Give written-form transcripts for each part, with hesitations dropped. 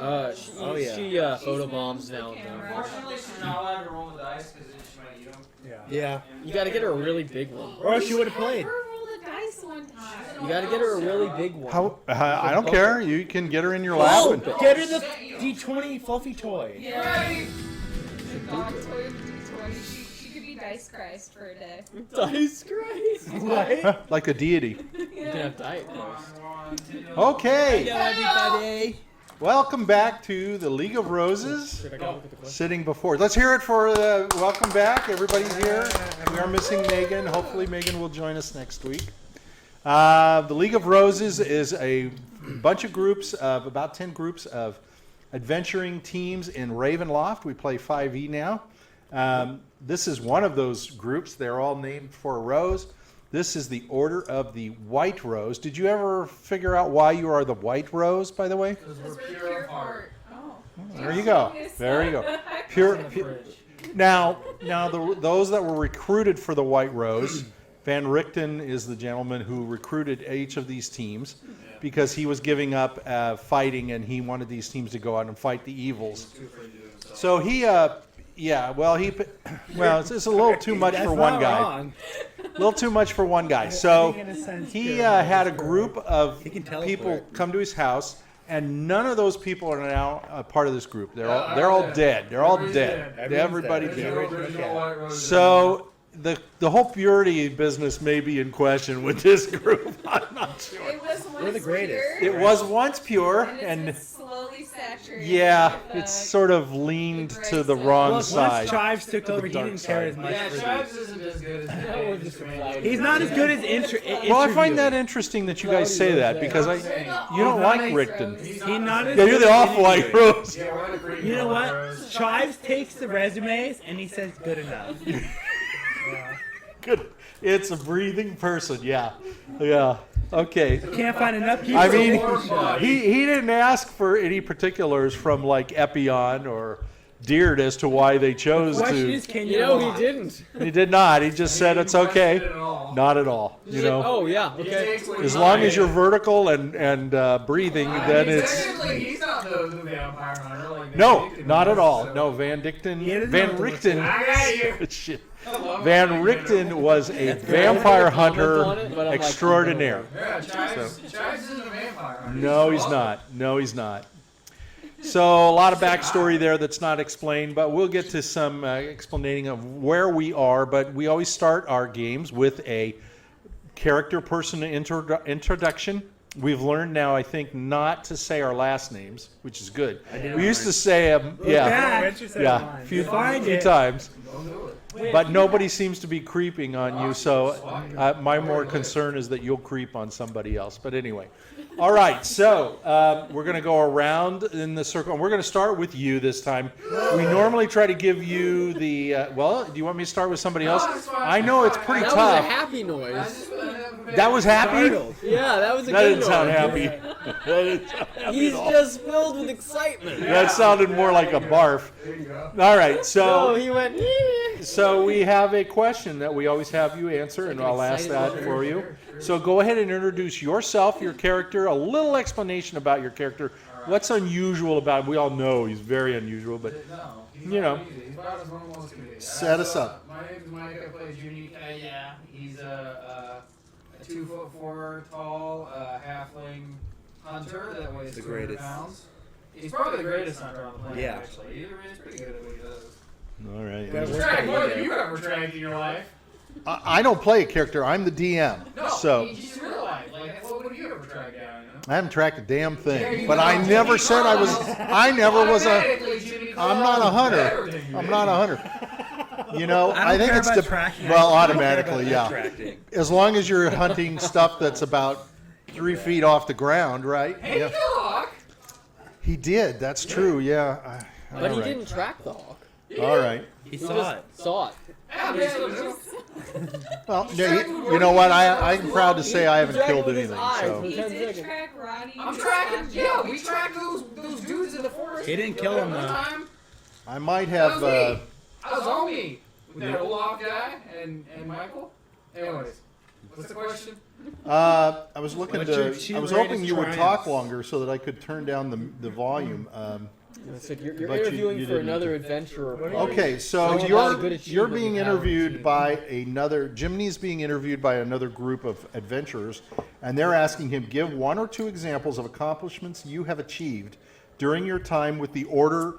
She photobombs now. Unfortunately, she's not allowed to roll the dice because she might eat them. Yeah. You gotta get her a really big one. Or she would have played. You gotta get her a really big one. I don't care. You can get her in your lap. Oh, get her the D20 fluffy toy. Yeah. Dog toy with D20. She could be Dice Christ for a day. Dice Christ? Right? Like a deity. You can have Diet Christ. Okay. Hello, everybody. Welcome back to the League of Roses. Sitting before. Let's hear it for welcome back. Everybody's here. We are missing Meagan. Hopefully Meagan will join us next week. The League of Roses is a bunch of groups of about 10 groups of adventuring teams in Ravenloft. We play 5e now. This is one of those groups. They're all named for a rose. This is the Order of the White Rose. Did you ever figure out why you are the White Rose, by the way? Because we're pure of heart. Oh. There you go. There you go. Pure. Now, those that were recruited for the White Rose, Van Richten is the gentleman who recruited each of these teams because he was giving up fighting and he wanted these teams to go out and fight the evils. So he, well, it's just a little too much for one guy. A little too much for one guy. So he had a group of people come to his house, and none of those people are now a part of this group. They're all dead. They're all dead. Everybody dead. So the whole purity business may be in question with this group. I'm not sure. It was once We're the greatest. pure, It was once pure, and and slowly saturated. yeah, with, it's sort of leaned to the wrong Once side. Chives took over, he dark didn't care side. as much Yeah, for Travis these. isn't as good as He's not as good as Well, I find that interesting that you guys say that because you don't like Richten. He's not as Yeah, you're good the as off-white rose. You know what? Chives takes the resumes and he says good enough. Good. It's a breathing person. Yeah. Okay. Can't find enough people. I mean, he didn't ask for any particulars from like Epion or Diurd as to why they chose The question to. is, can You you know, walk? he didn't. He did not. He just said it's okay. Not at all. You know, Oh, yeah. Okay. as long as you're vertical and breathing, then it's. Technically, he's not the vampire hunter. Like No, Van Richten not at was, all. so. No, Van Richten. He doesn't Van know what Richten. I got you. Shit. Van Richten was a vampire hunter on it, but I'm like, extraordinaire. Yeah, Chives isn't a vampire hunter. No, he's not. No, he's not. So a lot of backstory there that's not explained, but we'll get to some explaining of where we are. But we always start our games with a character person introduction. We've learned now, I think, not to say our last names, which is good. We used to say them, a few times. But nobody seems to be creeping on you, so my more concern is that you'll creep on somebody else. But anyway. All right, so we're going to go around in the circle. And we're going to start with you this time. We normally try to give you the, well, do you want me to start with somebody else? I know it's pretty That was a tough. happy noise. That was happy? Yeah, that was a That good didn't sound noise. happy. That didn't sound happy He's at all. just filled with excitement. That sounded more like a barf. All right, No, so he went. so we have a question that we always have you answer, and I'll ask that for you. So go ahead and introduce yourself, your character, a little explanation about your character. What's unusual about him? We all know he's very unusual, but you know, He's about as normal as can be. set us up. My name's Mike. I play Jiminy Carlyle. He's a 2'4" tall halfling hunter that weighs 200 pounds. He's probably the greatest hunter on the planet. Yeah. Actually, he's pretty good at what he does. All right. He's tracked more than you've ever tracked in your life. I don't play a character. I'm the DM. No, So just in real life. Like, what would you ever track down? You know? I haven't tracked a damn thing. But I never said I was. I never was a. I'm not a hunter. I'm not a hunter. You know, I think it's well, automatically, yeah. As long as you're hunting stuff that's about 3 feet off the ground, right? Hey, Yeah. Hawk! He did. That's true. Yeah. But he All right. didn't track the hawk. All right. He He saw just it. saw it. Well, you know what? I'm proud to say I haven't He killed tracked with his anything. eyes So for He 10 did seconds. track Roddy. I'm tracking. Yeah, we tracked those dudes in the forest. He didn't kill him, though. Time. I might That have. was me. I was on me with that Olaf guy and Michael. Anyways, what's the question? I was looking What's your to. two I was hoping greatest you would triumphs? talk longer so that I could turn down the volume. It's like you're But you interviewing for didn't. another adventurer. Okay, so Talk about a good you're achievement being you have on the interviewed team. by another. Jiminy's being interviewed by another group of adventurers, and they're asking him give 1 or 2 examples of accomplishments you have achieved during your time with the Order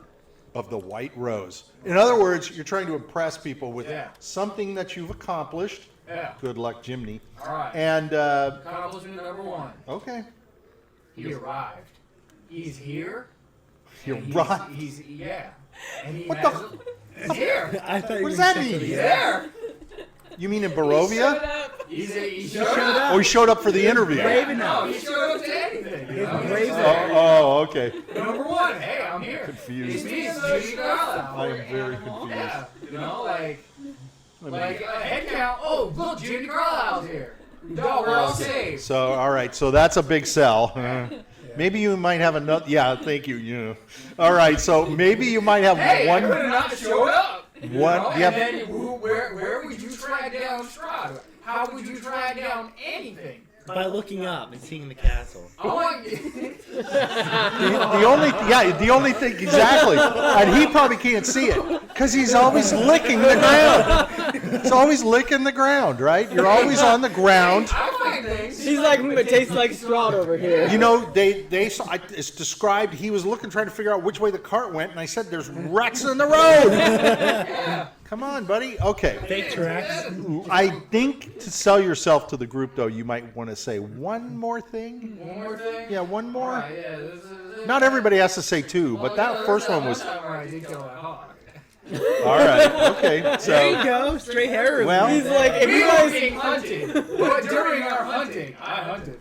of the White Rose. In other words, you're trying to impress people with something that you've accomplished. Yeah. Good luck, Jiminy. All right. And Accomplishment number 1. okay, He arrived. He's here. you're and right. He's yeah. And he What has the- He's here. I thought you What were does that gonna stick mean? with He's the- there. You mean in Showed Barovia? up. He showed up. Oh, he showed up for the interview. No, he showed up to anything. You know? brave. He's there. Oh, okay. Number 1. Hey, I'm here. Confused. It's me, it's Jiminy Carlyle. I am very confused. Yeah. You know, like head count. Oh, look, Jiminy Carlyle's here. No, we're all safe. So, all right. So that's a big sell. Maybe you might have another. Yeah, thank you. You. All right. So maybe you might have Hey, I could have one. not showed up. You One- know? yeah. And then where would you track down Strahd? How would you track down anything? By looking up and seeing the castle. I want The only thing exactly, and he probably can't see it because he's always licking the ground. He's always licking the ground, right? You're always on the ground. I find things. He's like, it tastes like Strahd over here. You know, it's described. He was looking, trying to figure out which way the cart went, and I said, "There's ruts in the road." Come on, buddy. Okay. Fake tracks. I think to sell yourself to the group, though, you might want to say one more thing. One more thing. Yeah, one more. Alright, yeah, this is, Not everybody has to say 2, but that first one was. I did kill that hawk. All right. Okay. There you So, go. Straight hair. well, He's like, if We you were guys, being hunted, but during our hunting, I hunted.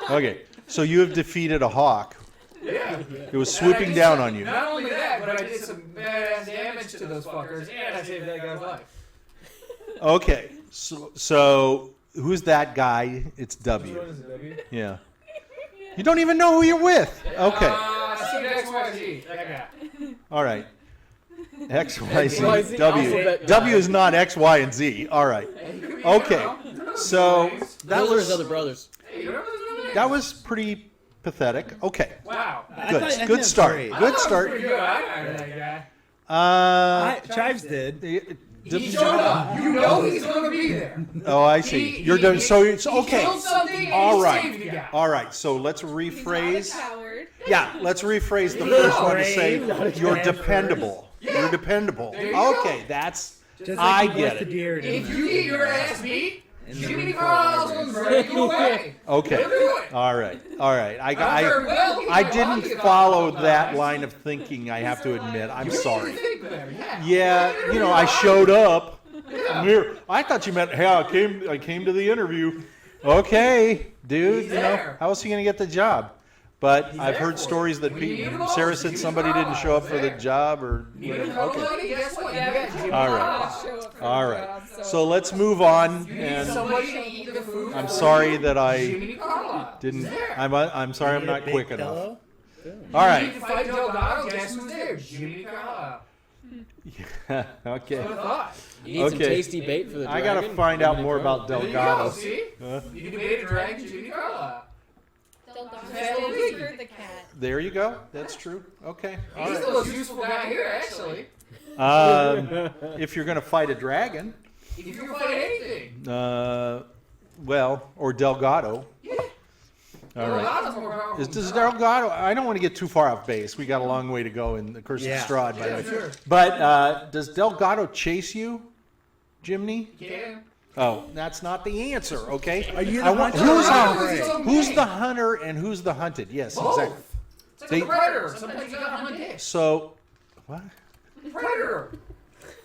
okay. So you have defeated a hawk. Yeah. It was swooping down on you. Not only that, but I did some badass damage to those fuckers, and I saved that guy's life. Okay. So who's that guy? It's W. Yeah. You don't even know who you're with. Okay. XYZ, that guy. All right. X, Y, Z, XYZ W. alphabet W is not X, Y, and Z. All right. Okay. So those are his other brothers. Hey, you remember his real name? that was pretty pathetic. Okay. Wow. Good. Good start. Good Pretty start. good. I hired that guy. Chives did. He showed up. You know he's going to be there. Oh, I see. You're done. So it's He okay. killed something and All he right. saved the guy. All right. So let's He's rephrase. not a coward. Yeah, let's rephrase the first one to say Brave, you're not dependable. You're dependable. There you go. Okay, that's. Just I like get the it. Diurd in If the- you get your ass beat, Jiminy Carlyle's going to break you away. Okay. He'll do it. All right. All right. Not very well, he I can didn't argue follow about that it. line of thinking. I have to admit. I'm You need to sorry. think better, yeah. Yeah, you know, I showed up. I'm here. I thought you meant, hey, I came to the interview. Okay, dude. He's You know, there. how else are you gonna get the job? But He's I've there heard for stories that you. When you need him Sarah most, said Jiminy somebody didn't show up for the Carlyle's job or You need whatever. a Okay. buddy? Guess what? You Yeah, got Jiminy All right. Carlyle. Show up for All the right. job, So let's move on. You need And somebody to eat the food. I'm for sorry you. that I Jiminy Carlyle. didn't. He's there. I'm sorry I'm Need a not big quick enough. fellow? All You need right. to fight Delgado. Guess who's there? Jiminy Carlyle. Okay. What I thought. You need some Okay. tasty bait for the I dragon. gotta find out more about There you go. Delgado. See? Huh? You debated dragon Jiminy Carlyle. Delgado Fair stands league. for the cat. There you go. That's true. Okay. All He's right. the most useful guy here, actually. If you're gonna fight a dragon, If you can fight anything. well, or Delgado. Yeah. All right. Delgado's more powerful. Does Delgado? I don't want to get too far off base. We got a long way to go in the Curse Yeah. of Strahd, by the Yeah, way. sure. But does Delgado chase you, Jiminy? Yeah. Oh, that's not the answer. Okay. Are you the I want, hunter? who's the hunter and who's the hunted? Yes, Both. exactly. It's like They- a predator. Sometimes you gotta hunt dicks. So, what? Predator.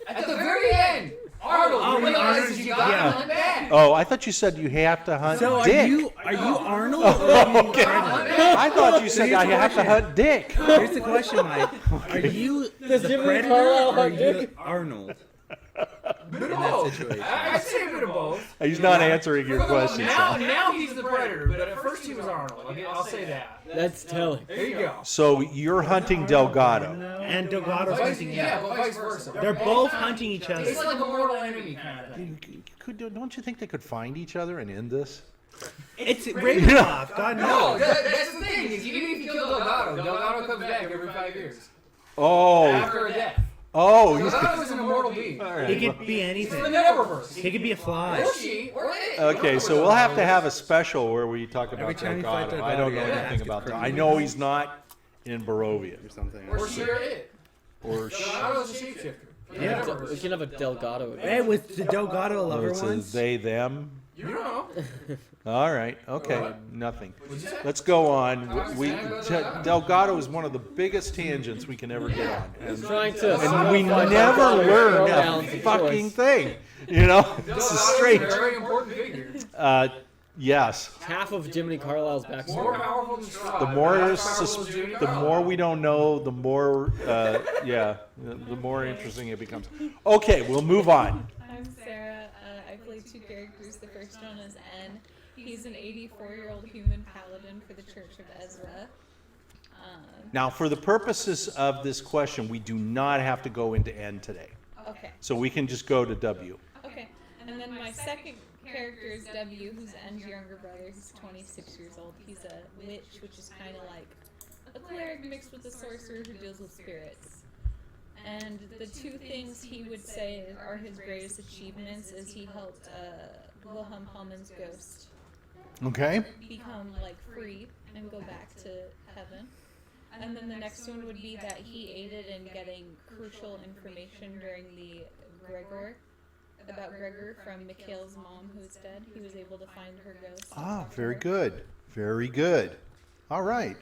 At the very end, Arnold realizes you gotta yeah. hunt back. Oh, I thought you said you have to hunt So Dick. are you Arnold? Or are you Okay. I thought you said I have to hunt Dick. Here's the question, Mike. Are you the Jiminy predator Carlyle or are hunt you Dick? Arnold? Bit of in that both. situation. I'd say a bit of both. He's not answering your question. Now he's the predator, but at first he was Arnold. I'll say that. That's telling. There you go. So you're hunting Delgado. And Delgado's hunting Yeah, him. but vice versa. They're both hunting each other. It's like a mortal enemy kind of thing. don't you think they could find each other and end this? It's Ravenloft. God No, knows. that's the thing. Is even if you kill Delgado comes back every 5 years Oh, after a death. he's Delgado is an immortal being. all right. He could be He's from anything. the Neververse. He could be a fly. Or she, or it. Okay, so we'll have to have a special where we talk Every about time you fight Delgado. I don't know Delgado, anything yeah, about that. it's I know he's not in Barovia. Or something. Or she, or it. Or Delgado's a shapeshifter. Yeah. We can have a Delgado. Hey, was the Delgado a lover it's a once? they, them. You don't know. All right, okay, nothing. What'd you say? Let's go on. Delgado is one of the biggest tangents we can ever get on. He's trying to. And we solidify never Delgado learn pronouns a of fucking choice. thing. You know, this is Delgado's a strange. very important figure. Yes. Half of Jiminy Carlyle's More backstory. powerful than Strahd. The more Not powerful as Jiminy the Carlyle. more we don't know, the more the more interesting it becomes. Okay, we'll move on. I'm Sarah. I play 2 characters. The first one is N. He's an 84-year-old human paladin for the Church of Ezra. Now, for the purposes of this question, we do not have to go into N today, Okay. so we can just go to W. Okay. And then my second character is W, who's N's younger brother. He's 26 years old. He's a witch, which is kind of like a cleric mixed with a sorcerer who deals with spirits. And the 2 things he would say are his greatest achievements is he helped Wilhelm Hallman's ghost Okay. become like free and go back to heaven. And then the next one would be that he aided in getting crucial information during the about Gregor from Mikhail's mom who's dead. He was able to find her ghost. Ah, very good. Very good. All right.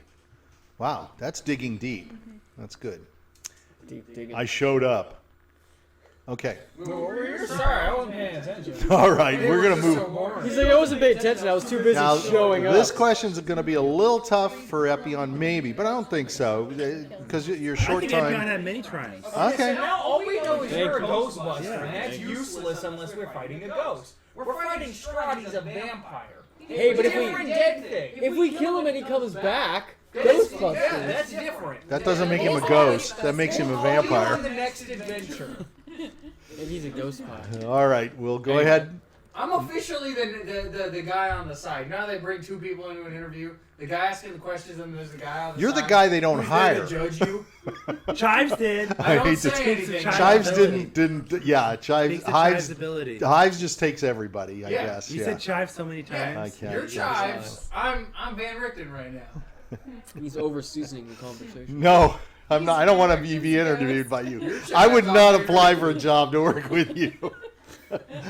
Wow, that's digging deep. That's good. Deep digging. I showed up. Okay. Sorry, I wasn't paying attention. All right, we're going to So move. boring. He's like, I wasn't paying attention. I was too busy Now, showing up. this question's going to be a little tough for Epion, maybe, but I don't think so, because you're I short think Epion time. had many triumphs. Okay. Now all we know is Thank you're a you. Ghostbuster, Yeah. and that's useless unless we're fighting a ghost. We're fighting Strahd, he's a vampire. Hey, but if Different we dead thing. if we kill him and he comes back, Yeah, Ghostbusters. that's different. That doesn't make him a ghost. That makes him a On vampire. the next adventure. Maybe he's a ghost pilot. All right, we'll go ahead. I'm officially the guy on the side. Now they bring 2 people into an interview. The guy asking the questions, and there's the guy on the You're side. the guy they don't who's there hire. to judge you. Chives did. I don't hate to say take anything. Chives Chives didn't. Yeah, Chives. Takes the Chives' Hives. ability. Hives just takes everybody, I Yeah. guess. You Yeah. said Chives so many Yeah. times. I can't. You're Chives. I'm Van Richten right now. He's over seasoning the conversation. No, I'm not. I don't want to be interviewed by you. I would not apply for a job to work with you.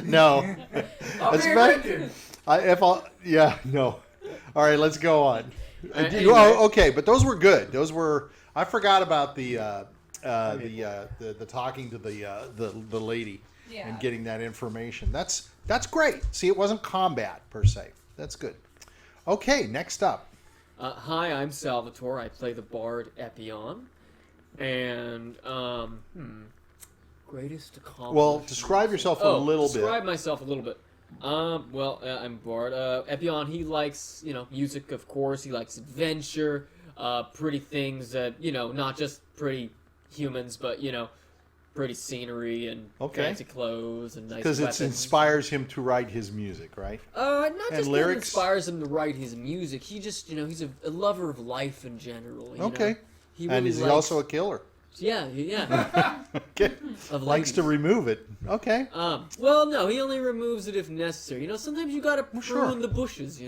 No. I'm Van Especially- Richten. Yeah, no. All right, let's go on. Anyway. Okay, but those were good. Those were. I forgot about the talking to the lady Yeah. and getting that information. That's great. See, it wasn't combat per se. That's good. Okay, next up. Hi, I'm Salvatore. I play the bard Epion. And, greatest accomplishment. Well, describe yourself a little describe bit. myself a little bit. I'm bard. Epion, he likes, music, of course. He likes adventure, pretty things that, not just pretty humans, but, pretty scenery and Okay. fancy clothes and nice Because it weapons. inspires him to write his music, right? Not And just that lyrics? inspires him to write his music. He just, he's a lover of life in general. You Okay. know? He And really is he likes, also a killer? yeah, Okay. of Likes to ladies. remove it. Okay. Well, no, he only removes it if necessary. Sometimes you gotta prune sure. the bushes.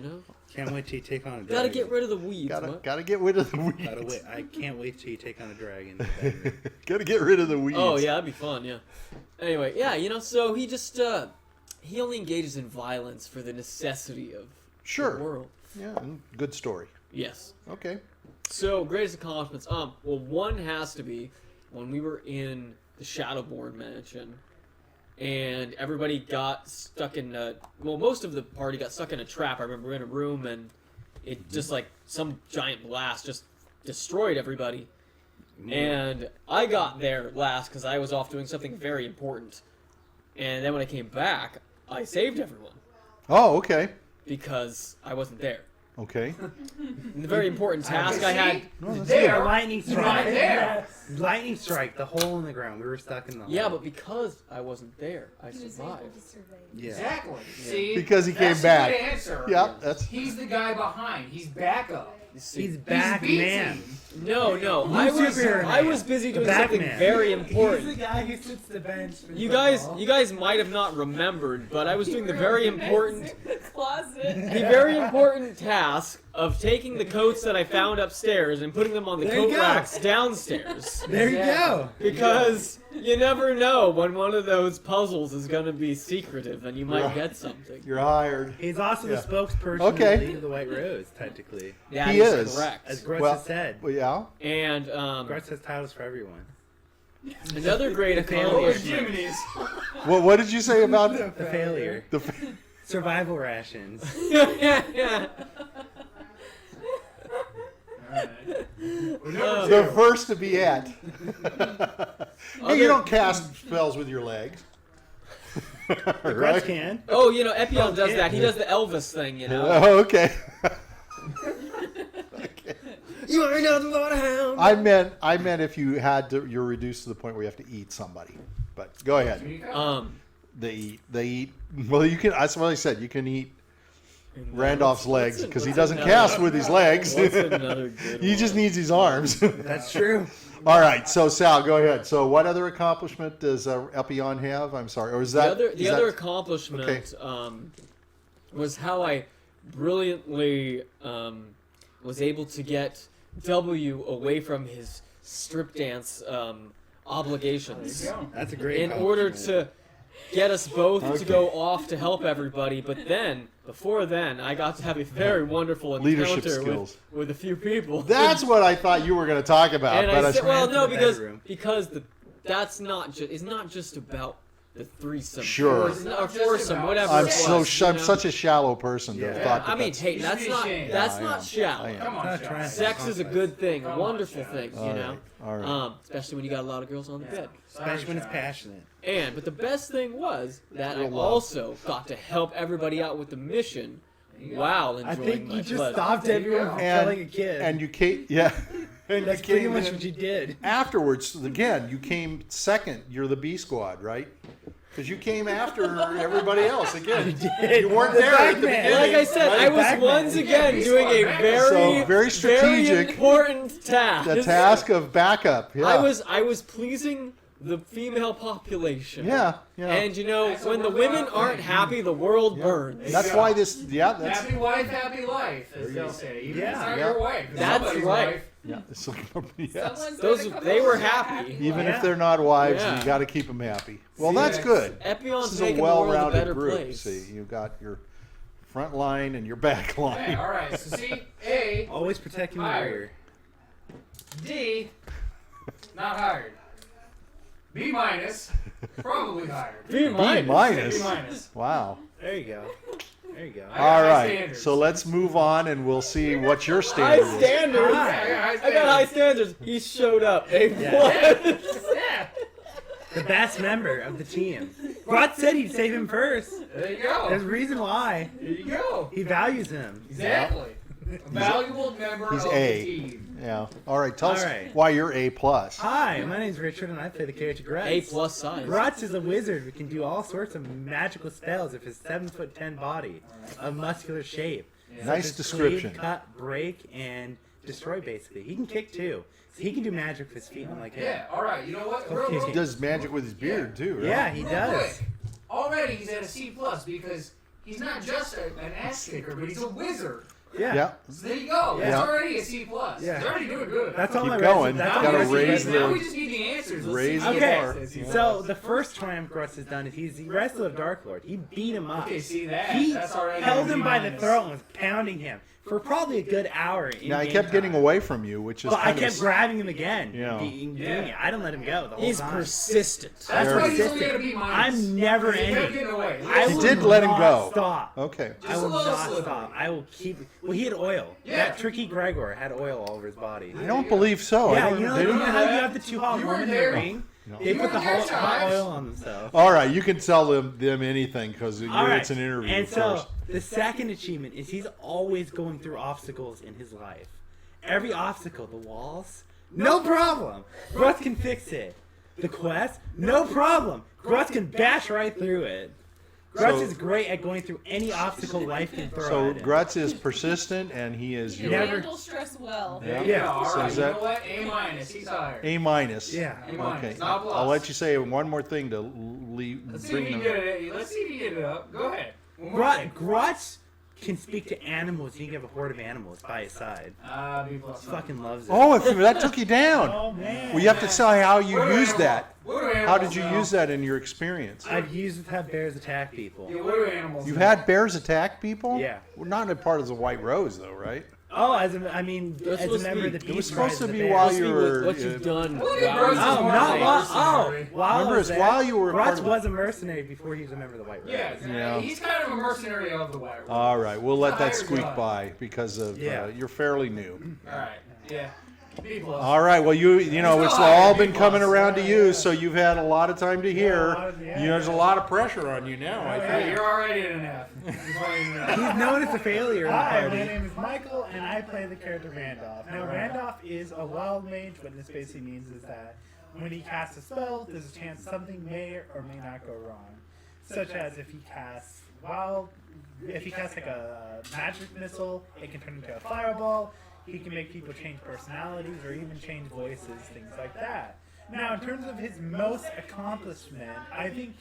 Can't wait till you take on a dragon. Gotta get rid of the weeds. what? Gotta get rid of the Gotta weeds. wait. I can't wait till you take on a dragon. Gotta get rid of the weeds. Oh yeah, that'd be fun. Yeah. Anyway, yeah, so he just he only engages in violence for the necessity of Sure. the world. Yeah. Good story. Yes. Okay. So greatest accomplishments. Well, one has to be when we were in the Shadowborn mansion, and everybody got stuck in most of the party got stuck in a trap. I remember we were in a room, and it just like some giant blast just destroyed everybody. And I got there last because I was off doing something very important. And then when I came back, I saved everyone Oh, okay. because I wasn't there. Okay. the very important task I had. There. Lightning Not strike. there. Lightning strike. The hole in the ground. We were stuck in the hole. Yeah, but because I wasn't there, I He was survived. able to survive. Yeah. Exactly. See? Because he came That's back. The good answer. Yeah, that's He's the guy behind. He's backup. You see. He's back, He's man. No, I was busy doing something Batman. very He's the important. guy who sits the bench. for You football. guys might have not remembered, but I was doing the very important Closet. the very important task of taking the coats that I found upstairs and putting them on the There you coat go. racks downstairs. There you go. Because you never know when one of those puzzles is going to be secretive and you might Right. get something. you're hired. He's also Yeah. the spokesperson Okay. of the League of the White Rose, technically. That He is is. correct. As Grutz Well- has said. Well, yeah. And Grutz has titles for everyone. another great Oh, accomplishment. Jiminy's. What did you say about The failure. the? Survival rations. yeah. The first to be at. Hey, you don't cast spells with your legs. Grutz right? can. Oh, Epion does yeah. that. He does the Elvis thing, Oh, okay. You are nothing but a hound. I meant if you had to, you're reduced to the point where you have to eat somebody. But go ahead. They eat. Well, you can. That's what I said. You can eat Randolph's legs because he doesn't cast with his legs. What's another good He just one? needs his arms. That's true. All right. So Sal, go ahead. So what other accomplishment does Epion have? I'm sorry. Or is that The other accomplishment was how I brilliantly was able to get W away from his strip dance obligations That's a great in order accomplishment. to get us both to go off to help everybody. But then, before then, I got to have a very wonderful Leadership encounter skills. with a few people. That's what I thought you were going to talk about. And but I said, well, ran no, to the because bedroom. that's not just it's not just about the threesome, Sure. or foursome, whatever. I'm it so was, I'm such a shallow person to have Yeah. thought that I mean, that's- hey, You that's should be not ashamed. that's I not am. shallow. I am. Come on, Not Sean. trying. Sex is a good thing, a Come on, wonderful Sean. thing, All right. All right. especially when you got a lot of girls on the bed. Especially when it's passionate. But the best thing was that I Real love. also got to help everybody out with the mission while I enjoying think my you just pleasure. stopped everyone from And- killing a kid. And you came, yeah. And That's you pretty came much in what you did. afterwards. Again, you came second. You're the B squad, right? Because you came after everybody else. Again, you weren't The there at the Batman. beginning. Like I said, I was Batman. once again doing a So, very strategic. important task. The task of backup. Yeah. I was pleasing the female population. Yeah. Yeah. And That's when what the we're women about. aren't happy, the world burns. That's why this. Yeah. That's. Happy wife, happy life, as they'll say. Even if it's not Yeah. your wife. it's That's somebody's right. wife. Yeah. So, yes. Someone's Those gonna come they were over happy. Even Yeah. if they're not wives, Yeah. you got to keep them happy. Well, See, that's that's- good. Epion's This is making a the world a well-rounded better group. place. See, you got your front line and your back Okay, line. all right. So see, A, Always protecting the Hired. rear. D, not hired. B minus, probably hired. B minus. minus. B minus. Wow. There you go. There you go. I got All high right. standards. So let's move on, and we'll see what your High standard is. standards. High I got high standards. He showed up. A Yeah. plus. Yeah. The best member of the team. Grutz said he'd save him first. There you There's a go. reason why. There you go. He values him. Exactly. A valuable member He's of A. the team. Yeah. All right. Tell us All right. why you're A plus. Hi, my name's Richard, and I play the character Grutz. A plus size. Grutz is a wizard who can do all sorts of magical spells with his 7'10" body of muscular shape. Yeah. Nice Such as description. Cleave, cut, break, and destroy. Basically, he can kick too. So he can do magic with his feet, unlike him. Yeah, all right. You know what? Okay. He does magic with his beard too, right? Yeah, he Real does. quick. Already he's at a C plus because he's not just an ass kicker, but he's a wizard. Yeah. Yeah. So there you go. Yeah. That's already a C plus. Yeah. He's already doing good. That's all Keep my going. That's now all Gotta my we resume raise just, is. now the- we just need the answers. Let's raise see the Okay, bar. so the first triumph Grutz has done is he wrestled a Dark Lord. He beat him up. Okay, see that? He That's already held a him B by the minus. throat and was pounding him for probably a good hour. Now he kept getting away from you, which is But I kind kept of. grabbing him again. Yeah. Doing it. I didn't let him go the whole He's time. persistent. That's Very why he's only persistent. at a B minus. I'm never He kept ending. getting away. I He will did let him not go. Stop. Okay. I Just a will little not slippery. stop. I will keep. Well, he had oil. Yeah. That tricky Gregor had oil all over his body. I don't believe so. I Yeah, don't, you know, they you know didn't- how you have the two hot You women weren't in the there. ring? No. They put the There's hot times. oil on themselves. All right, you can tell them anything because All right. it's an interview. And of so course. the second achievement is he's always going through obstacles in his life. Every obstacle, the walls, no problem. Grutz can fix it. The quest, no problem. Grutz can bash right through it. Grutz So- is great at going through any obstacle life can throw So at him. Grutz is persistent, and he is You your Never- handle stress well. There you Yeah. go. All So right. is You that- know what? A-. He's hired. A minus. Yeah. A-. Okay. Not plus. I'll let you say one more thing to Let's see if bring you can them. get it. Let's see if you can get it up. Go ahead. One more Grutz, thing. Grutz can speak to animals. He can have a horde of animals by his side. B plus. He fucking loves it. Oh, that took you down. Oh man. Well, you have to tell how you What do used animals- that. what do How animals did you know? use that in your experience? I've used it to have bears attack people. Yeah, what do animals You've know? had bears attack people? Yeah. Well, not a part of the White Rose, though, right? Oh, as a supposed to member of be- the it Beast was supposed Rise to of the be Bears. while Must be you what were. you've done. Look at while Grutz you is Oh, more not like while. mercenary. While Remember, I was it's there, while you were part Grutz of- was a mercenary before he was a member of the White Rose. Yeah, Yeah. he's kind of a mercenary of the White Rose. All right, we'll let that Higher squeak job. by because of Yeah. you're fairly new. All right. Yeah. B plus. All right, well, you know, it's Still all higher, been B+. coming around to you, Yeah. so you've had a lot of time to hear. Yeah. You know, there's a lot of pressure on you now, I Yeah, think. you're already at an F. You're already at an F. He's known as a failure in the Hi, my party. name is Michael, and I play the character Randolph. Now, Randolph is a wild mage. What this basically means is that when he casts a spell, there's a chance something may or may not go wrong. Such as if he casts like a magic missile, it can turn into a fireball. He can make people change personalities or even change voices, things like that. Now, in terms of his most accomplishment, I think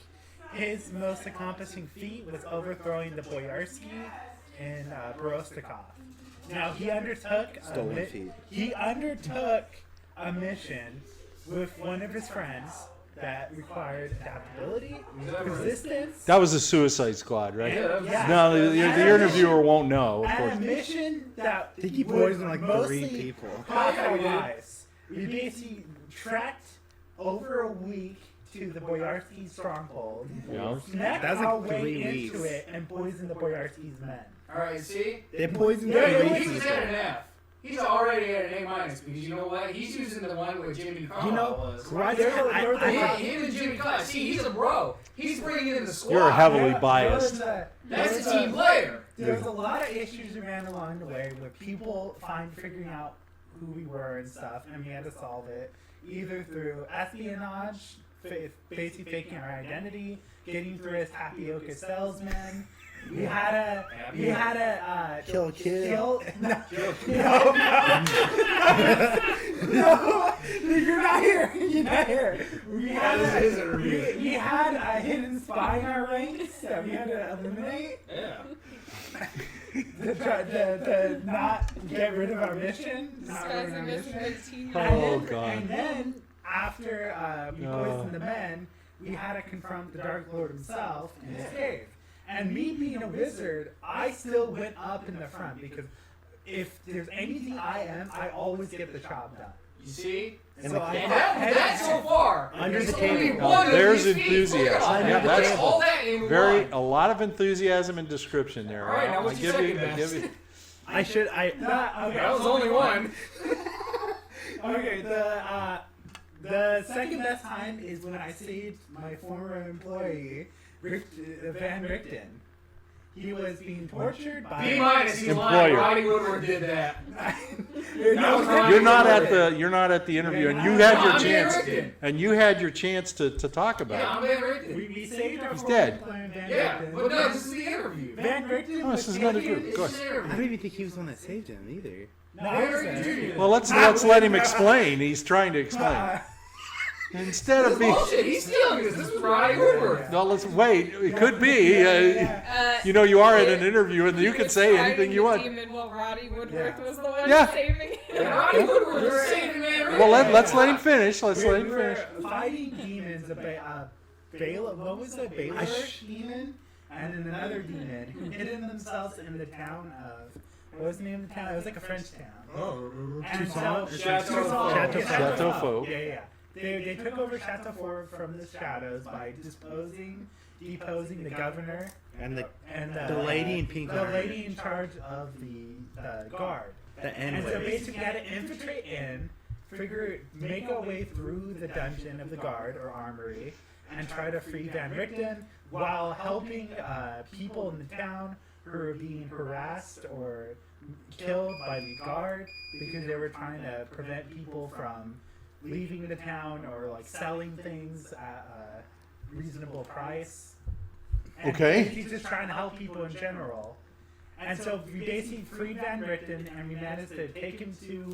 his most accomplishing feat was overthrowing the Boyarsky in Borostikov. Now, he undertook Stolen feat. He undertook a mission with one of his friends that required adaptability, resistance, That was a Suicide Squad, right? Yeah. No, the interviewer won't know, of and course. a mission that I think he was poisoned like mostly 3 people. clockwise. We basically trekked over a week to the Boyarsky stronghold, Yeah. snuck That was like our way 3 into weeks. it, and poisoned the Boyarsky's men. All right, see? They poisoned Yeah, 3 he was people. at an F. He's already at an A minus because you know what? He's using the one where Jiminy Carlyle was. Grutz, Him and Jimmy Carlyle. See, he's a bro. He's bringing in the squad. You're heavily Yeah, biased. That's a team player. There's a lot of issues we ran along the way with people figuring out who we were and stuff, and we had to solve it either through espionage, basically faking our identity, getting through as tapioca salesman. We had a Kill a kid. No, you're not here. You're not here. We had That is his interview. we had a hidden spy in our ranks that we had to eliminate. Yeah. To not get rid of our mission. This Not guy's ruin a our missing mission. team. Oh, God. And then after we poisoned the men, we had to confront the Dark Lord himself in his cave. And me being a wizard, I still went up in the front because if there's anything I am, I always get the job done. You see? And So the- I And that's so far. Under There's the only table. one of There's these feats. Look at enthusiasm. all Yeah, that. that's- Look at all that in Very one. a lot of enthusiasm and description there. All right, now I what's your second best? you. Okay. That was only one. Okay, the second best time is when I saved my former employee, Van Richten. He was being tortured by B minus. He's lying. Employer. Roddy Woodward did that. No, Roddy You're not Woodward. at the interview, and you No, had your I'm Van chance. Richten. And you had your chance to talk about Yeah, I'm it. Van Richten. we saved our He's former dead. employee, Van Yeah, Richten. but no, this is the interview. Van Richten Oh, was this is another taken- group. Go This is ahead. the I interview. don't even think he was the one that saved him either. No, Van Richten Jr. Well, let's let him explain. He's trying to explain instead This of is being. bullshit. He's stealing this. This was Roddy Woodward. No, let's wait. It could be. You know, you are at an interview, and you can say anything you want. Demon while Roddy Woodworth was the one Yeah. saving him. And Roddy Woodward was saving Van Richten. Well, let's let him finish. Let's we let him were finish. fighting demons. What was it? Baylor demon, and then another demon who hidden themselves in the town of. What was the name of the town? It was like a French town. And so, Chateau Faux. Yeah. They took over Chateau Fort from the shadows by deposing the governor And and the lady in pink the armor. lady in charge of the guard. The And N so lady. basically, you had to infiltrate in, make a way through the dungeon of the guard or armory and try to free Van Richten while helping people in the town who are being harassed or killed by the guard because they were trying to prevent people from leaving the town or like selling things at a reasonable price. And Okay. he's just trying to help people in general. And so we basically freed Van Richten and we managed to take him to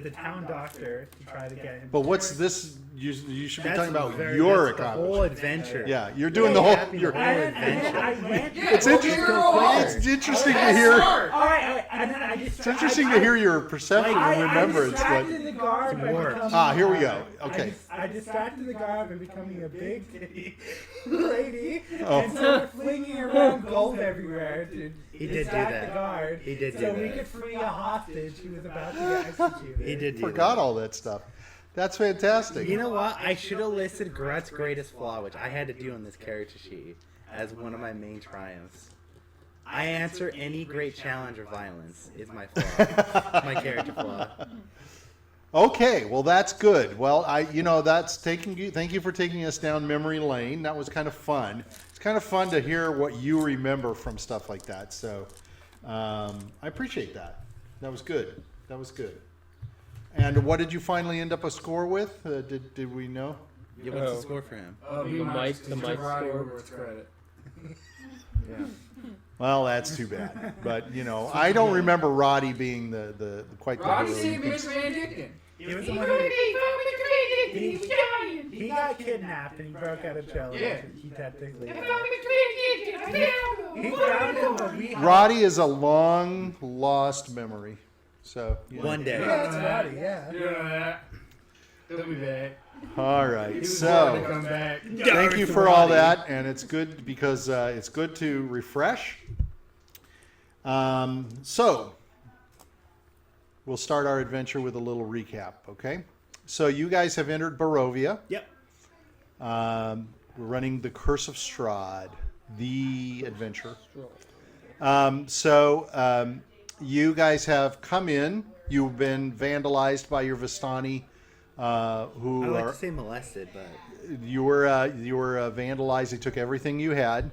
the town doctor to try to get him. But what's this? You should be That's talking about very- your that's the whole accomplishment. adventure. Yeah, you're doing the whole. You're, And then I went. it's interesting. It's interesting to hear. All right, and then I just. It's interesting to hear your perception and remembrance. I But distracted the guard by Warped. becoming, here we go. Okay. I distracted the guard by becoming a big titty lady Oh. and started flinging around gold everywhere to He did do distract that. the guard. He did do so we that. could free a hostage who was about to get executed. He did do Forgot that. all that stuff. That's fantastic. You know what? I should have listed Grutz's greatest flaw, which I had to do on this character sheet, as one of my main triumphs. I answer any great challenge or violence is my flaw, my character flaw. Okay, well that's good. Well, that's taking you. Thank you for taking us down memory lane. That was kind of fun. It's kind of fun to hear what you remember from stuff like that. So, I appreciate that. That was good. That was good. And what did you finally end up a score with? Did we know? Yeah, what's the score for him? The mic score. Its credit. Well, that's too bad. But I don't remember Roddy being the quite the Roddy hero. saved Miss Van Dicken. He was the one he got kidnapped and he broke out of jail. Yeah. He technically. He found him, but we. Roddy is a long lost memory. So One day. Yeah, that's Roddy. Yeah. Yeah. He'll be back. All right. He was going to So come back. thank you for all that, and it's good because it's good to refresh. So we'll start our adventure with a little recap. Okay. So you guys have entered Barovia. Yep. We're running the Curse of Strahd, the adventure. You guys have come in. You've been vandalized by your Vistani, who I like are to say molested, but you were vandalized. They took everything you had.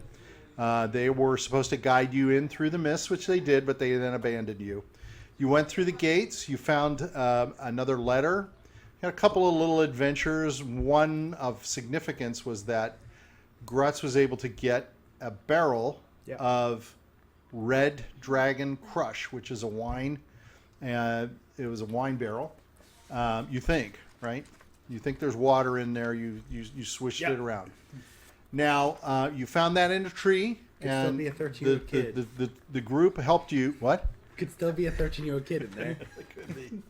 They were supposed to guide you in through the mist, which they did, but they then abandoned you. You went through the gates. You found another letter. You had a couple of little adventures. One of significance was that Grutz was able to get a barrel of Red Dragon Crush, which is a wine. It was a wine barrel. You think, right? You think there's water in there. You swished it around. Now, you found that in a tree. Could still And be a 13-year-old kid. the group helped you. What? could still be a 13-year-old kid in there. Could be.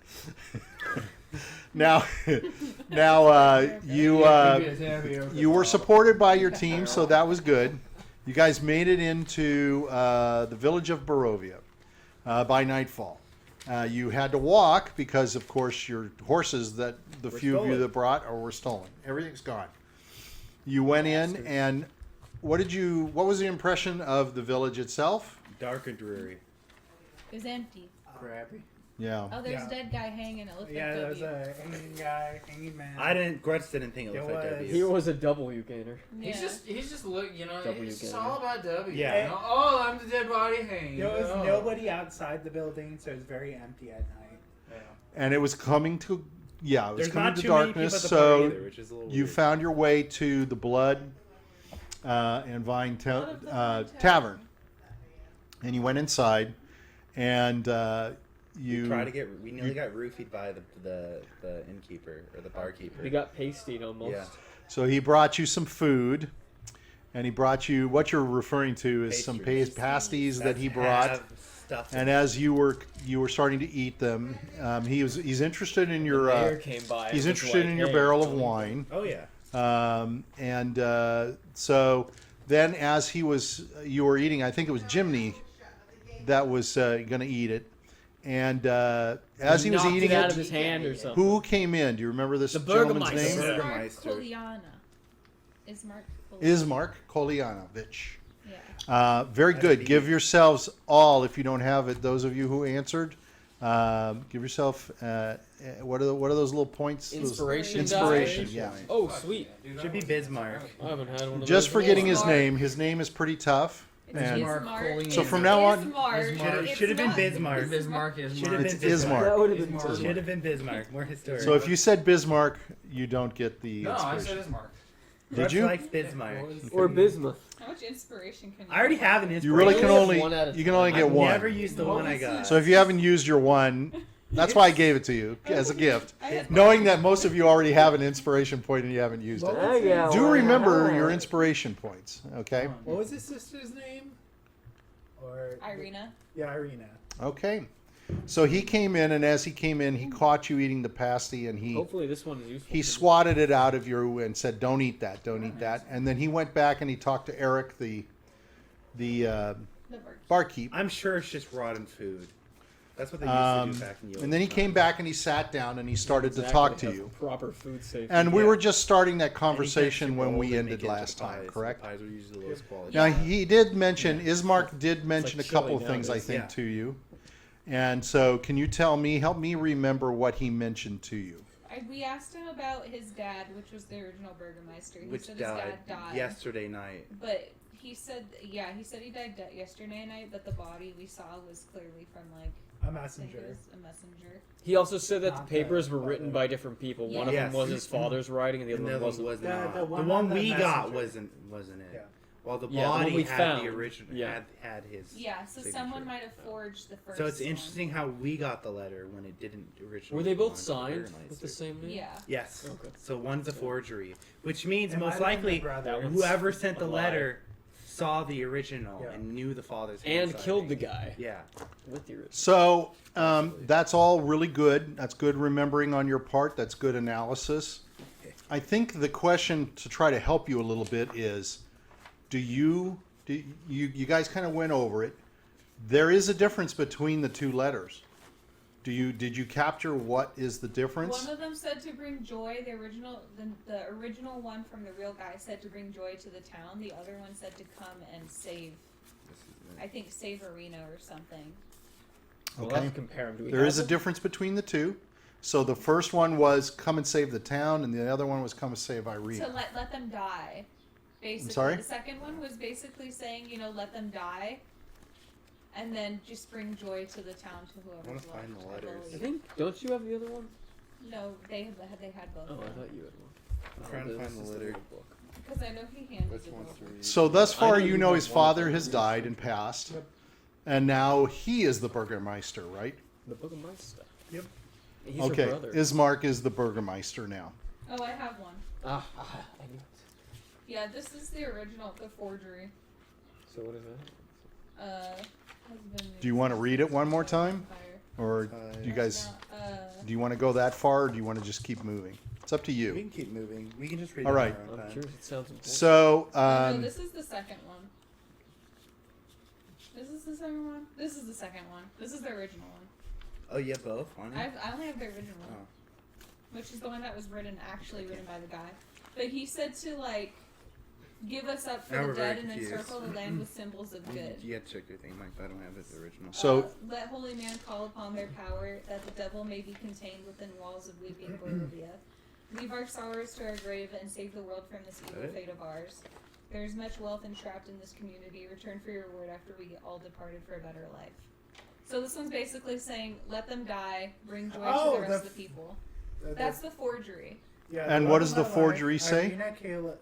Now, you were supported by your team, so that was good. You guys made it into the village of Barovia by nightfall. You had to walk because, of course, your horses that the few of you that brought were stolen. Everything's gone. You went in, and what was the impression of the village itself? Dark and dreary. It was empty. Crappy. Yeah. Oh, there's Yeah. a dead guy hanging. It looked Yeah, like there was W. a hanging guy, hanging man. Grutz didn't think it looked It like was. W. He was a W gainer. Yeah. He's just look, W it's just game. all about W. Yeah. You know? Oh, I'm the dead body hanging. There was Oh. nobody outside the building, so it was very empty at night. Yeah. And it was coming to, it was There's coming not to too many people darkness, at the so bar either, which is a little you weird. found your way to the Blood and Vine Tavern. And you went inside, and We nearly got roofied by the innkeeper or the barkeeper. We got pasted almost. Yeah. So he brought you some food, and he brought you, what you're referring to is some Pastries. pasties that he That brought. have stuff in And it. as you were starting to eat them, he's interested in your Mayor came by. he's and was interested like, in your "Hey, barrel of don't eat wine. Oh yeah. So then as you were eating, I think it was Jiminy that was going to eat it. And as he was knocked eating it out of it, his hand or something. who came in? Do you remember this The gentleman's burgomaster. name? Burgomaster. Poliana. Ismark. Poliana. Ismark Kolyanovich. Yeah. Very good. Give yourselves all, if you don't have it, those of you who answered, Give yourself what are those little points? Inspiration Inspiration. die? Yeah. Oh, sweet. Should be Bismarck. I haven't had one of Just those. forgetting his Ismark. name. His name is pretty tough. It's And Ismark. so from now on- Ismark. Should have been It's not Bismarck. Bismarck is Should have been It's Bismarck. That would have been Bismarck. Should have been Bismarck. More historic. So if you said Bismarck, you don't get the No, I said inspiration. Ismark. Did you? Likes Bismarck. Or bismuth. How much inspiration can you I already get? have an inspiration. You really can only have only one at a you can only time. get I've one. never used the one I got. So if you haven't used your one, that's why I gave it to you as a gift, I had knowing that most of you already have an inspiration point and you haven't used it. Yeah, Do well, remember yeah. your inspiration points, okay? What was his sister's name? Or Irina. Yeah, Irina. Okay. So he came in, and as he came in, he caught you eating the pasty, and Hopefully this one is useful. he swatted it out of you and said, "Don't eat that, don't eat that." And then he went back and he talked to Eric, the The bird. barkeep. I'm sure it's just rotten food. That's what they used to do back in the old And then he times. came back and he sat down and he started Exactly, to talk to have you. Proper food safety. And we Yeah. were just starting that And he conversation gets when rolled we and ended make into last time, pies. correct? The pies were usually the lowest quality. Now he did mention, Ismark did mention like a couple chili of things, I nowadays. think, Yeah. to you. And so can you help me remember what he mentioned to you? We asked him about his dad, which was the original burgomaster. He Which said died, his dad died. yesterday night. But he said, he died yesterday night, but the body we saw was clearly from, like, A I think it messenger. was a messenger. He also said that the Not papers the were written father. by different people. One of Yes. them was his father's writing, and the And other the one other one wasn't. was not. The The one one on the we got messenger. wasn't it? Yeah. While the Yeah, the one body we had found. the original Yeah. had his. Yeah, so signature. someone might have forged the first So it's one. interesting how we got the letter when it didn't originally. Were they both belong to the signed Burgomaster. with the same name? Yeah. Yes. Okay. So one's a forgery, which means It most might have been likely the brother. That one's- whoever sent the a lie. letter saw the original Yeah. and knew the father's And handwriting. killed the guy Yeah. with the original. So that's all really good. That's good remembering on your part. That's good analysis. I think the question to try to help you a little bit is, you guys kind of went over it. There is a difference between the two letters. Did you capture what is the difference? One of them said to bring joy. The original one from the real guy said to bring joy to the town. The other one said to come and save. I think save Arena or something. Well, Okay. let's compare them. Do we There have is a them? difference between the two. So the first one was come and save the town, and the other one was come and save To Irene. let them die. Basically, sorry? the second one was basically saying, let them die, and then just bring joy to the town to whoever's wanna left. find the I letters. I believe. think. Don't you have the other one? No, they had both. Oh, I of them. thought you had one. I'm trying to this find the is letter. little book. Because I know he handed Which it one's over. to read? So thus I far, know you you know have his one father from has the died and passed, and now he is the burgomaster, right? The Book of Meister. Yep. He's Okay, her brother. Ismark is the burgomaster now. Oh, I have one. I knew it. Yeah, this is the original, the forgery. So what is that? Do you want to read it one more time, or do you guys do you want to go that far, or do you want to just keep moving? It's up to We you. can keep moving. We can just read. All it on right. our own I'm time. curious. It sounds important. So no, this is the second one. This is the second one. This is the second one. This is the original one. Oh, yeah, both. On it? I only have the original one, Oh. which is the one that was actually written by the guy. But he said to give us up for Now the we're very dead and confused. encircle the land with symbols of good. You had to check your thing, Mike. But I don't have it original. So- Let holy man call upon their power, that the devil may be contained within walls of weeping Barovia. Leave our sorrows to our grave and save the world from this evil Alright. fate of ours. There is much wealth entrapped in this community. Return for your word after we all departed for a better life. So this one's basically saying, let them die, bring joy Oh, to the rest the- of the people. The- That's the forgery. Yeah, And the what one does on the my life, forgery say? Irina Carlyle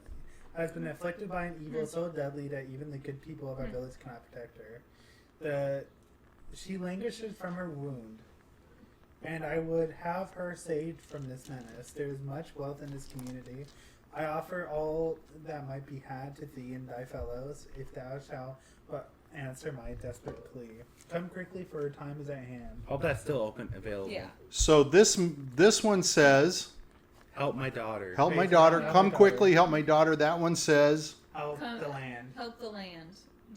has been afflicted by an evil so deadly that even the good people of our village cannot protect her. She languishes from her wound, and I would have her saved from this menace. There is much wealth in this community. I offer all that might be had to thee and thy fellows, if thou shalt but answer my desperate plea. Come quickly, for time is at hand. Hope that's still open, available. Yeah. So this one says, Help my daughter. "Help my Help daughter, my come daughter. quickly, help my daughter." That one says, Help Come- the land. Help the land.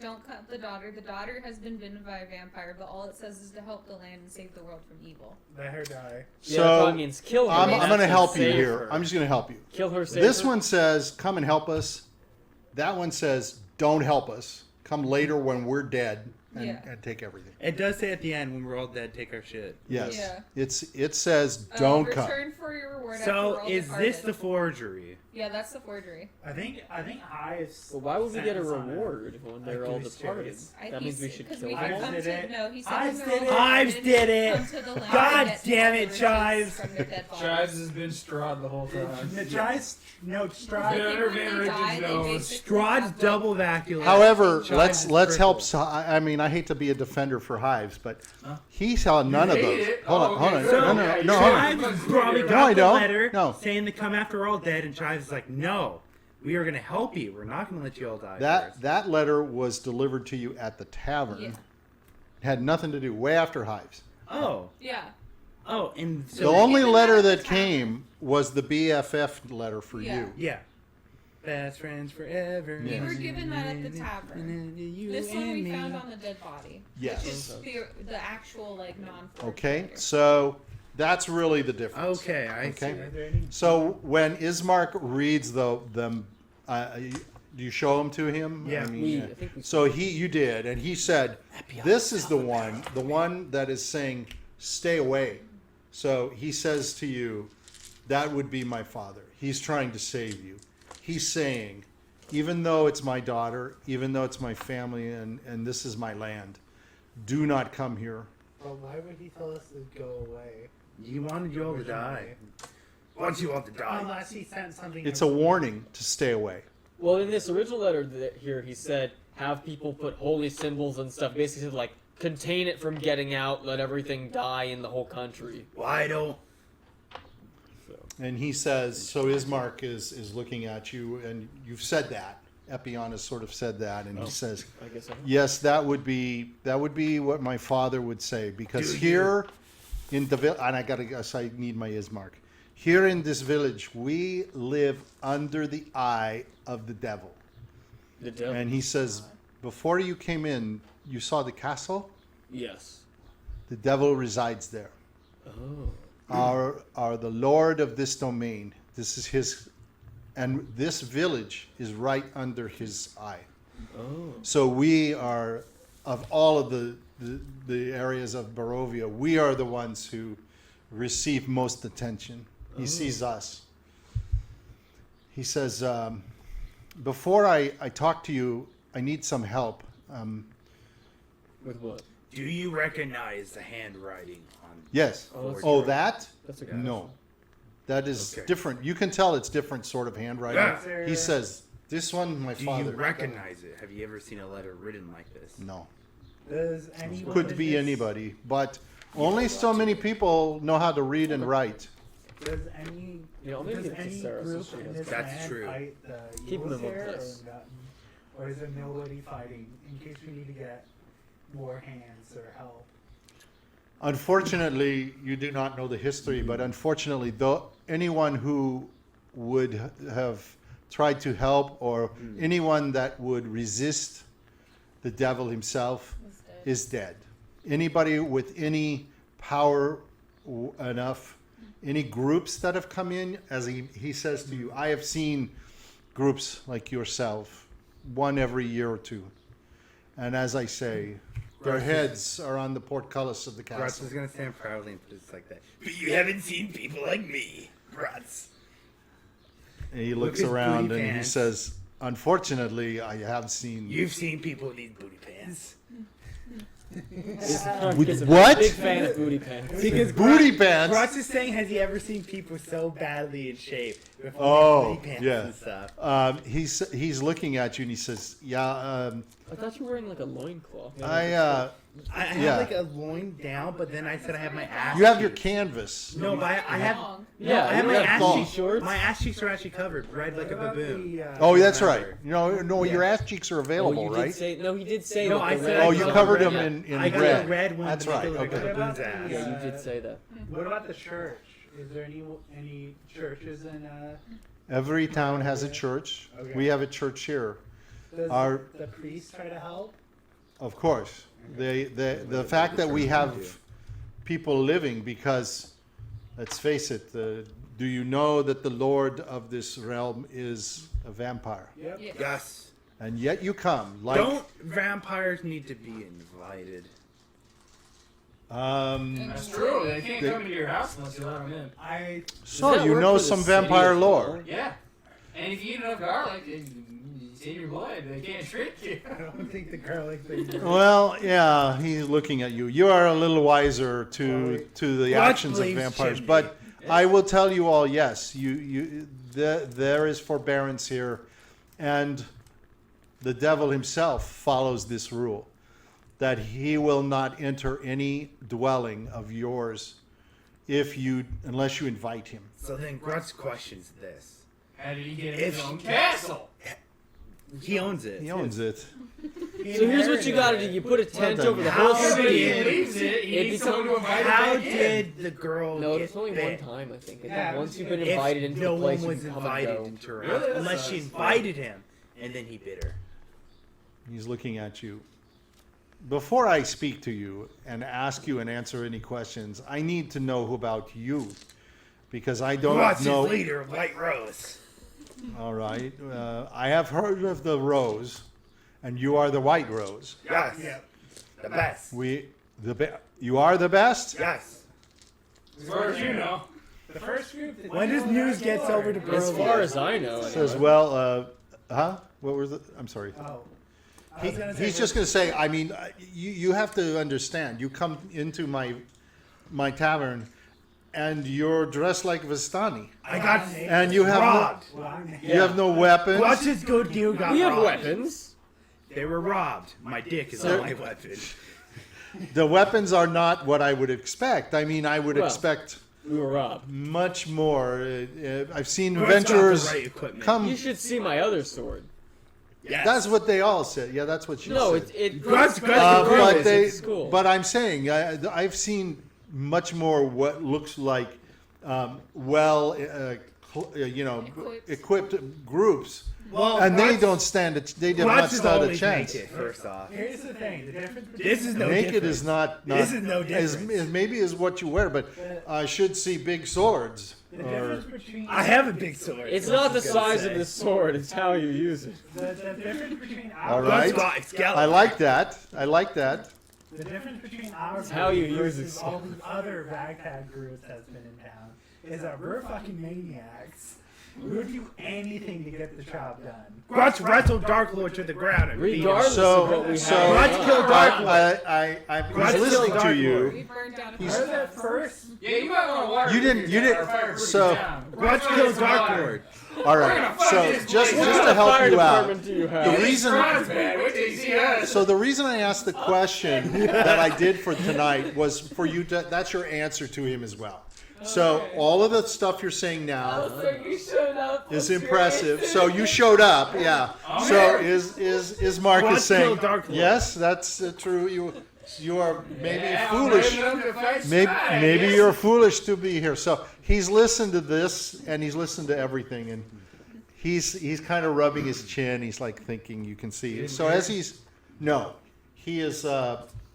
Don't cut the daughter. The daughter has been bitten by a vampire, but all it says is to help the land and save the world from evil. Let her die. Yeah, that probably So means kill her. I'm That's going to to help you save here. her. I'm just going to help you. Kill her. Save This her? one says, "Come and help us." That one says, "Don't help us. Come later when we're dead." and, Yeah. and take everything. It does say at the end, when we're all dead, take our shit. Yes. Yeah. It says don't come. Return for your reward after So we're all is departed. this the forgery? Yeah, that's the forgery. I think Hives. Well, why would we get a sentence on it. reward when they're all goose departed? chase. That means we should kill we them. come Did to, it. No, he said Hives when they're did all it. Hives dead, did it. come to the land God and get damn it, riches Chives. from their dead bodies. Chives has been Strahd the whole time. The tries, no, I Strahd. think Better when they Van die, Richards they knows. basically Strahd's have, like, double vacuum. However, Chives let's is help. critical. I mean, I hate to be a defender for Hives, but he saw none of hate those. it? Hold Oh, on, hold okay. on. So, No, yeah, hold on. Chives probably No, got I the don't. letter No. saying to come after all dead, and Chives is like, no, we are going to help you. We're not going to let you all die first. That letter was delivered to you at the tavern. Yeah. It had nothing to do. Way after Hives. Oh, Yeah. and The so only Given letter that at that the tavern. came was the BFF letter for Yeah. you. yeah, best friends forever. We Yeah. were given that at the tavern. This one we found on the dead body. Yes. Which is the actual, like, non-forged Okay, letter. so that's really the difference. Okay, I Okay. Are there any? So when Ismark reads them, do you show them to him? Yeah. I think we So you did, and he said, "This is the one that is saying, stay away." So he says to you, "That would be my father. He's trying to save you. He's saying, even though it's my daughter, even though it's my family, and this is my land, do not come here." Well, why would he tell us to go away? You wanted you all to die. Want you all to die. Unless he sent something. It's a warning to stay away. Well, in this original letter here, he said, have people put holy symbols and stuff. Basically said, like, contain it from getting out, let everything die in the whole country. Why don't? So. And he says, so Ismark is looking at you, and you've said that. Epion has sort of said that, and he says, I guess I yes, that would be what my father would say, because here in the village, and I guess I need my Ismark. Here in this village, we live under the eye of the devil. The devil. And he says, before you came in, you saw the castle? Yes. The devil resides there. Oh. Are the lord of this domain. This is his, and this village is right under his eye. Oh. So we are, of all of the areas of Barovia, we are the ones who receive most attention. He sees us. He says, before I talk to you, I need some help. With what? Do you recognize the handwriting on? Yes. Oh, that's Oh, right. that? That's a good No. That is Okay. different. You can tell it's different sort of handwriting. Yeah. He says, this one, my Do father. you recognize it? Have you ever seen a letter written like this? No. Does anyone? Could be anybody, but only so many people know how to read and write. Does any? You know, maybe does it's any Sarah, so group she in has- this That's land true. fight the Keep them evils in one here, place. or is there nobody fighting in case we need to get more hands or help? Unfortunately, you do not know the history, but unfortunately, though, anyone who would have tried to help or anyone that would resist the devil himself Was dead. is dead. Anybody with any power enough, any groups that have come in, as he says to you, I have seen groups like yourself, one every year or two. And as I say, their heads are on the portcullis of the Grutz castle. is gonna stand proudly and put it like that. But you haven't seen people like me, Grutz. And he Look looks at his around booty and he pants. says, unfortunately, I have seen... You've seen people with these booty pants. He's a what? Big fan of booty pants. Because Booty pants? Grutz is saying, has he ever seen people so badly in shape with Oh, booty pants yeah. and stuff? He's looking at you and he says, yeah, I thought you were wearing like a loincloth. I have Yeah. like a loin down, but then I said I have my ass. you have your cheeks. canvas. No, but I have. Long. Yeah, I have you my have ass long cheeks. shorts. My ass cheeks are actually covered, red like a baboon. Oh, that's right. Remember. No, your ass cheeks are Oh, available, you right? did say no. He did say No, that I the said red- Oh, I you got covered the them red. in I got red. the red one. That's to make right. it look like Okay. a baboon's ass. Yeah, you did say that. What about the church? Is there any churches in? Every town has a church. Okay. We have a church here. Does Our- the priests try to help? Of course. The fact that we have people living, because, let's face it, do you know that the lord of this realm is a vampire? Yep. Yeah. Yes. And yet you come. Like, Don't vampires need to be invited? That's true. They can't come into your house unless you let them in. So that you work know for the some city vampire as lore. well? Yeah. And if you eat enough garlic, it's in your blood. They can't trick you. I don't think the garlic thing. Well, yeah, he's looking at you. You are a little wiser to the Grutz actions of believes vampires, Jiminy. but I will tell you all, yes, there is forbearance here, and the devil himself follows this rule, that he will not enter any dwelling of yours unless you invite him. So then Grutz questions this. How did he get If his own he- castle? He owns it. He owns it. So here's what you gotta do. You put a tent done. over the How whole did He city. leaves it. He It needs someone to becomes- invite him How back in. did the girl No, get it's only bit? one time, I think. I think Yeah, once you've been If invited into no the place, one you was can come invited and go. into her Really? house, That unless she sucks. invited him, and then he bit her. He's looking at you. Before I speak to you and ask you and answer any questions, I need to know about you, because I don't Grutz know. is leader of White Rose. All right. I have heard of the rose, and you are the white rose. Yes. Yeah. The best. You are the best? Yes. As far as you know. The first group. that When did does all that news gets lore- over to As Barovia? far as I know, Says, anyway. well, huh? What was it? I'm sorry. Oh. I was gonna say He's just going to say, I mean, you have to understand. You come into my tavern, and you're dressed like Vistani. I got And you have robbed. You have no weapons. Grutz's good deal got We have robbed. weapons. They were robbed. My dick is So- not my weapon. The weapons are not what I would expect. I mean, I would Well, expect We were robbed. much more. I've seen Grutz got the adventurers right equipment. come. You should see my other sword. Yes. That's what they all said. Yeah, that's what she No, said. it Grutz it's cool. But I'm saying I've seen much more what looks like equipped groups, Well, and they Grutz- don't stand. They do Grutz not is stand a always chance. naked, first off. Here's the thing. The difference between This is no Naked difference. is not. This is no as, difference. maybe is what you wear, but I should see big swords. the difference between I have a big sword. It's Grutz not the is gonna size say. of the sword; it's how you use it. the difference between All our right. Grutz got Excalibur. I like that. I like that. the difference between our It's how you group use versus it. all the other ragtag groups that's been in town is that we're fucking maniacs. We would do anything to get the job done. Grutz wrestled Dark Lord to the ground and beat him. Regardless of what we So have. Grutz killed Dark Lord. I'm Grutz listening killed to Dark you. Lord. We burned down a He's at first. Yeah, you might want to water. You didn't. So Grutz killed Dark Lord. all right. So just to help Fire you out, department do you have? the reason. Bad. Wait till you see us. So the reason I asked the question that I did for tonight was for you to. That's your answer to him as well. So all of the stuff you're saying now So you showed up. is impressive. So you showed up, yeah. So is Mark Grutz is saying killed Dark Lord. yes, that's true. You are maybe Yeah, foolish. I'm ready to fight Maybe, Strahd, maybe yes. you're foolish to be here. So he's listened to this and he's listened to everything, and he's kind of rubbing his chin. He's like thinking, you can see. So as he is.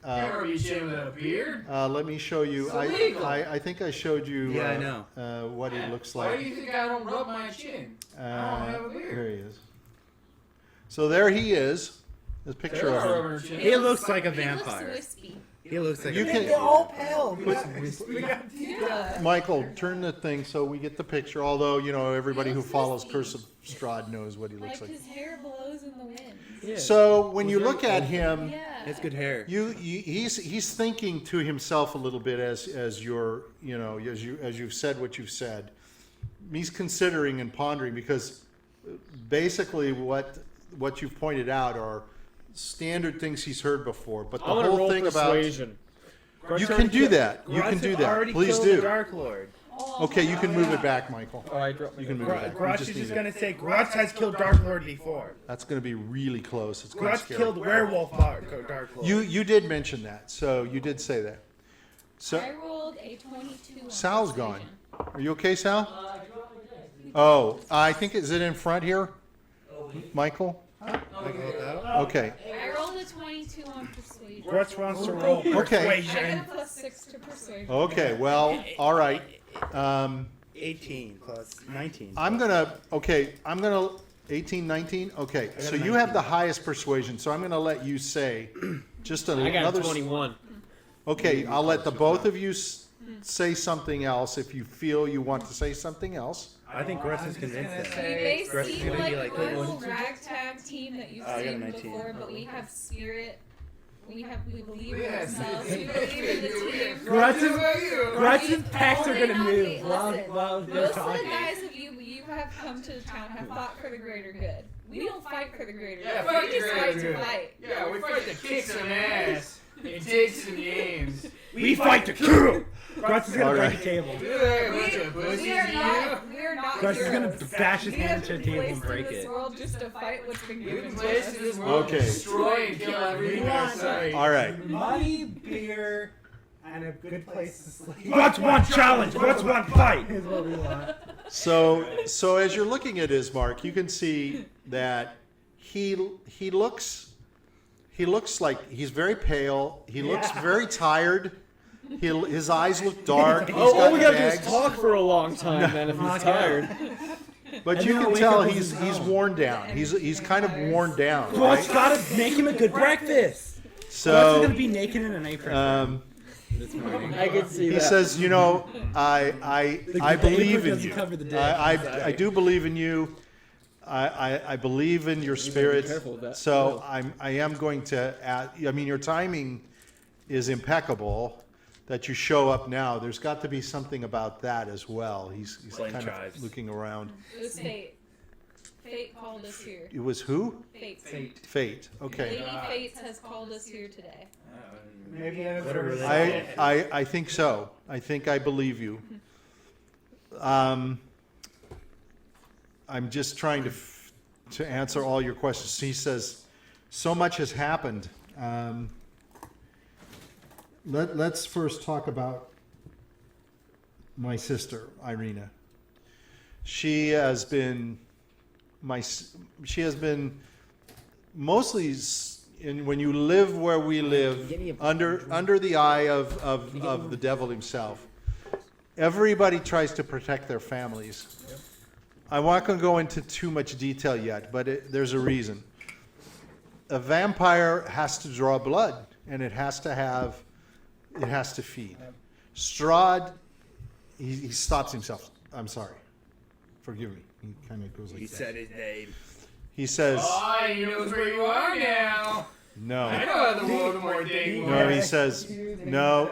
Remember you shit with a beard? Let me show you. It's illegal. I think I showed you. Yeah, I know. What he looks Why do like. you think I don't rub my chin? I don't have a beard. Here he is. So there he is. There's a picture There's of our him. rubber chin. He looks like a He looks vampire. wispy. He looks like You a can- They're all pale. We got Yeah. Michael, turn the thing so we get the picture. Although everybody who follows Curse of Strahd knows what he looks Like like. his hair blows in the wind. Yeah. So when you look at him, Yeah. He has good hair. he's thinking to himself a little bit as you've said what you've said. He's considering and pondering because basically what you've pointed out are standard things he's heard before. But the I'm gonna whole roll thing about persuasion. you can do that. You Grutz can do has that. already Please killed do. the Dark Lord. Okay, you can move it back, Michael. Oh, I dropped my You can move it back. We Grutz just is need just it. gonna say Grutz has killed Dark Lord before. That's going to be really close. It's going to Grutz scare killed me. Werewolf Dark Lord. You did mention that, so you did say that. So I rolled a 22 on Sal's persuasion. gone. Are you okay, Sal? Oh, I think is it in front here, Michael? Okay. I rolled a 22 on persuasion. Grutz wants to roll Okay. I persuasion. got a plus 6 to persuasion. Okay. Well, all right. 18 plus 19. I'm gonna 18, 19? Okay, got so a you have 19. the highest persuasion, so I'm going to let you say just I got another. 21. Okay, I'll let the both of you say something else if you feel you want to say something else. I think Grutz is convinced gonna that. say- We may Grutz is seem gonna like be a like, little "What?" ragtag team that you've I got a seen 19. before, but we have spirit. We believe in Yeah, ourselves. We believe in the team. Grutz's packs are gonna Only move not- while listen, they're most of the talking. guys of you have come to the town have fought for the greater good. We don't fight for the greater Yeah, good. fight We the just greater fight to good. fight. Yeah, we fight to kick some ass and take some names. We fight to kill. Grutz is gonna break Alright. a table. Yeah, bunch of pussies, We are you. not. We are not Grutz is gonna heroes. bash his We hand have into a been table and placed break in this it. world just to fight what's been We've given been to placed us. in this world Okay. to destroy and kill everything in our sight. All right. Money, beer, and a good place to sleep. Grutz one challenge. Grutz one fight. Is what we want. So as you're looking at Ismark, you can see that he looks like he's very pale. He looks very tired. His eyes look dark. He's Oh, all got we gotta do bags. is talk for a long time, man, if he's tired. But And you then can wake tell up with he's his mom. worn down. He's kind of worn down. Grutz Right? gotta make him a good breakfast. Grutz is So gonna be naked in an apron this morning. I can see he that. says, you know, I The believe apron in doesn't you. cover the dick. I do believe in you. I believe in your spirit. careful with that. So I am going to add, I mean, your timing is impeccable that you show up now. There's got to be something about that as well. He's Blame kind tribes. of looking around. It was fate. Fate called us here. It was who? Fate. Fate. Okay. Lady Fates has called us here today. Maybe I What a was religion. I think so. I think I believe you. I'm just trying to answer all your questions. He says, so much has happened. Let's first talk about my sister, Irina. She has been mostly when you live where we live, under the eye of the devil himself. Everybody tries to protect their families. I'm not going to go into too much detail yet, but there's a reason. A vampire has to draw blood, and it has to feed. Strahd, he stops himself. I'm sorry. Forgive me. He kind of goes like He that. said his name. He says, Oh, he knows where you are now. I no. know how the Voldemort thing No, works. he says, no.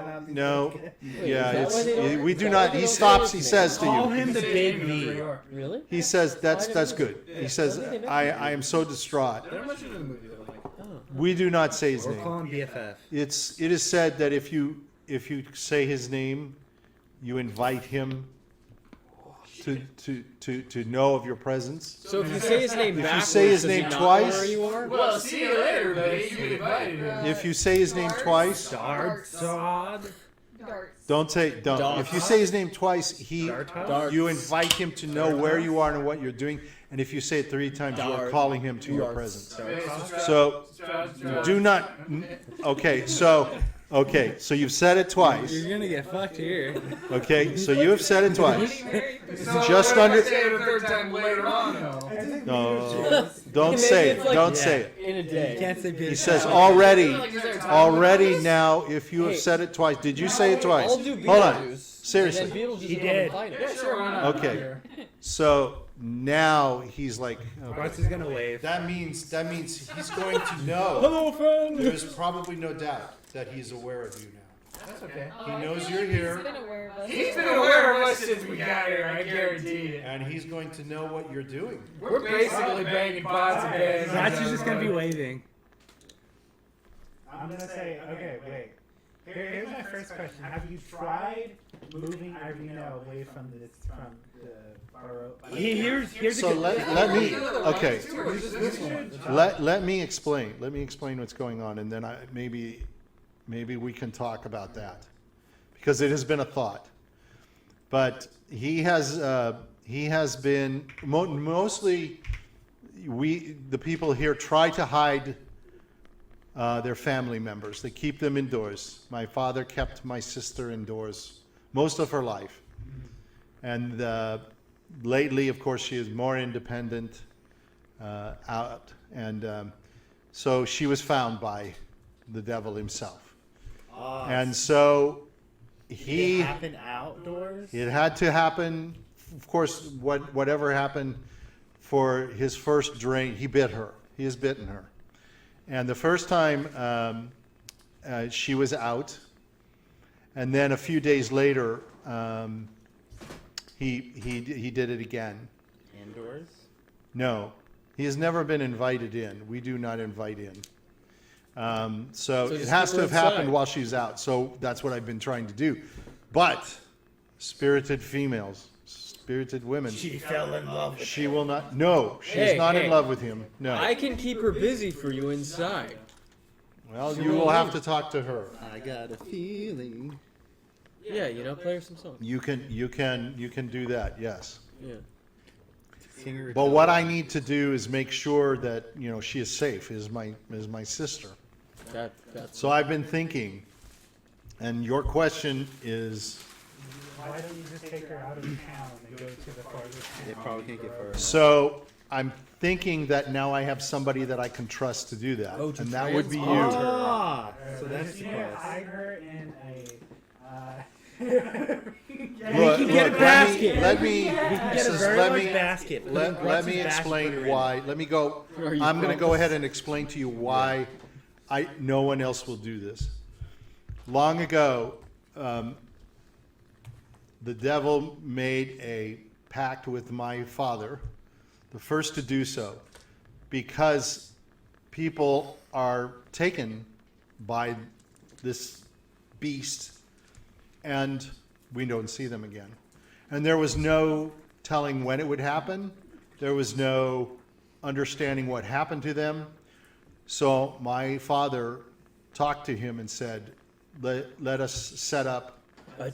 Yeah, is that why they don't- we is do that not, why they he don't stops, say he his says to Call you. him the Say big he knows where V. you are. Really? He says, that's Why didn't good. He says, I am so distraught. Not much of the movie though. Like, We do not say his Or name. call him BFF. It is said that if you say his name, you invite him to know of your presence. So if you say his name If you backwards, say his does he name not twice- know where you are? well, see you later, buddy. You invited him. If you say his name twice, Darts. Strahd. Darts. don't. Dog. If you say his name twice, Darts. you invite him to know where you are and what you're doing. And if you say it 3 times, you are Dart. calling him to your Darts. presence. Strahd, So Strahd. do not. Okay, so you've said it twice. You're gonna get fucked here. Okay, so you have said it twice. So Just what if under- I say it a third time later on, though? No, don't Maybe say it's it. like- Don't Yeah. say it. In a You day. can't say BFF. He says already Already now. If you have Hey. said it twice, did you say it twice? I'll do Hold on. Beetlejuice. Seriously. And then Beetlejuice He will did. invite him. Yeah, sure, why not? Okay. So now he's like, okay. Grutz is gonna wave. That means he's going to know. Hello, friend. There's probably no doubt that he's aware of you now. That's okay. Oh, He I knows feel you're like here. He's been aware of us. He's been aware of us since we got here, I guarantee it. And he's going to know what you're doing. We're basically banging pots and pans. Grutz is just gonna be waving. I'm gonna say, okay, wait. Here's my first question. Have you tried moving Irina away from the Baro? Here's a So good. let me okay. This one. Let me explain. Let me explain what's going on, and then maybe we can talk about that, because it has been a thought. But he has been mostly the people here try to hide their family members. They keep them indoors. My father kept my sister indoors most of her life, and lately, of course, she is more independent. out, and so she was found by the devil himself, and so It happened outdoors. it had to happen. Of course, whatever happened for his first drink, he bit her. He has bitten her, and the first time she was out, and then a few days later, he did it again. Indoors. No, he has never been invited in. We do not invite in. So it just has keep to her have happened inside. while she's out. So that's what I've been trying to do. But spirited females, spirited women, She fell in love with she will not. No, she's Hey, not hey. in love with him. No. I can keep her busy for you inside. Well, you will have to talk to her. I got a feeling. Yeah, play her some songs. You can do that. Yes. Yeah. Singer. But what I need to do is make sure that she is safe. Is my sister. That's So I've been thinking, and your question is, Why don't you just take her out of town and go to the farthest They town? probably can't get far enough. so I'm thinking that now I have somebody that I can trust to do that, Oh, to and that would be you. transport her. Ah, so So that's the you quest. hide her in a. Look, can get a look, basket. Let me Get a this is- very let large me basket. Put it in let Grutz's me basket, put her explain in. why. Let me go. Are you I'm going to go pompous? ahead and explain to you why no one else will do this. Long ago, the devil made a pact with my father, the first to do so, because people are taken by this beast and we don't see them again. And there was no telling when it would happen. There was no understanding what happened to them. So my father talked to him and said, let us set up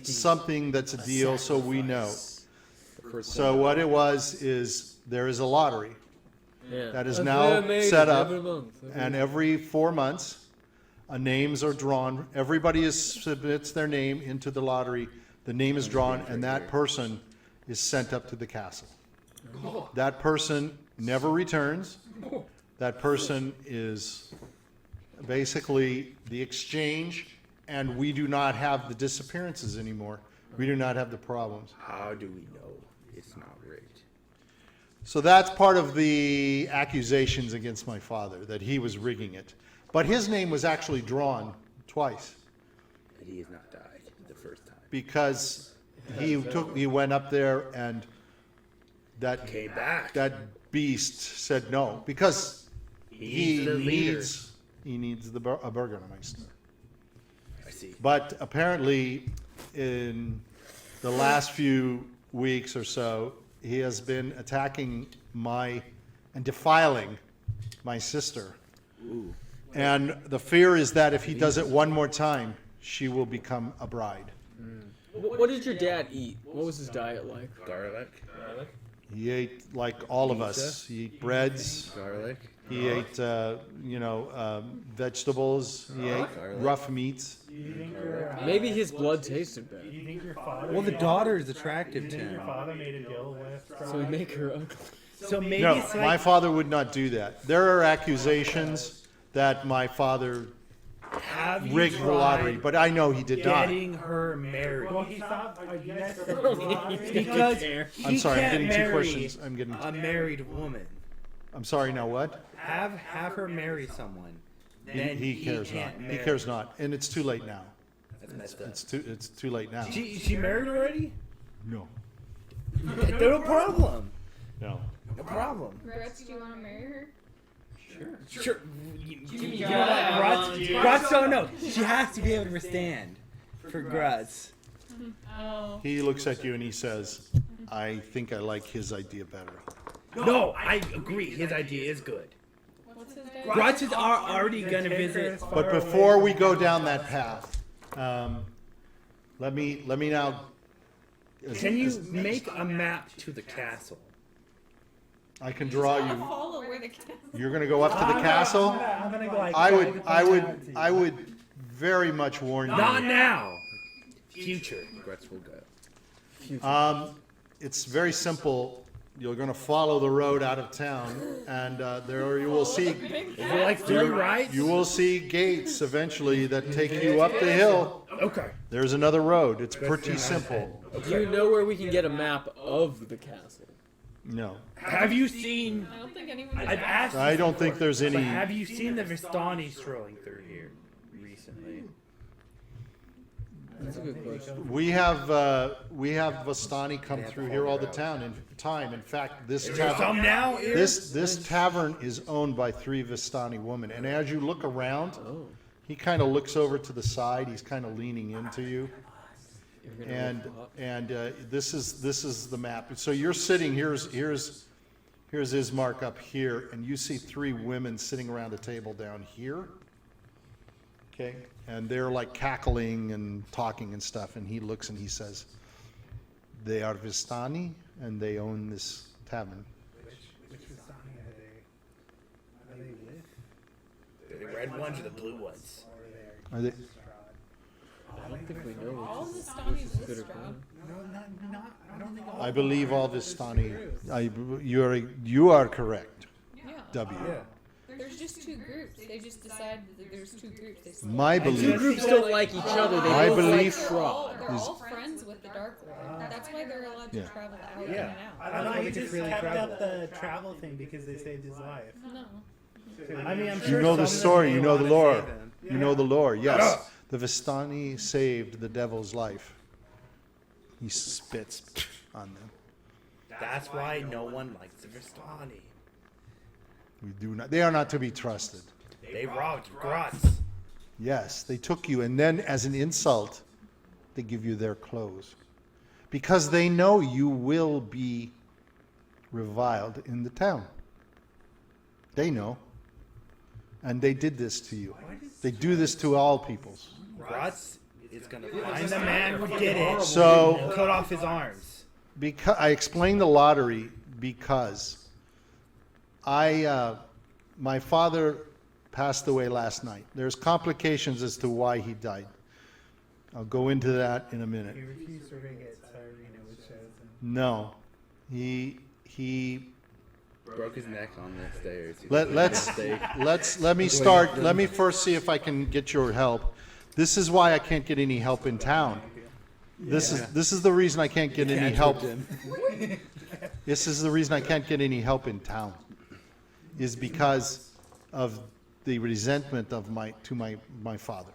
something that's a deal so we know. So what it was is there is a lottery Yeah. that is That's now what I made set it up, every month. and every 4 months, names are drawn. Everybody submits their name into the lottery. The name is drawn, and that person is sent up to the castle. That person never returns. That person is basically the exchange, and we do not have the disappearances anymore. We do not have the problems. How do we know it's not rigged? So that's part of the accusations against my father, that he was rigging it. But his name was actually drawn twice And he has not died the first time. because he went up there and that Came back. that beast said no because He's the leader. he needs a burgomaster. I see. But apparently, in the last few weeks or so, he has been attacking and defiling my sister. Ooh. And the fear is that if he does it one more time, she will become a bride. What did your dad eat? What was his diet like? Garlic. He ate like all of us. He ate breads. Garlic. He ate, vegetables. He ate rough meats. Do you think your Maybe his blood tasted do bad, you think your father? Well, the made- daughter is Do attractive you to think your him. father made a deal with? so we make her ugly. So maybe No, it's my like father would not do that. There are accusations that my father have you rigged the lottery, tried but I know he did not. getting her married. Well, he's not. You guys are lottery. Because He I'm sorry, I'm can't getting two marry questions. a married woman. I'm sorry, now what? Have her marry someone. Then He cares not. can't He marry. cares not. And it's too late now. That's messed up. It's too late now. She married already? No. No problem. No. No problem. Grutz, do you want to marry her? Sure. Jiminy You know what? Carlyle, Grutz don't know. She has to be able to withstand for Grutz. Oh. He looks at you and he says, I think I like his idea better. No, I agree. His idea is good. What's his diet? Grutz is already gonna visit. But before we go down that path, let me now. Can you make a map to the castle? I can draw you. Follow where the cat. You're going to go up to the castle. I'm gonna go like. I guide would, the I would, town to you. I would very much warn you. Not now. Future. Grutz will go. It's very simple. you're going to follow the road out of town, and there you will see Like 3 rights? you will see gates eventually that take you up the hill. Okay. There's another road. It's pretty simple. Do you know where we can get a map of the castle? No, Have you seen? I don't think anyone. I've asked. I don't think there's But any. have you seen the Vistani strolling through here recently? That's a good question. We have Vistani come through here all the time. In fact, this Is there tavern. some now? This tavern is owned by 3 Vistani women, and as you look around, Oh, he kind of looks over to the side. He's kind of leaning into you, you're gonna look up. and this is the map. So you're sitting here's Ismark up here, and you see 3 women sitting around a table down here. Okay, and they're like cackling and talking and stuff, and he looks and he says, "They are Vistani, and they own this tavern." Which Vistani are they with? The red ones or the blue ones? Are they? I don't think we know All which the is Stonnies good or live bad. No, not. I don't think. I believe all Vistani. You are correct. Yeah. W. Yeah. There's just 2 groups. They just decided that there's 2 groups. They split. My Two belief. groups don't like each other. They I both believe- like They're all, Strahd. they're all friends with the Dark Lord. That's why they're allowed to Yeah. travel out Yeah. and out. I thought he just kept up the travel thing because they saved his life. No. I mean, I'm You sure know the some of story. them You may know the wanna lore. save him. You know the lore. Yes, the Vistani saved the devil's life. He spits on them. That's why no one likes the Vistani. We do not. They are not to be trusted. They robbed Grutz. Yes, they took you, and then as an insult, they give you their clothes, because they know you will be reviled in the town. They know, and they did this to you. They do this to all peoples. Grutz is gonna Find find the man who did it. So- and cut off his arms. Because I explained the lottery because my father passed away last night. There's complications as to why he died. I'll go into that in a minute. He refused to ring it, so Irina was chosen. No, he Broke his neck on the stairs. let me start. Let me first see if I can get your help. This is why I can't get any help in town. This is the reason I can't get any help. This is the reason I can't get any help in town. Is because of the resentment of my father.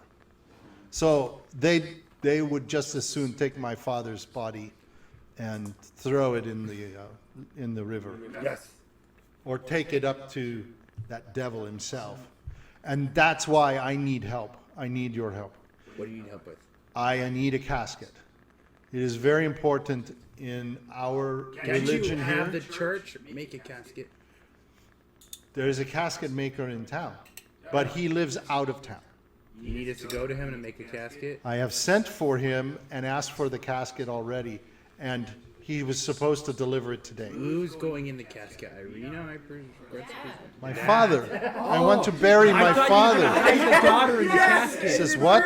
So they would just as soon take my father's body and throw it in the river. Yes. Or take it up to that devil himself. And that's why I need help. I need your help. What do you need help with? I need a casket. It is very important in our Can't religion you here. have the church make a casket? There is a casket maker in town, but he lives out of town. You need us to go to him and make a casket? I have sent for him and asked for the casket already, and he was supposed to deliver it today. Who's going in the casket? Irina? My father. I want to bury my father. Hide your daughter in the casket. Says, what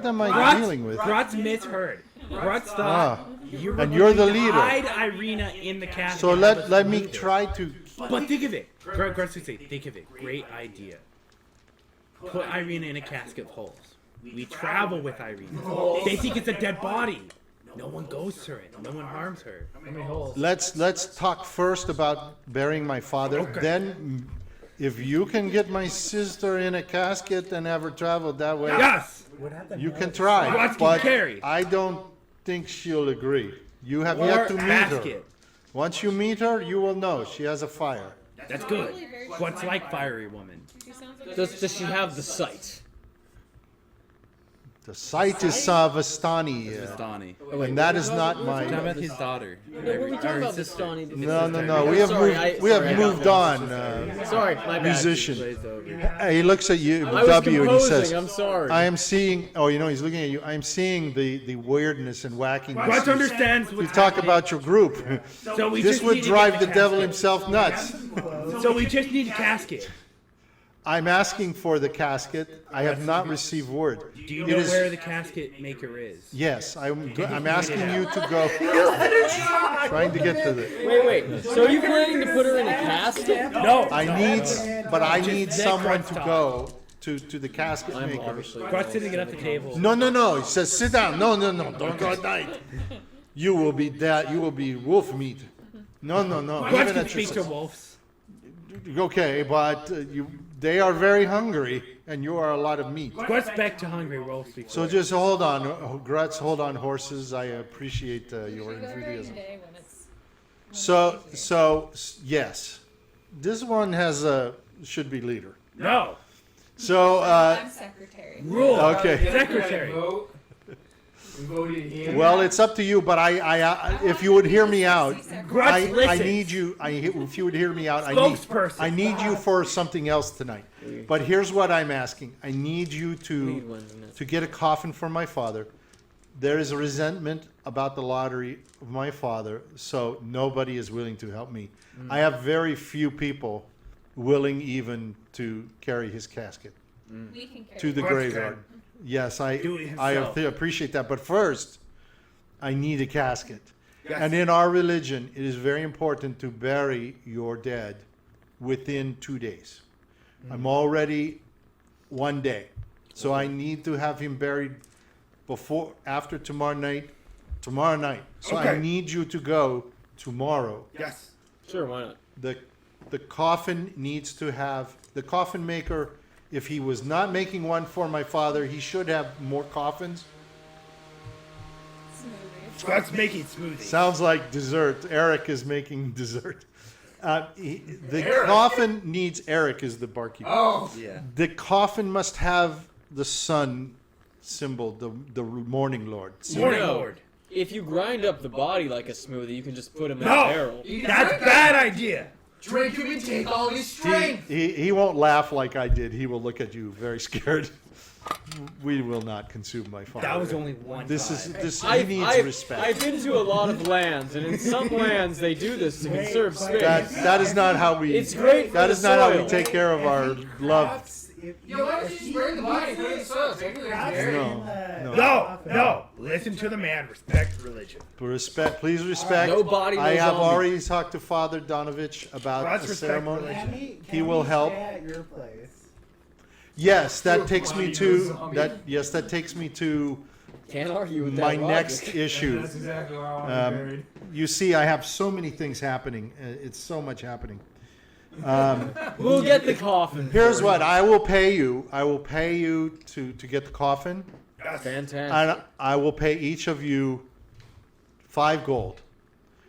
am I dealing with? Grutz misheard. Grutz thought you were And you're the going to leader. hide Irina in the casket. So let me try to. But think of it. Grutz would say, think of it. Great idea. Put Irina in a casket of holes. We travel with Irina. They think it's a dead body. No one goes to it. No one harms her. Let's talk first about burying my father. Then, if you can get my sister in a casket and have her travel that way, Yes! you can try. Grutz can But carry. I don't think she'll agree. You have Or yet to meet her. basket. Once you meet her, you will know she has a fire. That's good. Grutz like fiery woman. She sounds like Does she have the sight? The site is Savastani, Vistani. and that is not Talking my. about his daughter. No, we talking about sister. Vistani. No. We have Sorry, moved. We have sorry, I moved got on. Sorry, my bad. Musician. Glaze over. He looks at you, I was W, and he composing. says, I'm sorry. I am seeing, he's looking at you. I'm seeing the weirdness and wackiness. Grutz understands You what's talk happening. about your group. So we This just would need to drive get the a devil casket. himself nuts. So we just need a casket. I'm asking for the casket. I have not received word. Do you It know is- where the casket maker is? Yes, I'm asking you to go. Trying to get to the. Wait. So are you planning to put her in a casket? No. I need Just someone let to Grutz go to the casket I'm maker. obviously. Grutz didn't get off the table. No. He says, sit down. No. Don't go at night. You will be that. You will be wolf meat. No. Grutz Even can at speak to your- wolves. Okay, but they are very hungry, and you are a lot of meat. Grutz back to hungry wolves. So just hold on, Grutz. Hold on, horses. I appreciate your We go during the enthusiasm. day when it's So yes, this one should be leader. No. So I'm secretary. Rule. Okay. Secretary. Vote. We voted him. well, it's up to you. But I if you would hear me out, Grutz I listens. need you. If you would hear me out, Spokesperson. I need you for something else tonight. But here's what I'm asking. I need you Lead to ones in it. get a coffin for my father. There is a resentment about the lottery of my father, so nobody is willing to help me. I have very few people willing even to carry his casket We can carry to the Grutz graveyard. can. Yes, Do it I himself. appreciate that. But first, I need a casket. Yes. And in our religion, it is very important to bury your dead within 2 days. I'm already 1 day. So I need to have him buried after tomorrow night. So I Okay. need you to go tomorrow. Yes. Sure, why not? The coffin needs to have, the coffin maker, if he was not making one for my father, he should have more coffins. smoothie. Grutz making smoothies. Sounds like dessert. Eric is making dessert. The coffin needs, Eric is the barkeeper. Oh. Yeah. The coffin must have the sun symbol, the morning lord. Morning No. Lord. If you grind up the body like a smoothie, you can just put him in No. a barrel. You can That's drink a bad idea. it. Drink him and take all his strength. He won't laugh like I did. He will look at you very scared. We will not consume my father. That was only one This time. is he needs respect. I've been to a lot of lands, and in some lands they do this to conserve space. That is not how we. It's great for That the is not how we soil. take care of our love. Yo, why don't you just bring the body and put it in the soil? Technically, it's buried. No. Listen to the man. Respect religion. Respect, please respect. No body, no I have zombie. already talked to Father Donovich about Let's the respect ceremony. religion. He will help. At your place. Yes, that takes me Body, no to zombie. that takes me to Can't argue with that my logic. next issue. That's exactly where I want Um, to be buried. You see, I have so many things happening. It's so much happening. We'll get the coffin. Here's what I will pay you. I will pay you to get the coffin, Fantastic. and I will pay each of you 5 gold.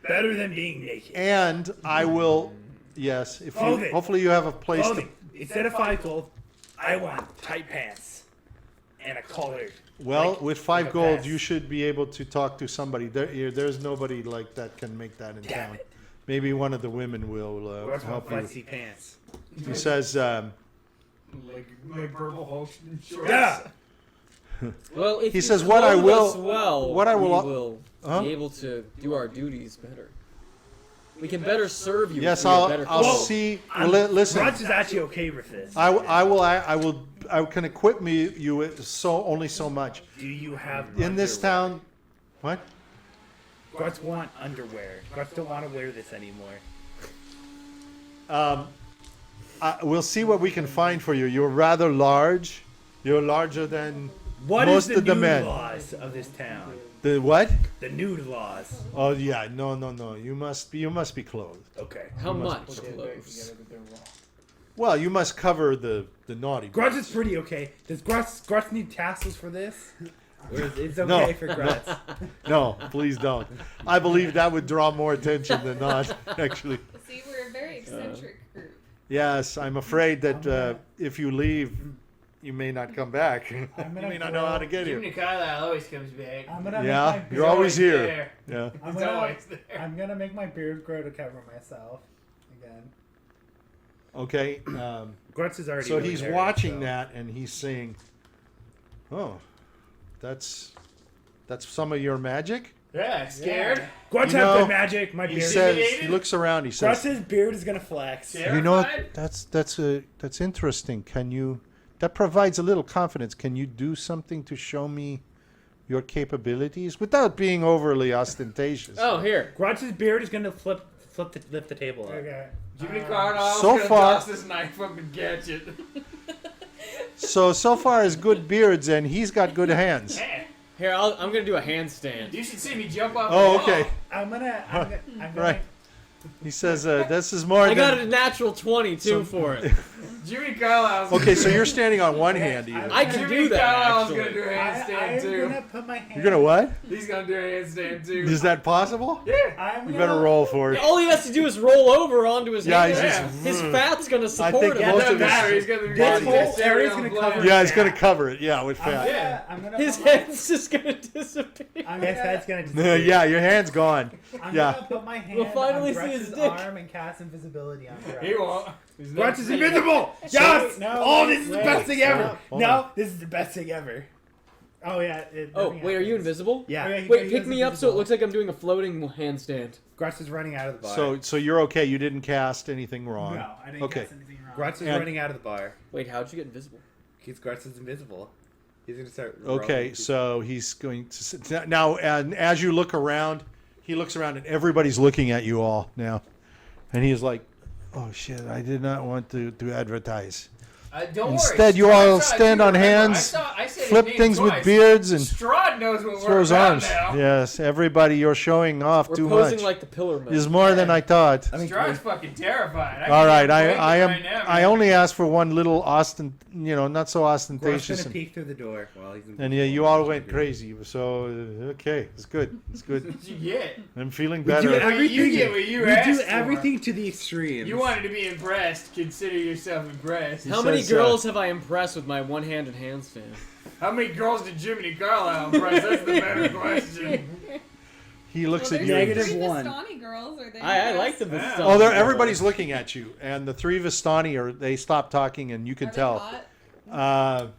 Better than being naked. And I will, yes, if you, Clothing. hopefully you have a place to. Clothing. Instead of 5 gold, I want tight pants and a collar. Well, Like- with like 5 a gold, vest. you should be able to talk to somebody. There's nobody like that can make that in Damn town. it. Maybe one of the women will Where's my help you. flexi pants? He says, Like purple Hulk shorts. Yeah. Well, if He you says, "What I clothe will- us well, what I will- we will Huh? be able to do our duties better. We can better serve you. yes, if we have I'll better I'll clothes. see. Well, listen, Grutz is actually okay with this. I can equip you with only so much. Do you have In this underwear? town, what? Grutz want underwear. Grutz don't want to wear this anymore. We'll see what we can find for you. You're rather large. You're larger than What is most the of the nude men. laws of this town? The what? The nude laws. Oh yeah, no. You must be clothed. Okay. How much Okay, clothes? Well, you must cover the naughty. Grutz is pretty okay. Does Grutz need tassels for this? Or is it's okay No. for Grutz? No, please don't. I believe that would draw more attention than not. Actually, See, we're a very eccentric group. yes, I'm afraid that if you leave, you may not come back. You gonna may not know how to get here. Jiminy Carlyle always comes back. I'm gonna Yeah, make my you're beard, always here. there. Yeah. I'm He's gonna, always there. I'm gonna make my beard grow to cover myself again. Okay. Grutz is already. So really he's hairy, watching so- that and he's saying, "Oh, that's some of your magic." Yeah, scared. Grutz You has know, good magic. My He beard. says, he looks around. He says, Grutz's beard is gonna flex. Yeah. "You know, Terrified? that's interesting. Can you? That provides a little confidence. Can you do something to show me your capabilities without being overly ostentatious?" Oh, here. Grutz's beard is gonna lift the table up. Okay. Jiminy Carlyle's So gonna far- toss this knife up and catch it. So far as good beards, and he's got good hands. Yeah. Here, I'm gonna do a handstand. You should see me jump up. Oh, the wall. okay. I'm gonna Right. He says, "This is more I got than." a natural 22 for it. Jiminy Carlyle's. Okay, so you're standing on one hand. Even. I can Jiminy do that, Carlyle's actually. gonna do a I handstand am too. gonna put my hand. You're gonna what? He's gonna do a handstand too. Is that possible? Yeah. I'm You gonna, better roll for it. All he has to do is roll over onto his Yeah, hand. he's just- His fat's gonna support think him. Yeah, it most doesn't of his- matter. He's gonna be This body whole dexterity area's on gonna blood. cover- Yeah, it's gonna cover it. Yeah, with I'm fat. Yeah. gonna His put my, head's just gonna disappear. His head's gonna disappear. Yeah, your hand's gone. I'm Yeah. gonna put my hand We'll finally on see his Grutz's dick. arm and cast invisibility on Grutz. He won't. He's Grutz never is seen invisible! Yes! No, Oh, wait, this is the wait, best thing ever. Hold No, on. this is the best thing ever. Oh yeah. Oh, wait, are you invisible? Yeah. Wait, he pick goes me up so it invisible. looks like I'm doing a floating handstand. Grutz is running out of the bar. So you're okay. You didn't cast anything wrong. no, I didn't Okay. cast anything wrong. Grutz is And- running out of the bar. Wait, how'd you get invisible? Because Grutz is invisible. He's gonna start. Okay, rolling. so he's going to sit now. And as you look around, he looks around, and everybody's looking at you all now, and he's like, "Oh shit! I did not want to advertise. Don't Instead, worry. you Strahd all saw it stand too, on remember? hands, I said his flip name things with twice. beards, and Strahd knows what we're throws about arms. now. Yes, everybody, you're showing off We're too posing much. like the Pillar Men. Is more than I thought. Strahd's fucking terrified. All right, I am. Right now, I man. only asked for one little not so Grut's ostentatious. gonna And, peek through the door while he's invisible. and yeah, you all went crazy. So okay, it's good. It's good. What you get? I'm feeling We do better. everything. You get what you we asked do for. everything to the extreme. You wanted to be impressed. Consider yourself impressed. He How many says, girls have I impressed with my one-handed handstand? How many girls did Jiminy Carlyle impress? That's the better question. He looks Well, at there's you. Negative three one. Vistani girls. Are they? I like the Yeah. Vistani Oh, girls. everybody's looking at you, and the three Vistani they stop talking, and you can Are they tell. hot?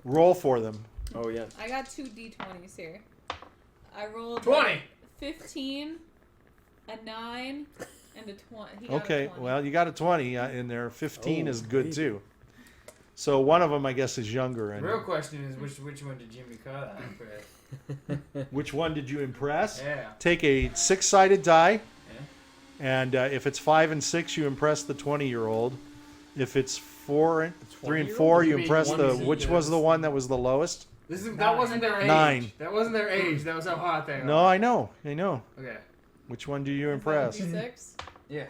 Roll for them. Oh yeah. I got 2 d20s here. I rolled 20. 15, a 9, and a 20. He got a Okay, 20. well, you got a 20 in there. 15 Oh, is good baby. too. So one of them, I guess, is younger. The And real question is which one did Jiminy Carlyle impress? which one did you impress? Yeah. Take a 6-sided die, and if it's 5 and 6, you impress the 20-year-old. If it's 3 and 4, You you mean impress one the. is Which was the one that was the lowest? That wasn't their age. 9. That wasn't their age. That was how hot they are. No, I know. Okay. Which one do you impress? 6. Yeah.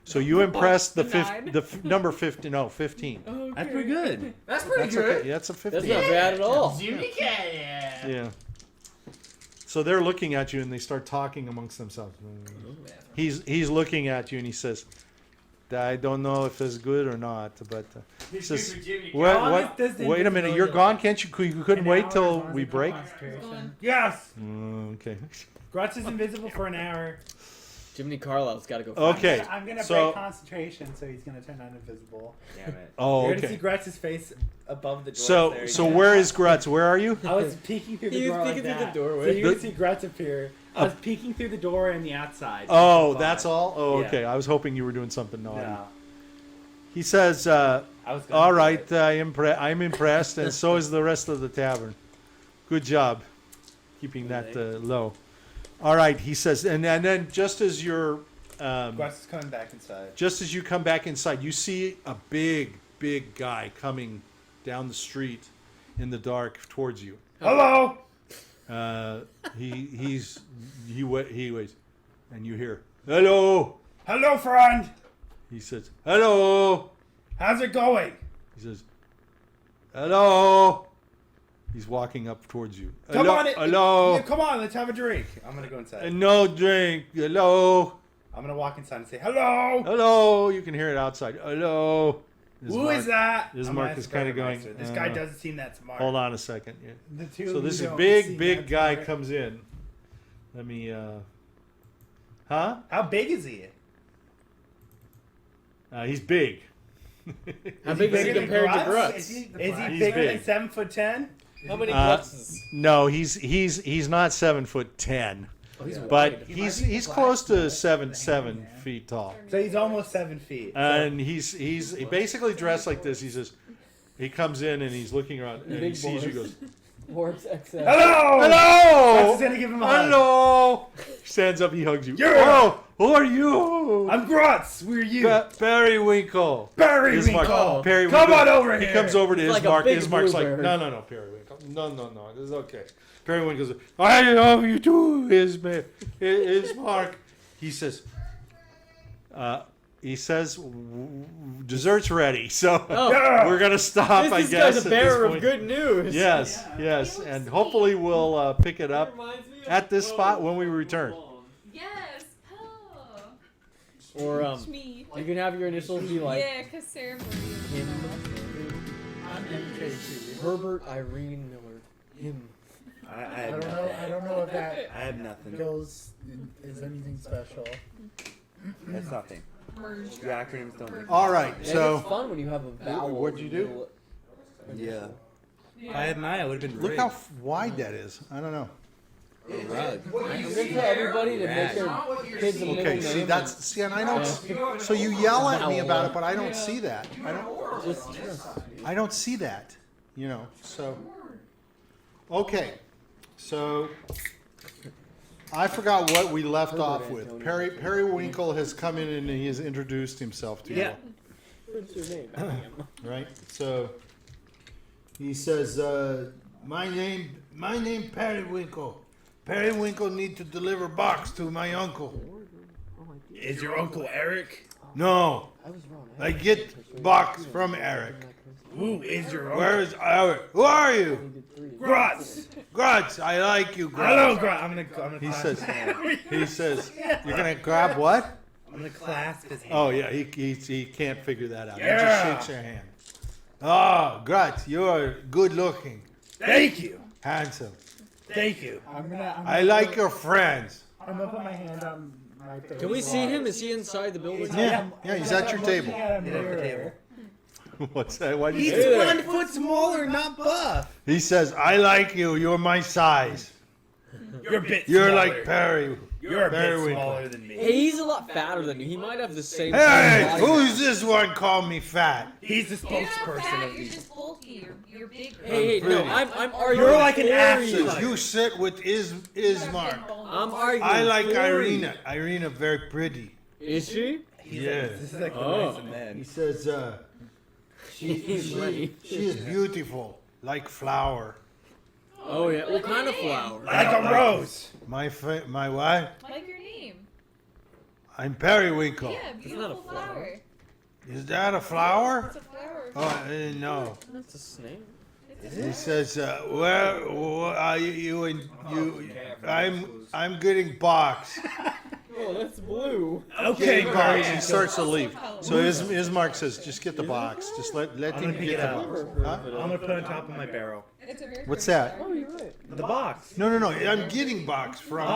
So you impressed the Nine. number 15. No, 15. Okay. That's pretty good. That's pretty That's good. okay. That's a That's 15. not bad at all. Jiminy Carlyle. Yeah. So they're looking at you and they start talking amongst themselves. He's looking at you and he says, "I don't know if it's good or not, but he says, wait a minute, you're gone. Can't you? You couldn't wait till we break? Yes. Okay. Grutz is invisible for an hour. Jiminy Carlyle's got to go. Okay. I'm gonna so- break concentration, so he's gonna turn invisible. Damn it. Oh, You're gonna okay. see Grutz's face above the door. So there so again. where is Grutz? Where are you? I was peeking through the He was door peeking like through that. the doorway. So you The- can see Grutz appear. I was peeking through the door and the outside. Oh, Far. that's all. Oh, Yeah. okay. I was hoping you were doing something naughty. No. He says, I was gonna "All do right, it. I'm impressed, and so is the rest of the tavern. Good job, keeping that low." All right, he says, and then just as you're, Grutz is coming back inside. just as you come back inside, you see a big guy coming down the street in the dark towards you. Hello. He waits, and you hear, "Hello." Hello, friend. He says, "Hello." How's it going? He says, "Hello." He's walking up towards you. Come Hello, on. hello. Yeah, come on. Let's have a drink. I'm gonna go inside. No drink. Hello. I'm gonna walk inside and say hello. Hello. You can hear it outside. Hello. Who is that? Ismark I'm gonna is ask kinda Burgomaster. going, This guy doesn't seem that smart. Hold on a second. Yeah. The two So of this you is don't big seem that guy smart. comes in. Let me. Huh? How big is he? He's big. How big is he bigger than compared to Grutz? Grutz? Is he He's bigger big. than 7'10"? How many Uh, Grutzes? No, he's not 7'10", Oh, he's but wide. he's close to 7 feet tall. So he's almost 7 feet. And he's basically dressed like this. He comes in and he's looking around and he Big sees you, boys. goes, Warps XL. Hello! hello, Grutz is gonna give him a hug. hello. He stands up, he hugs you. Yeah. Oh, who are you? I'm Grutz. We're you. Periwinkle. Periwinkle. Ismark. Periwinkle. Come on over He here. comes over to It's like a Ismark. big Ismark's like, bluebird. no, Periwinkle. No, this is okay. Periwinkle goes, I love you too, Ismark. He says, dessert's ready, so Oh. Yeah. we're gonna stop. I This guess guy's a at bearer this of point. good news. Yes, yes, and hopefully we'll pick it up Reminds me of at this Bo. spot when we return. Yes. Oh. Or It's me. you can have your initials be like Yeah, because Sarah Marie. him, I'm MKT. Herbert Irene Miller. Him. I I have don't know. nothing. I don't know if that I have nothing. goes is anything special. That's nothing. Merged. The acronyms don't make All right, And it's so fun when you have a vowel. what'd you in the do? middle. Yeah. If I had mine, I would have been look rigged. how wide that is. I don't know. I'm gonna tell everybody to make their kids a middle Okay, name. see that's and I don't. So you yell at me about it, but I don't see that. I don't see that. You know. So okay, so I forgot what we left off with. Periwinkle has come in and he has introduced himself to Yeah. What's your name? you, right? So he says, "My name Periwinkle. Periwinkle need to deliver box to my uncle. Is your uncle Eric? No, I was wrong. I get box from Eric. Who is your uncle? Where is Eric? Who are you? Grutz. Grutz, I like you, Hello, Grutz." Grutz. I'm gonna. He clasp says, his hand. he says, you're gonna grab what? I'm gonna clasp his hand. Oh yeah, he can't figure that out. He Yeah. just shakes your hand. Oh, Grutz, you are good looking, Thank you. handsome. Thank you. I'm gonna. I like your friends. I'm gonna put my hand on my face. Can we see him? Is he inside the building? Yeah, he's at your table. At a mirror. What's that? Why do you He's say that? 1 foot smaller, not buff. He says, I like you. You're my size. You're a bit. You're smaller. like Perry. You're a bit Periwinkle. smaller than me. Hey, he's a lot fatter than you. He might have the same. Hey, body who's mass. this one call me fat? He's the You're not spokesperson fat, of you're these. just bulky. You're big. Hey, no, I'm arguing. You're like an for ass. you. You sit with Ismark. I'm arguing. I like for Irina. Irina very pretty. you. Is she? Yeah. This is like the Oh. nice man. He says, she is beautiful, like flower. Oh yeah. What kind of flower? Like a rose. My what? Like your name. I'm Periwinkle. Yeah, not a beautiful flower. flower. Is that a flower? It's a flower. Oh, I didn't know. That's a snake. He says, where are you? I'm getting box. Oh, that's blue. Okay, Box. Barry. He starts to leave. So Ismark says, just get the box. Just let I'm him gonna pick get it the up. box. Huh? I'm gonna put it on top of my barrel. It's a very What's pretty that? flower. Oh, you're right. The box. No. I'm getting box from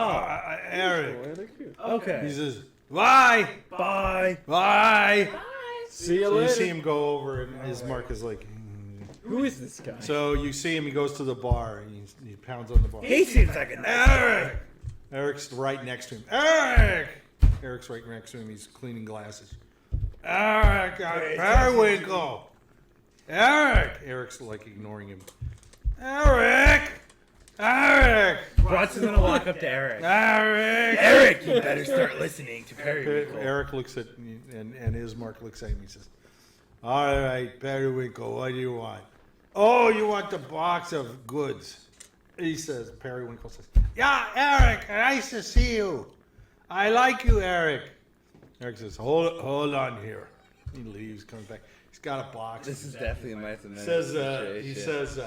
Eric. Oh, they're cute. He Okay. says, bye, Bye. bye. Bye. See you So you later. see him go over, and Ismark is like. Who is this guy? So you see him. He goes to the bar and he pounds on the bar. He seems like a nice. Eric. Eric's right next to him. Eric. Eric's right next to him. He's cleaning glasses. Eric, Periwinkle. Eric. Eric's like ignoring him. Eric. Grutz is gonna walk up to Eric. Eric. Eric, you better start listening to Periwinkle. Eric looks at me, and Ismark looks at him. He says, "All right, Periwinkle, what do you want?" "Oh, you want the box of goods?" He says. Periwinkle says, "Yeah, Eric, nice to see you. I like you, Eric." Eric says, "Hold on here." He leaves, comes back. He's got a box. This is definitely a nice man. He says,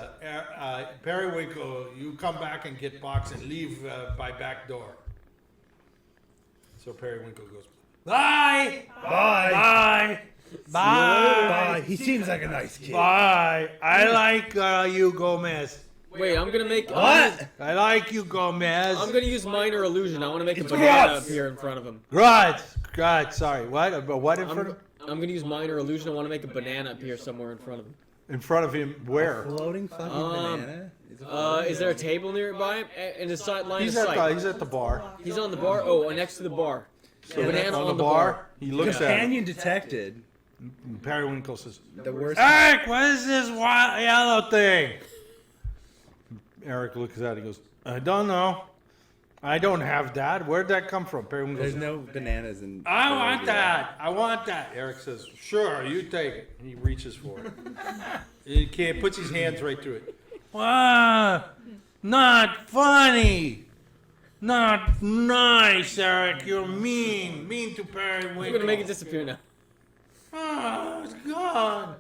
Periwinkle, you come back and get box and leave by back door. So Periwinkle goes, bye, Bye. bye, bye, Bye. He seems like a nice kid. bye. I like you, Gomez. Wait, I'm gonna make. What? I like you, Gomez. I'm gonna use minor illusion. I want to make a It's banana Grutz. appear in front of him. Grutz, sorry, what? What in front of? I'm gonna use minor illusion. I want to make a banana appear somewhere in front of him. In front of him, where? Floating fucking banana? Is there a table nearby him? In his side line of He's sight. at the bar. He's on the bar. Oh, next to the bar. So banana on the bar, he looks at him. Companion detected. Periwinkle says, The worst. Eric, what is this yellow thing? Eric looks at it. He goes, I don't know. I don't have that. Where'd that come from? Periwinkle There's says, no bananas in. I want that. I want that. Eric says, sure, you take it. He reaches for it. He can't, puts his hands right through it. Not funny. Not nice, Eric. You're mean. Mean to Periwinkle. I'm gonna make it disappear now. Oh, it's gone.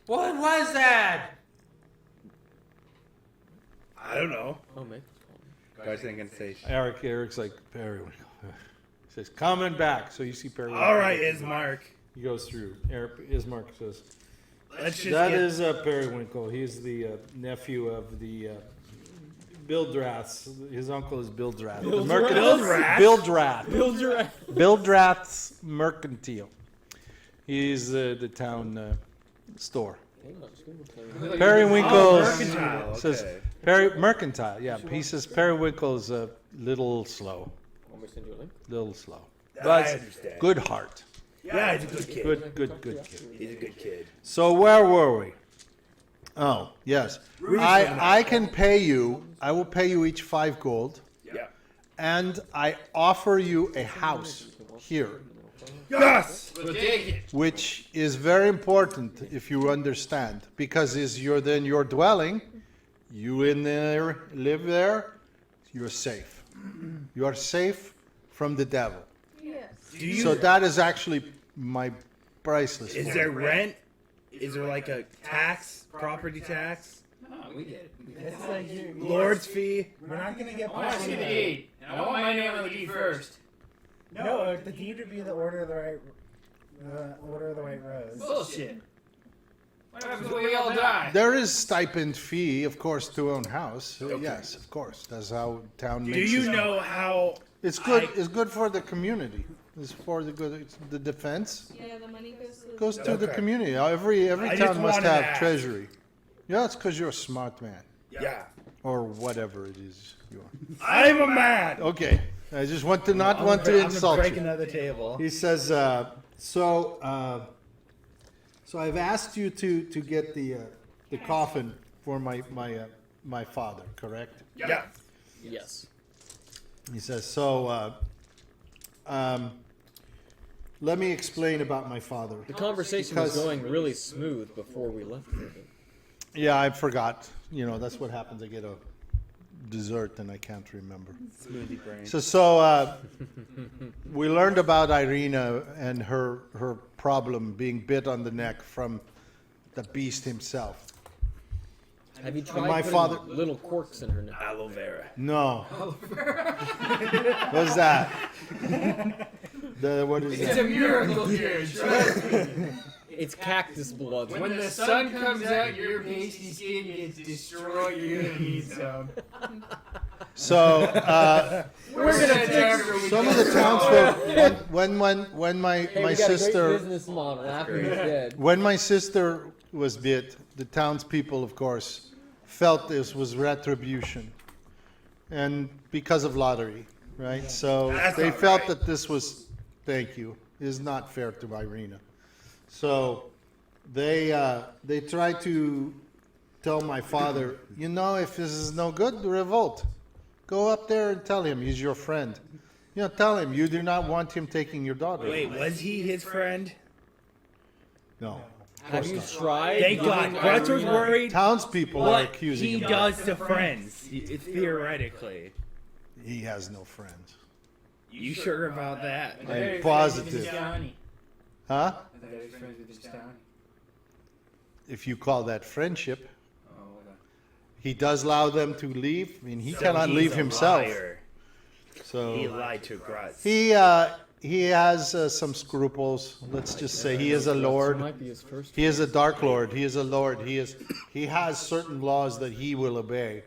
What was that? I don't know. Oh, man. Guys ain't gonna say shit. Eric's like, Periwinkle. He says, coming back. So you see Periwinkle. All right, Ismark. He goes through. Ismark says, Let's just that get is Periwinkle. He's the nephew of the Bildraths. His uncle is Bildrath. Bildrath's Mercantile. He's the town store. Periwinkle Mercantile, says, okay. Mercantile, yeah. He says Periwinkle's a little slow. Want me to send you a link? Little slow. I But understand. good heart. Yeah, he's a good kid. Good kid. He's a good kid. So where were we? Oh, yes. I can pay you, I will pay you each 5 gold, Yeah. and I offer you a house here, Yes. We'll take it. which is very important if you understand, because is your dwelling, you in there, live there, you're safe. You are safe from the devil. Yes. Do you? So that is actually my priceless. Is for there you. rent? Is there like a tax, property tax, No, we get it. it's like lord's fee? We're not gonna get. I want to see the deed. And I want my name on the deed first. No, the deed would be the order of the right rose. Bullshit. What happens when we all die? There is stipend fee, of course, to own house. Yes, of course. That's how town Do makes you its- know how? It's good. It's good for the community. It's for the good. It's the defense Yeah, the money goes to the Okay. community. Every I just town must wanted to have ask. treasury. Yeah, it's because you're a smart man, Yeah, or whatever it is you are. I'm a man. Okay, I just want to not want to insult break you. another table. He says, so I've asked you to get the coffin for my father, correct? Yeah. Yes. He says, so let me explain about my father. The conversation was going really smooth before we left for it. Yeah, I forgot. You know, that's what happens. I get a dessert and I can't remember. Smoothie brain. So we learned about Irina and her problem being bit on the neck from the beast himself. Have you tried my putting father- little corks in her neck? Aloe vera. No. What's that? What is It's that? a miracle here. Trust me. It's cactus blood. When the sun comes out, your pasty skin gets destroyed. You're gonna need some. So We're gonna attack her. some of the townsfolk, when my Hey, we got a sister. great business model after he's dead. When my sister was bit, the townspeople, of course, felt this was retribution, and because of lottery, right? So That's they not felt right. that this was, thank you, is not fair to Irina. So they tried to tell my father, you know, if this is no good, revolt. Go up there and tell him he's your friend. You know, tell him you do not want him taking your daughter. Wait, was he his friend? No. Have you tried? Thank God. giving Grutz was Irina- worried. Townspeople are What accusing he him. does to friends, it's theoretically. He has no friends. You sure about that? I'm positive. Huh? If you call that friendship, he does allow them to leave. I mean, he cannot he's leave a himself. liar. He So lied to Grutz. he has some scruples. Let's just say he is a lord. Might be his first. He is a dark lord. He is a lord. He has certain laws that he will obey,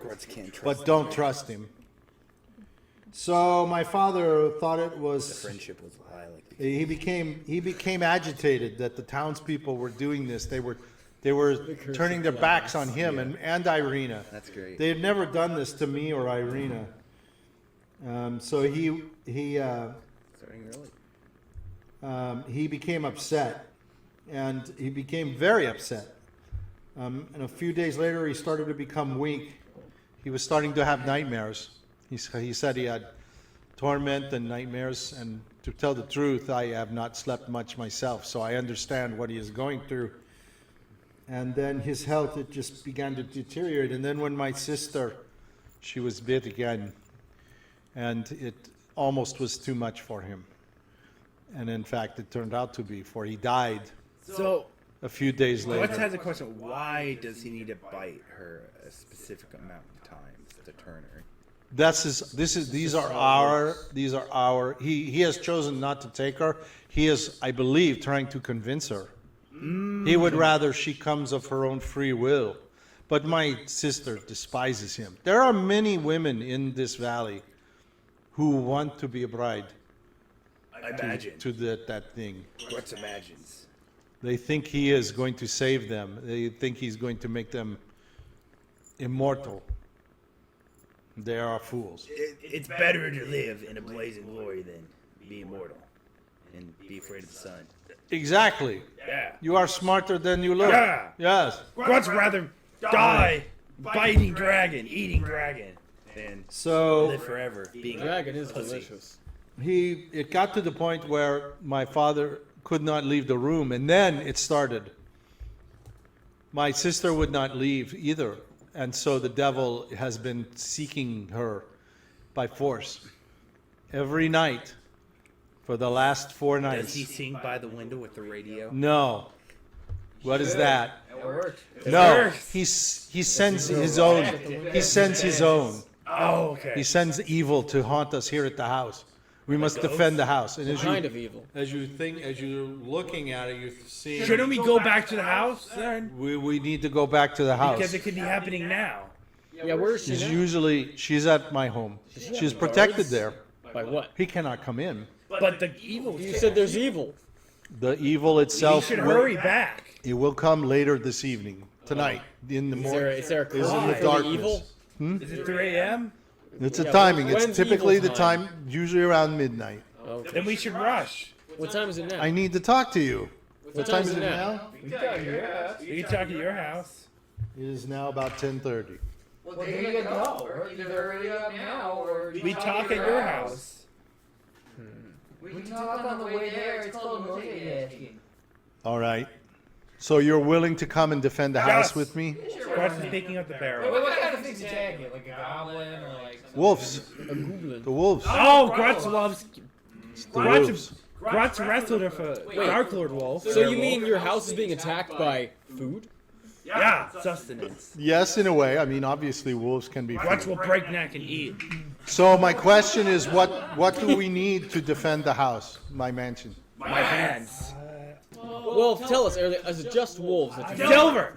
Grutz can't trust. but don't trust him. So my father thought it was. Friendship was a lie. Like He became agitated that the townspeople were doing this. They were They were turning their backs on him and Irina. That's great. They had never done this to me or Irina. So he Starting early. he became upset, and he became very upset. And a few days later, he started to become weak. He was starting to have nightmares. He said he had torment and nightmares, and to tell the truth, I have not slept much myself, so I understand what he is going through. And then his health, it just began to deteriorate. And then when my sister, she was bit again, and it almost was too much for him. And in fact, it turned out to be, for he died So, a few days Grutz later. has a question. Why does he need to bite her a specific amount of times to turn her? These are our, he has chosen not to take her. He is, I believe, trying to convince her. He would rather she comes of her own free will. But my sister despises him. There are many women in this valley who want to be a bride I imagine. to that thing. Grutz imagines. They think he is going to save them. They think he's going to make them immortal. They are fools. It's better to live in a blazing glory than be immortal and be afraid of the sun. Exactly. Yeah. You are smarter than you look. Yeah. Yes. Grutz rather die biting dragon, eating dragon, than So live forever being Dragon is pussy. delicious. it got to the point where my father could not leave the room, and then it started. My sister would not leave either, and so the devil has been seeking her by force every night for the last 4 Does nights. he sing by the window with the radio? No. What is that? It worked. No. works. He sends his own. He sends his own. Oh, okay. He sends evil to haunt us here at the house. We must defend the house. And Kind of evil. as you're looking at it, you see. Shouldn't we go back to the house then? We need to go back to the house. Because it could be happening now. Yeah, where is she She's now? at my home. She's protected there. By what? He cannot come in. But the evil. You said there's evil. The evil We itself. should hurry back. It will come later this evening, tonight, in the morning. Is there a Is in clock the for darkness. evil? Is it 3 a.m.? It's a Yeah, timing. It's when's typically evil the time? time, usually around midnight. Okay. Then we should rush. What time is it now? I need to talk to you. What time is it now? We can talk at your house. It is now about 10:30. Well, there you go. Or either hurry up now or We talk at your house. We can talk on the way there. It's called multitasking. All right. So you're willing to come and defend the house Yes. with me? Grutz is picking up the Wait, barrel. what kind of things attack you? Like a goblin or like something? Wolves. A goblin. The wolves. Oh, Grutz loves. The wolves. Grutz wrestled a Dark Lord Wolf. So you mean your house is being attacked by food? Yeah, sustenance. Yes, in a way. I mean, obviously, wolves can be. Grutz will break neck and eat. So my question is, what do we need to defend the house, my mansion? My hands. Well, tell us, is it just wolves that you Silver!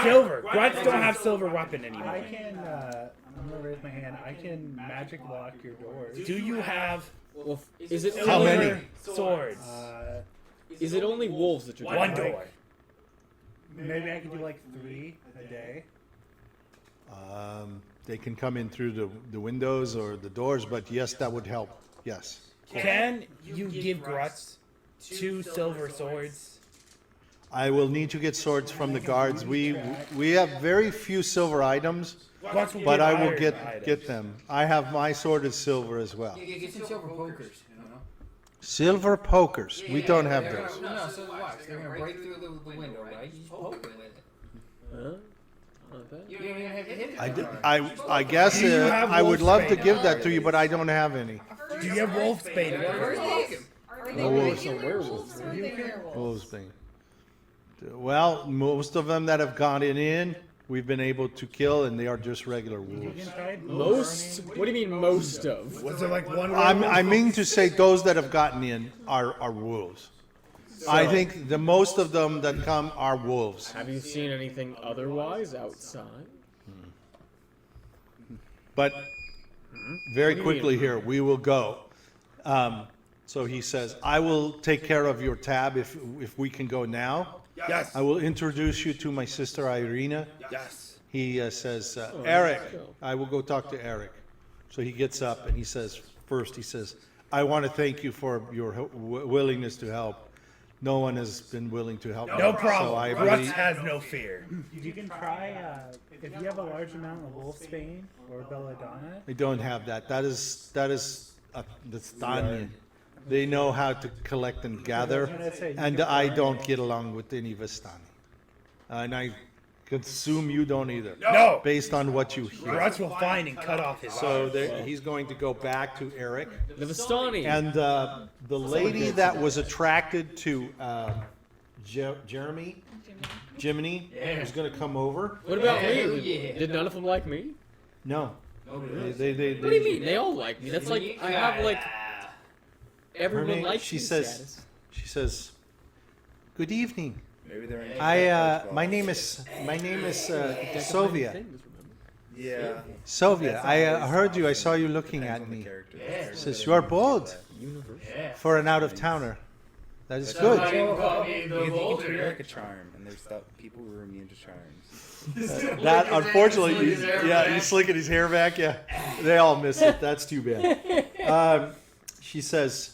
Silver! Grutz don't have silver weapon I anymore. can, I'm gonna raise my hand. I can magic lock your doors. Do you have Well, is it How only, many? swords? Is it only wolves that you're One doing? door. Maybe I can do like 3 a day. They can come in through the windows or the doors, but yes, that would help. Yes. Can you give Grutz 2 silver swords? I will need to get swords from the guards. We have very few silver items, Grutz will but give I will iron get items. them. I have my sword is silver as well. You get some silver pokers, you know? Silver pokers. We don't have They're- those. No, so watch. They're gonna break through the window, right? You just poke it with it. Huh? Not bad. You don't even have to hit it. I, d- hard. I guess Do you have I would wolf love to spade? give that to you, but I don't have any. Do you have wolf spade? in Where's Grutz? Meagan? Are No wolves. regular Werewolves. wolves or are they werewolves? Wolves thing. Well, most of them that have gone in, we've been able to kill, and they are just regular wolves. Most? What do you mean most of? Was there like one I mean to say those that have gotten in are wolves. I think the most of them that come are wolves. Have you seen anything otherwise outside? But very What do you quickly mean? here, we will go. So he says, I will take care of your tab if we can go now. Yes. I will introduce you to my sister Irina. Yes. He says, Eric, I will go talk to Eric. So he gets up and he says, I want to thank you for your willingness to help. No one has been willing to help me. No problem. So I Grutz really, has no fear. You can try if you have a large amount of wolfsbane or belladonna. I don't have that. That's Danya. They know how to collect and gather, and I don't get along with any Vistani. And I assume you don't either. No. Based on what you hear. Grutz will find and cut off his So arms. he's going to go back to Eric. The Vistani. And the lady that was attracted to Jiminy, is going to come over. What about Hell me? yeah. Did none of them like me? No. What do you mean? They all like me. That's like I have like everyone name- likes she me says- She says, "Good evening. Maybe they're in My name is Sovia. Yeah. Sovia, I heard you. I saw you looking at me. Says you are bold Yeah. for an out-of-towner. That is Somebody good. can call me the You can Vulture. America charm, and there's stuff people who are immune to charms. That unfortunately, he's slicking his hair back. Yeah, they all miss it. That's too bad. She says,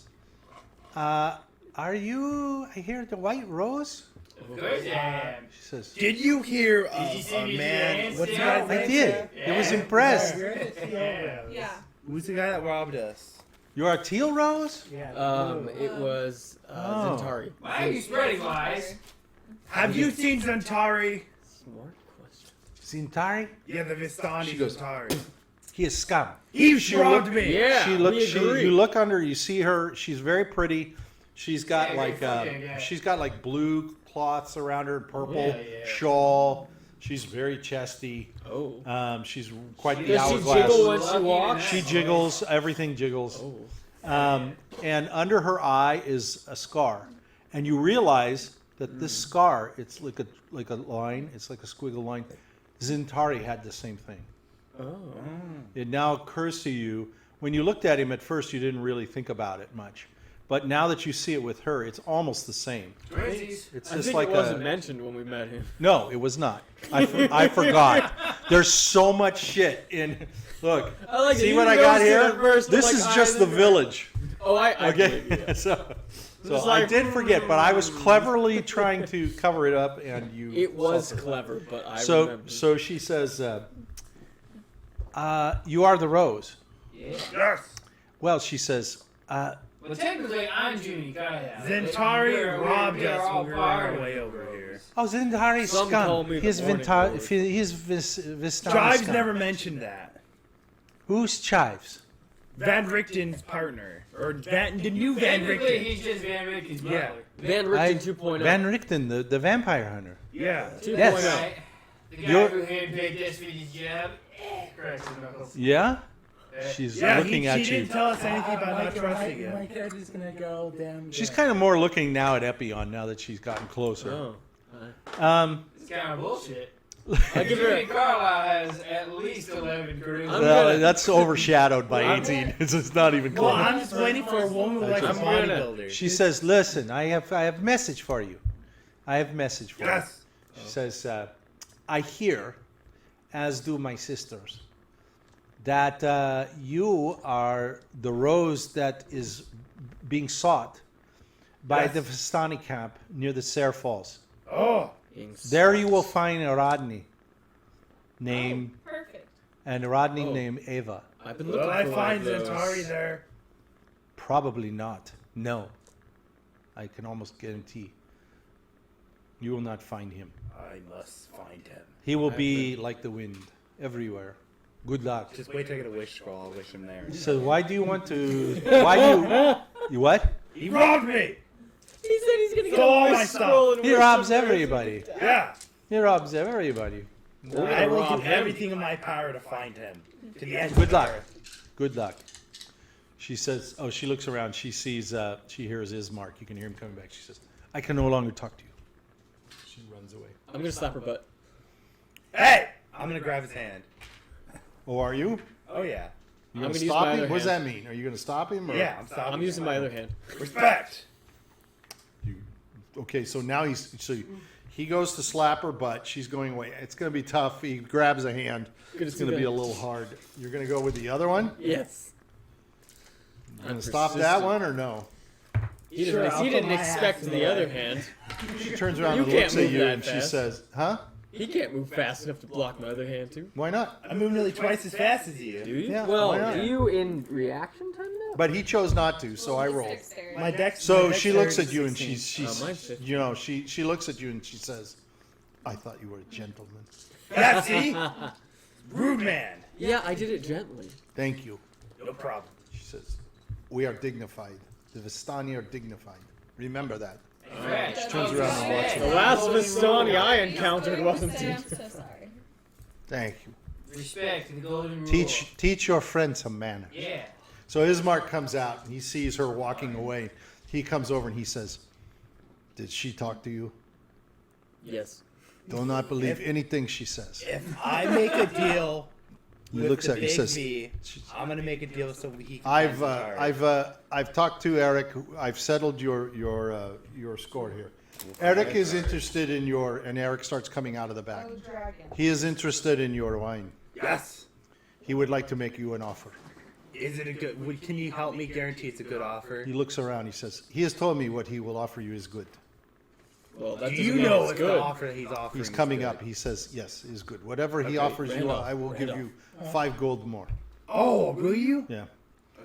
"Are you? I hear the White Rose." Of course I am. She says, Did you hear Did you see a me man? dance? What's the Yeah. guy's "I name? did. I was impressed. Yeah. Who's the guy that robbed us? You are Teal Rose? It was Oh. Zentari. Why are you spreading lies? Have you seen Zentari? Smart question. Zintari? Yeah, the Vistani She goes, Zentari. He is scum. He robbed me. Yeah, She look. we agree. You look under. You see her. She's very pretty. She's got Yeah, like good fucking guy. she's got like blue cloths around her, purple Yeah. shawl. She's very chesty. Oh. She's quite the Does she hourglass. jiggle when she walks? She jiggles. Everything jiggles. Oh. And under her eye is a scar, and you realize that this scar, it's like a line. It's like a squiggle line. Zintari had the same thing. Oh. It now occurs to you, when you looked at him at first, you didn't really think about it much. But now that you see it with her, it's almost the same. Twinsies. It's I just think like it wasn't a... mentioned when we met him. No, it was not. I forgot. There's so much shit in... Look, I like it. see You what I got roasted here? it first, This I'm is like, just the this- village. Oh, I Okay? believe you. So Just I like- did forget, but I was cleverly trying to cover it up, and you... It was suffered. clever, but I So, remember. so she says, you are the rose. Yeah. Yes. Well, she says, Well, technically, I'm Jiminy Carlyle. Zentari robbed We're us all when we were on our part way of over it. here. oh, Zindari Some call scum. me the He's morning Vistani lord. Chives scum. never mentioned that. Who's Chives? Van Richten's partner. Or the new Van Technically, Richten. he's just Van Ricken's Yeah. brother. Van Richten 2.0. Van Richten, the vampire hunter. Yeah. 2.0. Yes. Right? The guy You're- who handpicked us for his job. Cracks his knuckles. Yeah? She's Yeah, looking at she you. didn't tell us anything about not trusting My him. character's gonna go down. She's kind of more looking now at Epion now that she's gotten closer. Oh. It's kind of bullshit. I give her Jiminy a, Carlyle has at least 11 charisma. I'm gonna- That's overshadowed by 18. It's not even Well, close. I'm just waiting for a woman with like a I'm gonna- bodybuilder. She says, "Listen, I have a message for you. I have a message for you." Yes. She says, "I hear, as do my sisters, that you are the rose that is being sought by Yes. the Vistani camp near the Ser Falls. Oh. There you will find a Rodney named Perfect. and a Rodney Oh. named Eva. I've been looking Will I for find one of those. Zentari there? Probably not. No, I can almost guarantee. You will not find him. I must find him. He will be like the wind everywhere. Good luck." Just wait till I get a wish scroll. I'll wish him there. So why do you want to? Why do you what? He robbed me! He said he's gonna get Stole all a my wish stuff. scroll and He wish robs something. everybody. Yeah. He robs everybody. I will rob do him. everything in my power to find him. To the end. Good luck. Good luck. She says. Oh, she looks around. She sees. She hears Ismark. You can hear him coming back. She says, "I can no longer talk to you." She runs away. I'm gonna slap her butt. Hey! I'm gonna grab his hand. Oh, are you? Oh yeah. You I'm gonna gonna use stop my him? other What does that hand. mean? Are you gonna stop him? Or? Yeah, I'm stopping. I'm using my other hand. Respect! You, okay, so now He goes to slap her butt. She's going away. It's going to be tough. He grabs a hand. It's going to be a little hard. You're going to go with the other one? Yes. You going to stop that one or no? He didn't expect the other hand. She turns around You and can't looks at move you that and she fast. says, huh? He can't move fast enough to block my other hand, too. Why not? I move nearly twice as fast as you. Do you? Yeah, well, why not? do you in reaction time now? But he chose not to, so I It's rolled. dexterity. My dex. So my she looks at dexterity you and 16. mine's 15. you know, she looks at you and she says, I thought you were a gentleman. Yeah, see? Rude man. Yeah, I did it gently. Thank you. No problem. She says, we are dignified. The Vistani are dignified. Remember that. Right. Turns around and walks The away. last Vistani I encountered wasn't Say, too. I'm so sorry. Thank you. Respect to the golden rule. Teach your friend some manners. Yeah. So Ismark comes out and he sees her walking away. He comes over and he says, did she talk to you? Yes. Do not believe anything she says. If I make a deal He with looks the at you big and says, V, I'm gonna make a deal so he can. I've talked to Eric. I've settled your score here. Eric is interested in and Eric starts coming out of the back. Oh, dragon. He is interested in your wine. Yes. He would like to make you an offer. Is it a good? Can you help me guarantee it's a good offer? He looks around. He says, he has told me what he will offer you is good. Well, that Do doesn't you mean know it's if good. the offer that he's offering? He's is coming good? up. He says, yes, is good. Whatever he Okay, offers you, Randolph, I will give you Randolph. 5 gold more. Oh, will you? Yeah.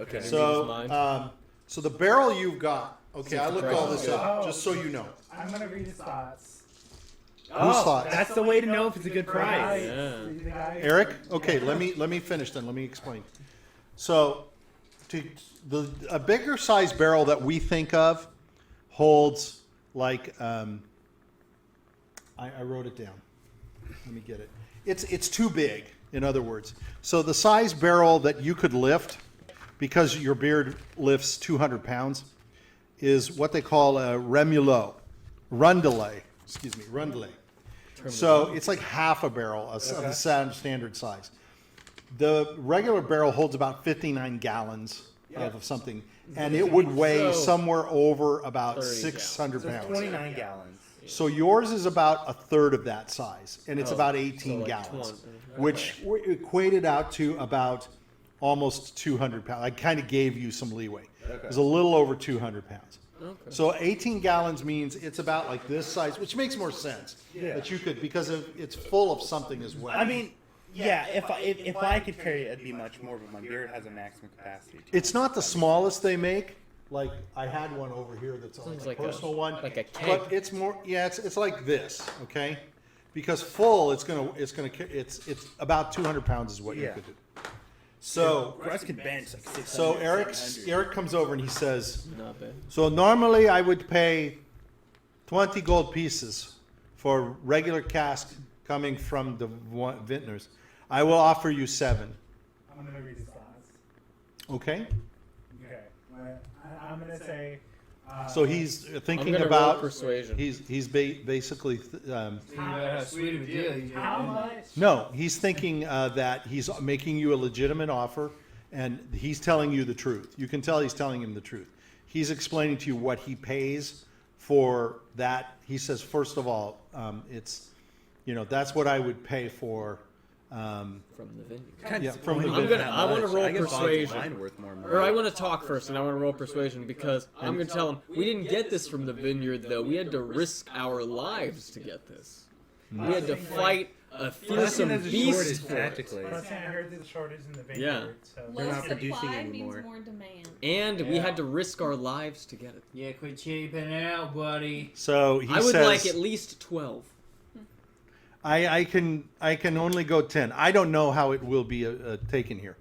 Okay. So, so the barrel you've got. Okay, I looked all this Good. up just so you know. I'm gonna read his thoughts. Whose thoughts? That's the way to know if it's a good price. Yeah. The guy- Eric? Okay, let me finish then. Let me explain. So, a bigger size barrel that we think of holds like I wrote it down. Let me get it. It's too big. In other words, so the size barrel that you could lift, because your beard lifts 200 pounds, is what they call a rundele. So it's like half a barrel of the standard size. The regular barrel holds about 59 gallons of something, and it would weigh So- somewhere over about 30 600 So pounds. 29 gallons. So yours is about a third of that size, and it's Oh, about so 18 like gallons, 20. which equated out to about almost 200 pounds. I kind of gave you some leeway. It was a little over 200 pounds. Okay. So 18 gallons means it's about like this size, which makes more sense. Yeah. That you could, because it's full of something as well. I mean, yeah. If I could carry it, it'd be much more. But my beard has a maximum capacity. It's not the smallest they make. Like I had one over here that's Sounds like a like personal one, like a keg. but it's more. Yeah, it's like this. Okay, because full, it's about 200 pounds is what you Yeah. could do. So Grutz could bench like 600. so Eric 700. comes over and he says, Not bad. so normally I would pay 20 gold pieces for regular cask coming from the vintners. I will offer you 7. I'm gonna read his thoughts. Okay. Okay. I'm gonna say. So he's I'm thinking gonna about roll persuasion. He's basically Thinking about how sweet of a deal he's How getting. much? no, he's thinking that he's making you a legitimate offer, and he's telling you the truth. You can tell he's telling him the truth. He's explaining to you what he pays for that. He says, first of all, it's, that's what I would pay for. From the venue. Kinda Yeah, from the disappointed vintage. that I wanna much. roll I guess bottles of persuasion. wine worth more money. Or I want to talk first, and I want to roll persuasion because I'm going to tell him we didn't get this from the vineyard, though. We had to risk our lives to get this. We had to fight a fearsome That's the beast shortage, for it. practically. But I'm saying I heard the shortage in the vineyard. Yeah. So. They're Low not producing supply anymore. means more demand. And we had to risk our lives to get it. Yeah, quit cheaping out, buddy. So he I would says, like at least 12. I can only go 10. I don't know how it will be taken here.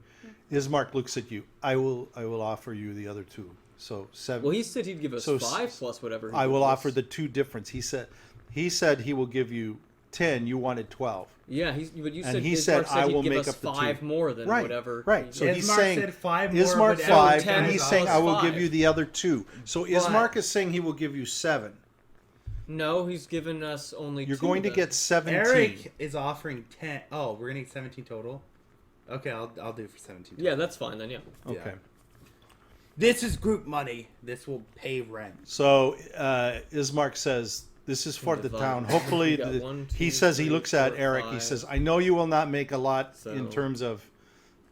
Ismark looks at you. I will offer you the other 2. So 7. Well, he said he'd give us So 5 plus whatever. I will gives us. offer the 2 difference. He said he will give you 10. You wanted 12. Yeah, but you And said he Ismark said, I he'd will give make us up the 5 2. more than Right, whatever. right. So he's Ismark saying said 5 more, Ismark but 5, 10 and he's plus saying I will 5. give you the other 2. So Ismark is saying he will give you 7. No, he's given us only You're 2 going to then. get 17. Eric is offering 10. Oh, we're gonna get 17 total. Okay, I'll do it for 17. Total. Yeah, that's fine then, yeah. Okay. Yeah. This is group money. This will pay rent. So Ismark says This is for the Divide. town. Hopefully, We got 1, 2, he says he 3, looks at 4, Eric. He 5. says, "I know you will not make a lot in So- terms of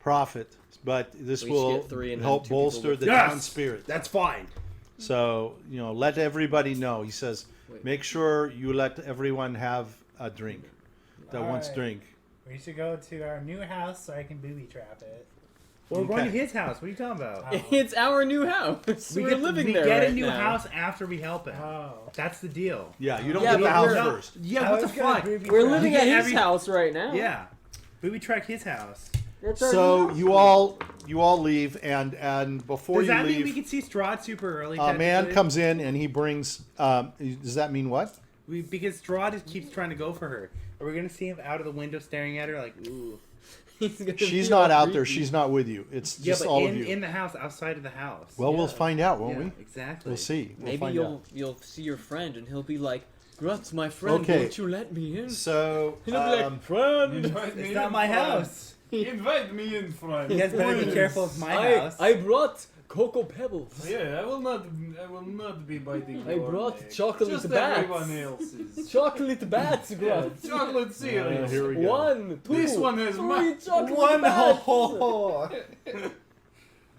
profit, but this We each will get 3 and then help 2 people bolster with the it. Yes! town spirit." That's fine. So let everybody know. He says, Wait. "Make sure you let everyone have a drink that wants Alright. drink." We should go to our new house so I can booby trap it. Well, we're going to Okay. his house. What are you talking about? Oh. It's our new house. We're living we there get right a new now. house after we help him. Oh. That's the deal. Yeah, you don't Yeah, get the but house we're not- first. Yeah, I what the was gonna fuck? booby We're trap. living You at get his every- house right now. Yeah. Booby track his house. It's our So new house. you all leave, and before Does you that mean we leave, can see Strahd super early? a man technically? comes in and he brings. Does that mean what? Because Strahd keeps trying to go for her. Are we going to see him out of the window staring at her like, ooh? He's gonna She's be not all out there. creepy. She's not with you. It's Yeah, just but all in, of you. in the house, outside of the house. Well, we'll Yeah. find out, won't Yeah, we? exactly. We'll see. We'll Maybe find you'll see your friend and he'll be like, "Grutz, my friend, Okay. won't you let me in?" out. So, And He'll be like, "Friend." Invite me It's in, not my friend. house. Invite me in, friend. You guys better be Please. careful of my I house. brought cocoa pebbles. Yeah, I will not be biting I your brought neck. chocolate Just bats. everyone else's. Chocolate bats, Yeah, Grutz. chocolate cereal. here we go. 1, 2, This one has 3 chocolate One bats. hole.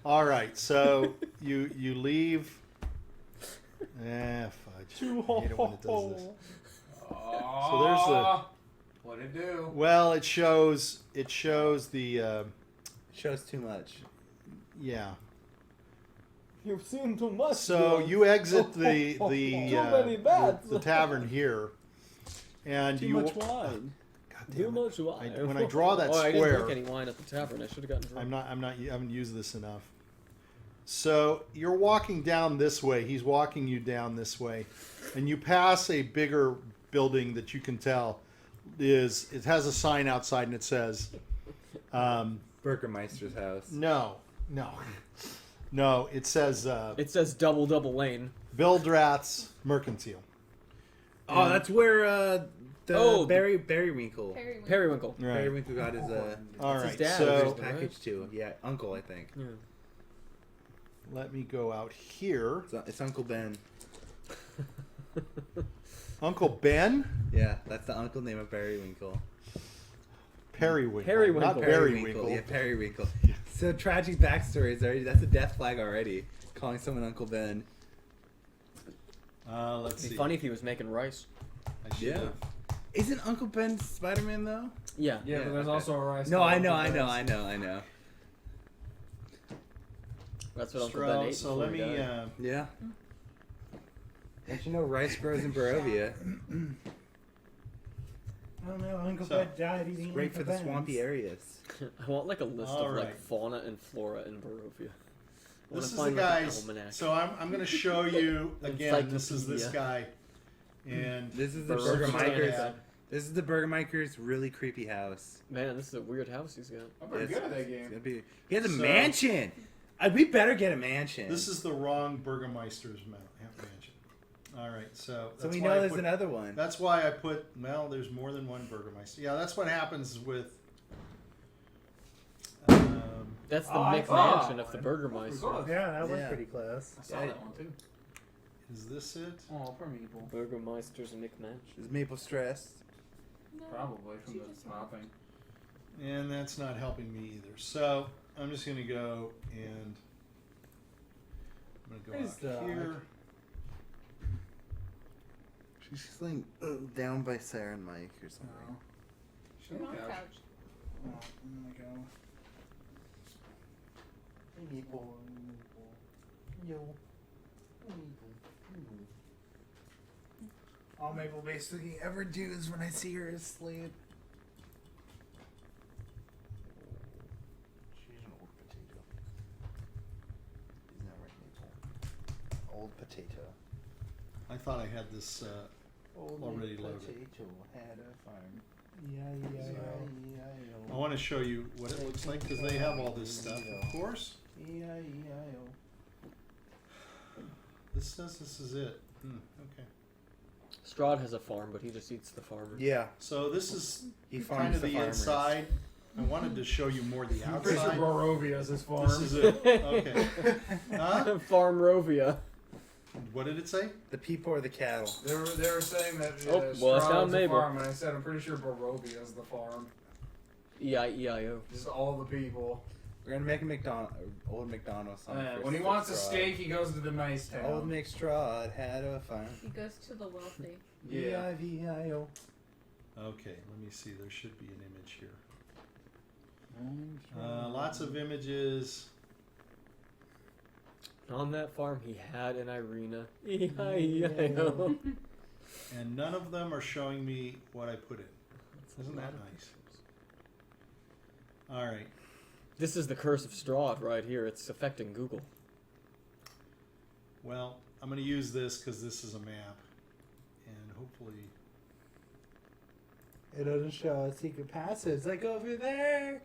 all right. So you leave. Fudge. I hate it when it does this. So there's the- what it do? Well, it shows the Shows too much. yeah. You've seen too much. So Grutz. you exit Too many bats. the tavern here, and Too you much wine. God Too damn it. much wine. When I draw that I didn't square- drink any wine at the tavern. I should have gotten drunk. I haven't used this enough. So you're walking down this way. He's walking you down this way, and you pass a bigger building that you can tell it has a sign outside, and it says, Burgermeister's house. no. It says It says double lane. Bildrat's Mercantile. Oh, that's where the Oh, Berrywinkle. Periwinkle. Right. Berrywinkle got his All That's his right. dad. So Right? package too. Yeah, uncle, I think. Yeah. let me go out here. It's Uncle Ben. Uncle Ben. Yeah, that's the uncle name of Berrywinkle. Periwinkle. Periwinkle. Not Berrywinkle. Yeah, Periwinkle. So tragic backstory is already that's a death flag already. Calling someone Uncle Ben. Let's It'd be see. funny if he was making rice. I should Yeah. have- Isn't Uncle Ben Spider-Man though? Yeah. Yeah, but there's okay. also a rice. No, bowl I know. with rice. That's what Uncle Ben ate. So before let he me. died. Yeah. Don't you know rice grows in Barovia? I don't know. Uncle So, Ben died eating. Great for Uncle the swampy Ben's. areas. I want like a list All of right. like fauna and flora in Barovia. I wanna This is the find, like, an guy's. almanac. So I'm going to show you again. This is this Encyclopedia. guy, and This is the Barovia. Burgermeister's. Yeah. This is the Burgermeister's really creepy house. Man, this is a weird house he's got. I'm pretty good at that It's game. gonna be- He has a So- mansion. We better get a mansion. this is the wrong Burgermeister's mansion. All right, so so that's we why know I there's put- another one. That's why I put. Well, there's more than one Burgermeister. Yeah, that's what happens with. That's the Oh, I Mick saw Mansion of the one. Burgermeister. Forgot. Yeah, that was Yeah. pretty close. I saw Yeah. that one too. Is this it? Oh, poor Meeple. Burgermeister's Mick Mansion. Is Maple stressed? Probably from the stopping. And that's not helping me either. So I'm just going to go and I'm going to go out here. She's like down by Sarah and Mike or something. No. She's Come on on, the couch. couch. Oh, there we go. All Maple basically ever do is when I see her asleep. She's an old potato. Isn't that right, Maple? Old potato. I thought I had this. Already loaded. Potato had a farm. Yeah. I want to show you what it looks like because they have all this stuff, of course. This says this is it. Okay. Strahd has a farm, but he just eats the farmers. Yeah, So this is he kind farms of the the farmers. inside. I wanted to show you more the I'm pretty sure outside. Barovia is his farm. This is it. Okay. Huh? Farm Rovia. What did it say? The people or the cattle? They were saying that Oh, well, it's Strahd's down the Mabel. farm, and I said I'm pretty sure Barovia is the farm. E-I-E-I-O. Just all the people. We're gonna make a old McDonald's song. Yeah, for when he wants a Strahd. steak, he goes to the nice town. Old McStrahd had a farm. He goes to the wealthy. Yeah. E-I-V-I-O. Okay, let me see. There should be an image here. Lots of images. On that farm, he had an Irina. E-I-E-I-O. And none of them are showing me what I put in. Isn't that nice? All right. This is the curse of Strahd right here. It's affecting Google. Well, I'm going to use this because this is a map. And hopefully... It doesn't show a secret passage like over there.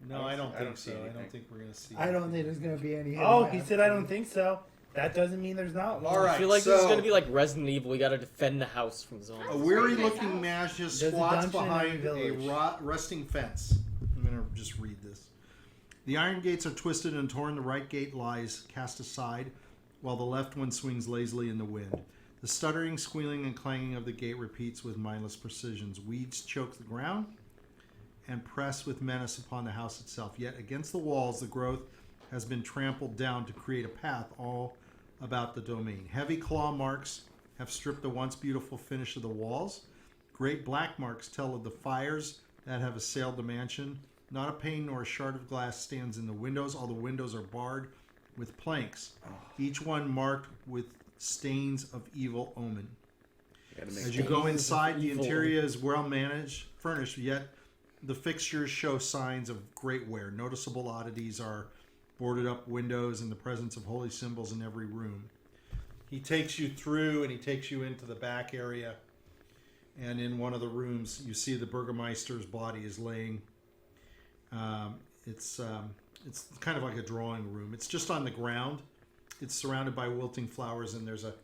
No, I don't think see so. I anything. don't think we're going to see I don't anything. think there's gonna be any. Oh, hidden he said I don't think so. That doesn't mean there's not one. All right. I feel like this is so- going to be like Resident Evil. We got to defend the house from zombies. A weary-looking man just There's a squats dungeon in behind every a village. rusting fence. I'm going to just read this. The iron gates are twisted and torn. The right gate lies cast aside, while the left one swings lazily in the wind. The stuttering, squealing, and clanging of the gate repeats with mindless precisions. Weeds choke the ground and press with menace upon the house itself. Yet against the walls, the growth has been trampled down to create a path all about the domain. Heavy claw marks have stripped the once beautiful finish of the walls. Great black marks tell of the fires that have assailed the mansion. Not a pane nor a shard of glass stands in the windows. All the windows are barred with planks, each one marked with stains of evil omen. As you go inside, the interior is well managed, furnished, yet the fixtures show signs of great wear. Noticeable oddities are boarded up windows and the presence of holy symbols in every room. He takes you through and he takes you into the back area. And in one of the rooms, you see the burgomaster's body is laying. It's kind of like a drawing room. It's just on the ground. It's surrounded by wilting flowers, and there's a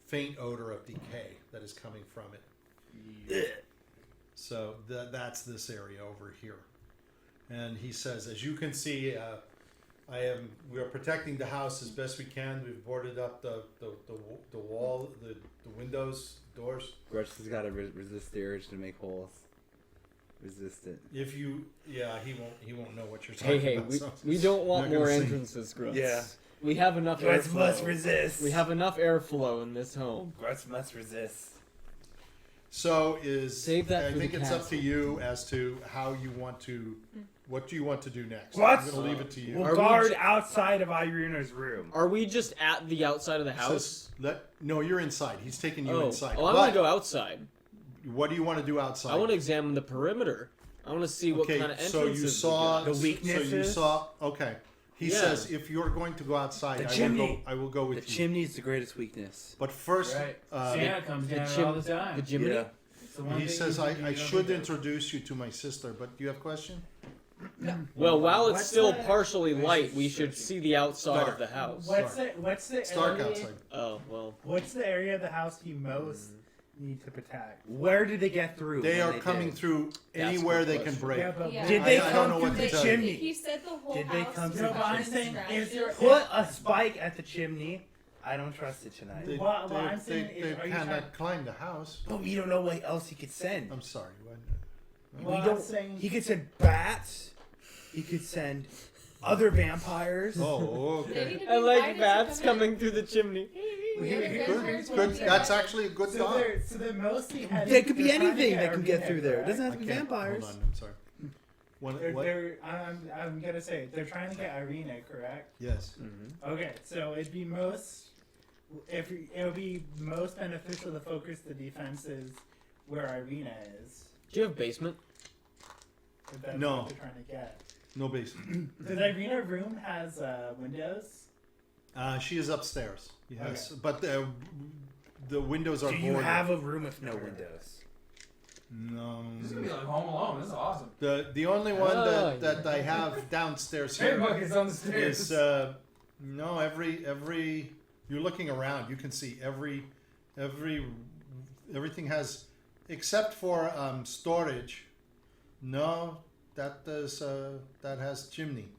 faint odor of decay that is coming from it. So that's this area over here. And he says, as you can see, we are protecting the house as best we can. We've boarded up the wall, the windows, doors. Grutz has got to resist the urge to make holes. Resist it. If you, he won't know what you're talking Hey, about. we don't want not more gonna see. entrances, Grutz. Yeah. We have enough Grutz airflow. must resist. We have enough airflow in this home. Grutz must resist. So Save that I for think the it's up to castle. you as to how you want to, what do you want to do next? What? I'm going to leave it to you. We'll Are we guard j- outside of Irina's room. Are we just at the outside of the house? No, you're inside. He's taking you Oh, inside. I want to go outside. What do you want to do outside? I want to examine the perimeter. I want to see what kind of entrances so you saw we got. The weaknesses? So you saw. Okay. He Yeah. says if you're going to go outside, The I will chimney. go The with you. chimney is the greatest weakness. But first, Right. Santa comes down chim- all the time. the Jiminy. Yeah. It's the one he thing says you I don't should do. introduce you to my sister. But do you have a question? Well, while it's What's still that? partially light, we should see the outside of the house. What's the It's dark area? outside. Oh, well. What's the area of the house you most need to protect? Where did they get through? They when are coming did? through That's a anywhere good they can question. break. Yeah, but Yeah. Did they I don't come know through what the to tell you. chimney? He said the whole Did they house come was through? No, but I'm behind saying, Strahd. is there Put a spike at the chimney. I don't trust it tonight. They, What they, I'm saying they, is, they are you cannot trying- climb the house. But we don't know what else he could send. I'm sorry. Well, we I'm don't. saying- He could send bats. He could send other vampires. Oh, They need okay. to be I like invited to bats come in. coming through the chimney. We have a Good, good good. person Good. to That's go. actually a good So thought. they're mostly heading. There could be they're trying to anything get that can get Arena, through there. It doesn't correct? have to be vampires. Hold on. I'm sorry. I'm gonna say they're trying to get Irina, correct? Yes. Okay, so it'd be most it would be most beneficial to focus the defenses where Irina is. Do you have a basement? If that's No. what they're trying to get. No basement. Does Irina room has windows? She is upstairs. Yes, but the windows are Do you boarded. have a room with no windows? No. This is gonna be like Home Alone. This is awesome. The only one Oh, that I have downstairs Big here bucket's on the stairs. is no every you're looking around you can see everything has except for storage. No, that has chimney.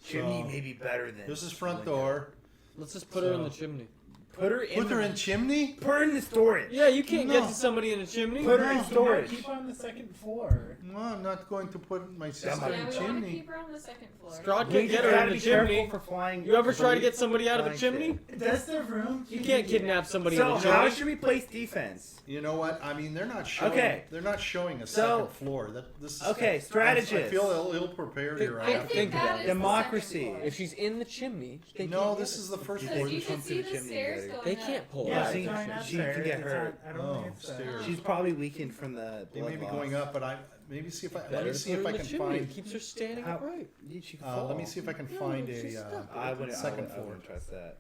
Chimney So, may be better than. This is front window. door. Let's just put her in the chimney. Put her in chimney? Put her in the storage. Yeah, you can't No. get to somebody in a chimney. Put her in No, storage. Keep her on the second floor. No, I'm not going to put my sister Yeah, Yeah, in we want to chimney. keep her on the second floor. Strahd We can't just get her gotta in be the chimney. careful for flying. You ever try to get somebody out of a flying chimney? Does the room? You can't kidnap somebody So in a how chimney. should we place defense? You know what? I mean, they're not showing. Okay. They're not showing a So- second floor. This is, Okay, I strategist. feel ill prepared here. I I have think to. about that it. is Democracy. the second floor. If she's in the chimney, they No, can't this get is the first You floor. Because you come can through see the the chimney, stairs buddy. going They up. can't pull Yeah, her. she- it's going she upstairs. can get It's hurt. on- I don't Oh, think it's, stairs. She's probably weakened from the They blood may be loss. going up, but I maybe see if I let Better me to see put if her I in can the chimney. It find. keeps her standing How- upright. She could fall. Let me see if I can No, find she's a stuck. I wouldn't. second I floor. wouldn't trust that.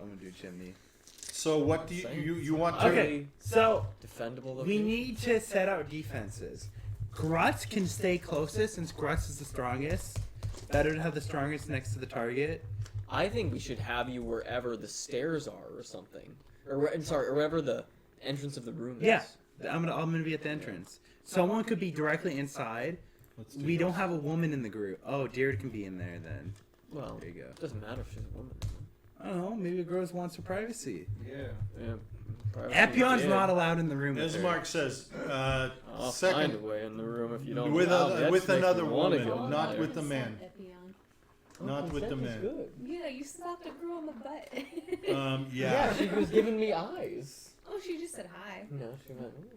I'm gonna do chimney. So what do you want to? Okay, so Defendable we location. need to set out defenses. Grutz can stay closest since Grutz is the strongest. Better to have the strongest next to the target. I think we should have you wherever the stairs are or something. I'm sorry, or wherever the entrance of the room is. Yeah, I'm gonna be at the entrance. Someone could be directly inside. Let's do We this. don't have a woman in the group. Oh, Diurd can be in there then. Well, There you go. it doesn't matter if she's a woman. I don't know. Maybe girls wants her privacy. Yeah. Yeah. Epion's not allowed in the room. With her. Ismark says I'll find a second way in the room if you don't. with allow me. That with makes me another wanna woman, go in not there. with the man. Epion. Not with the men. Good. Yeah, you slapped a girl on the butt. Yeah. Yeah, she was giving me eyes. Oh, she just said hi. No, she went. "Ooh."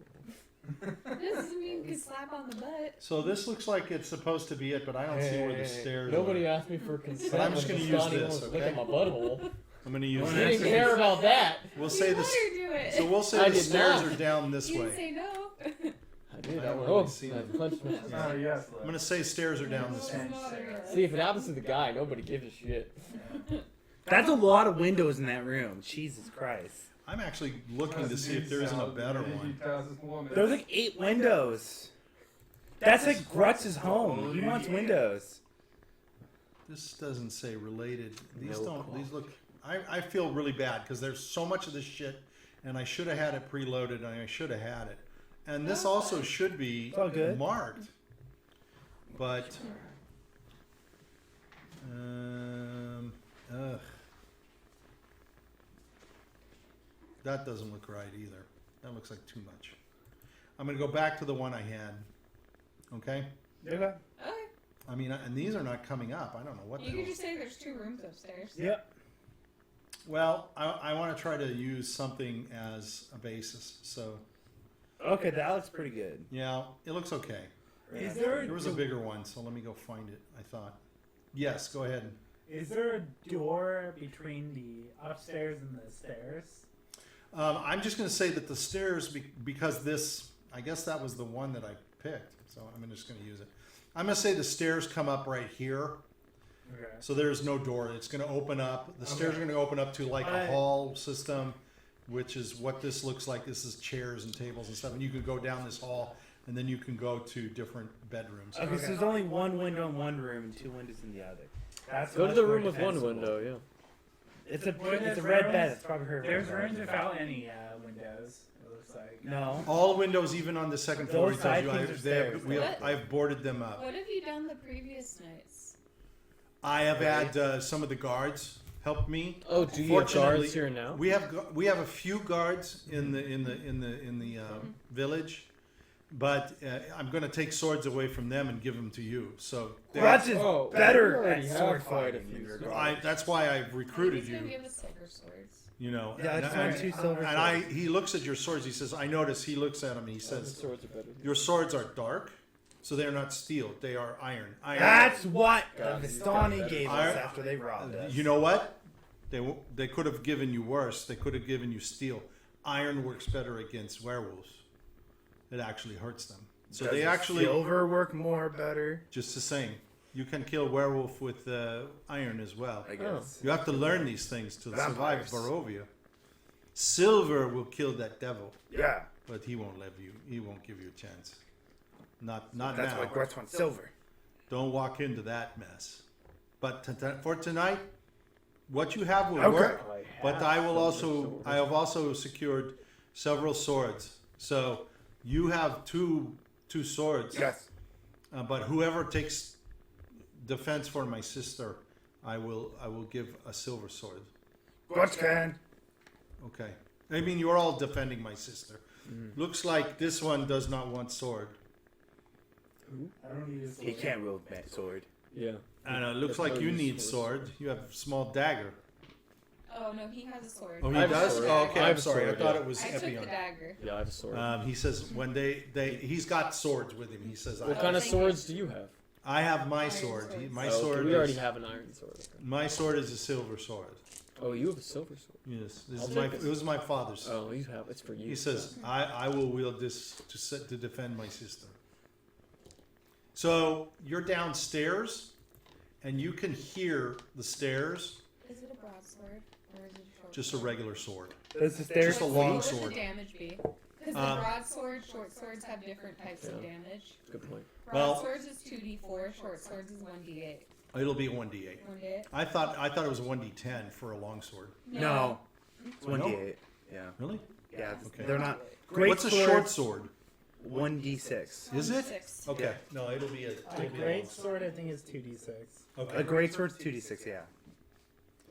This doesn't mean you can slap on the butt. So this looks like it's supposed to be it, but I don't see where the stairs Nobody are. asked me for consent. But I'm just when gonna Johnny use this, almost licked okay? my butthole. I'm going to use You Wanna didn't this. answer care about that. We'll You say let this. her do it. So we'll say I the did stairs not. are down this You didn't way. say no. I did. I I haven't went, really oh, seen I it. punched my. Oh, yes. I'm going to say stairs are down this way. See, if it happens to the guy, nobody gives a shit. That's a lot of windows in that room. Jesus Christ. I'm actually looking to see if there isn't a better one. There's like 8 windows. That's like Grutz's home. He wants windows. This doesn't say related. These No don't. call. These look. I feel really bad because there's so much of this shit, and I should have had it preloaded, and I should have had it. And this also should be all good. marked. But ugh. That doesn't look right either. That looks like too much. I'm gonna go back to the one I had. Okay. Okay. Okay. I mean, and these are not coming up. I don't know what the You hell. could just say there's 2 rooms upstairs. Yep. Well, I want to try to use something as a basis. So, Okay, that looks pretty good. yeah, it looks okay. Is there There was a bigger one, so let me go find it, I thought. Yes, go ahead. Is there a door between the upstairs and the stairs? I'm just going to say that the stairs, because this, I guess that was the one that I picked, so I'm just going to use it. I'm going to say the stairs come up right here. Okay. So there's no door. It's going to open up. The stairs are going to open up to like a hall system, which is what this looks like. This is chairs and tables and stuff. And you can go down this hall, and then you can go to different bedrooms. Okay, so there's only 1 window in one room and 2 windows in the other. That's Go to much the more room with one defensible. window, yeah. It's a What it's a is red rooms? bed. It's probably her. There's rooms without any windows. It looks like. No. All windows, even on the second floor, Those he tells side you, things are stairs. I've boarded them up. What have you done the previous nights? I have had some of the guards help me. Oh, do you have Fortunately, guards here now? We have a few guards in the village, but I'm going to take swords away from them and give them to you. So Grutz is Oh, better we already at have sword quite a fighting. few than swords. Grutz. that's why I've recruited He's gonna you. give us silver swords. You know, Yeah, I just and, want 2 silver and swords. he looks at your swords. He says, I notice. He looks at them. He The says, swords are better. your swords are dark, so they're not steel. They are iron. That's what God, Vistani gave us Iron- after they robbed us. You know what? They could have given you worse. They could have given you steel. Iron works better against werewolves. It actually hurts them. So they actually silver work more better. just the same. You can kill werewolf with iron as well. I guess. You have to learn these things to Vampires. survive Barovia. Silver will kill that devil, Yeah. but he won't let you. He won't give you a chance. Not That's now. why Grutz wants silver. Don't walk into that mess. But for tonight, what you have will Okay. work. But I have also secured several swords. So you have two swords. Yes. But whoever takes defense for my sister, I will give a silver sword. Grutz can. Okay. I mean, you're all defending my sister. Looks like this one does not want sword. I don't need a sword. He can't wield that sword. Yeah. And it looks like you need sword. You have a small dagger. Oh no, he has a sword. Oh, I he have a does? sword. Oh, okay. I have I'm a sorry. sword, I thought yeah. it was I took the Epion. dagger. Yeah, I have a sword. He says when he's got swords with him. He says, What Oh, kind of thank you. swords do you have? I have my Iron sword. swords. My Oh, sword. we already is, have an iron sword. Okay. My sword is a silver sword. Oh, you have a silver sword. Yes, I'll it take it. was my father's. Oh, you have. It's for you. He says, I will wield this to defend my sister. So you're downstairs, and you can hear the stairs. Is it a broadsword or is it a short? Just a regular sword. Does the stairs Just a long What sword. would the damage be? Because the broadsword, short swords have different types of Yeah. damage. Good point. Well- Broadswords is 2d4, short swords is 1d8. It'll be a 1d8. 1d8. I thought it was a 1d10 for a longsword. No. It's 1d8. Yeah. Really? Yeah. Okay. They're not. What's a short sword? 1d6. Is it? 6. Okay. No, it'll be a. A It'll be a great long sword, I think, is 2d6. Okay. A great sword's 2d6. Yeah.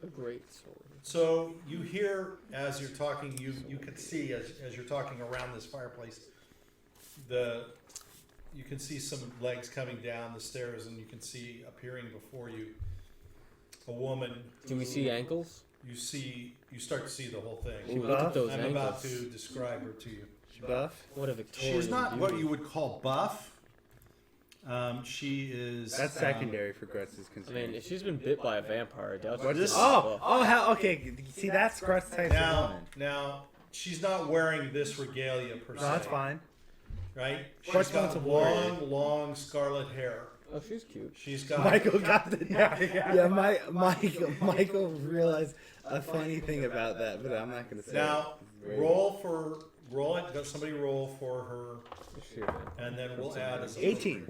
A great sword. So you hear as you're talking, you can see as you're talking around this fireplace, you can see some legs coming down the stairs, and you can see appearing before you a woman. Do we see ankles? You start to see the whole Ooh, thing. look at those I'm ankles. about to describe her to you. Buff. What a Victorian. She's not what beauty. you would call buff. She is. That's secondary for Grutz's I concern. mean, if she's been bit by a vampire, I doubt What she's is- buff. Hell, okay. See, that's Grutz type of Now, woman. now she's not wearing this regalia per se. No, that's fine. Right? She's What's got once a warrior? long scarlet hair. Oh, she's cute. She's got. Michael got the yeah. Michael realized a funny thing about that, but I'm not gonna say. Now, it. roll it. Got somebody roll for her, Sure, man. and then we'll add as 18.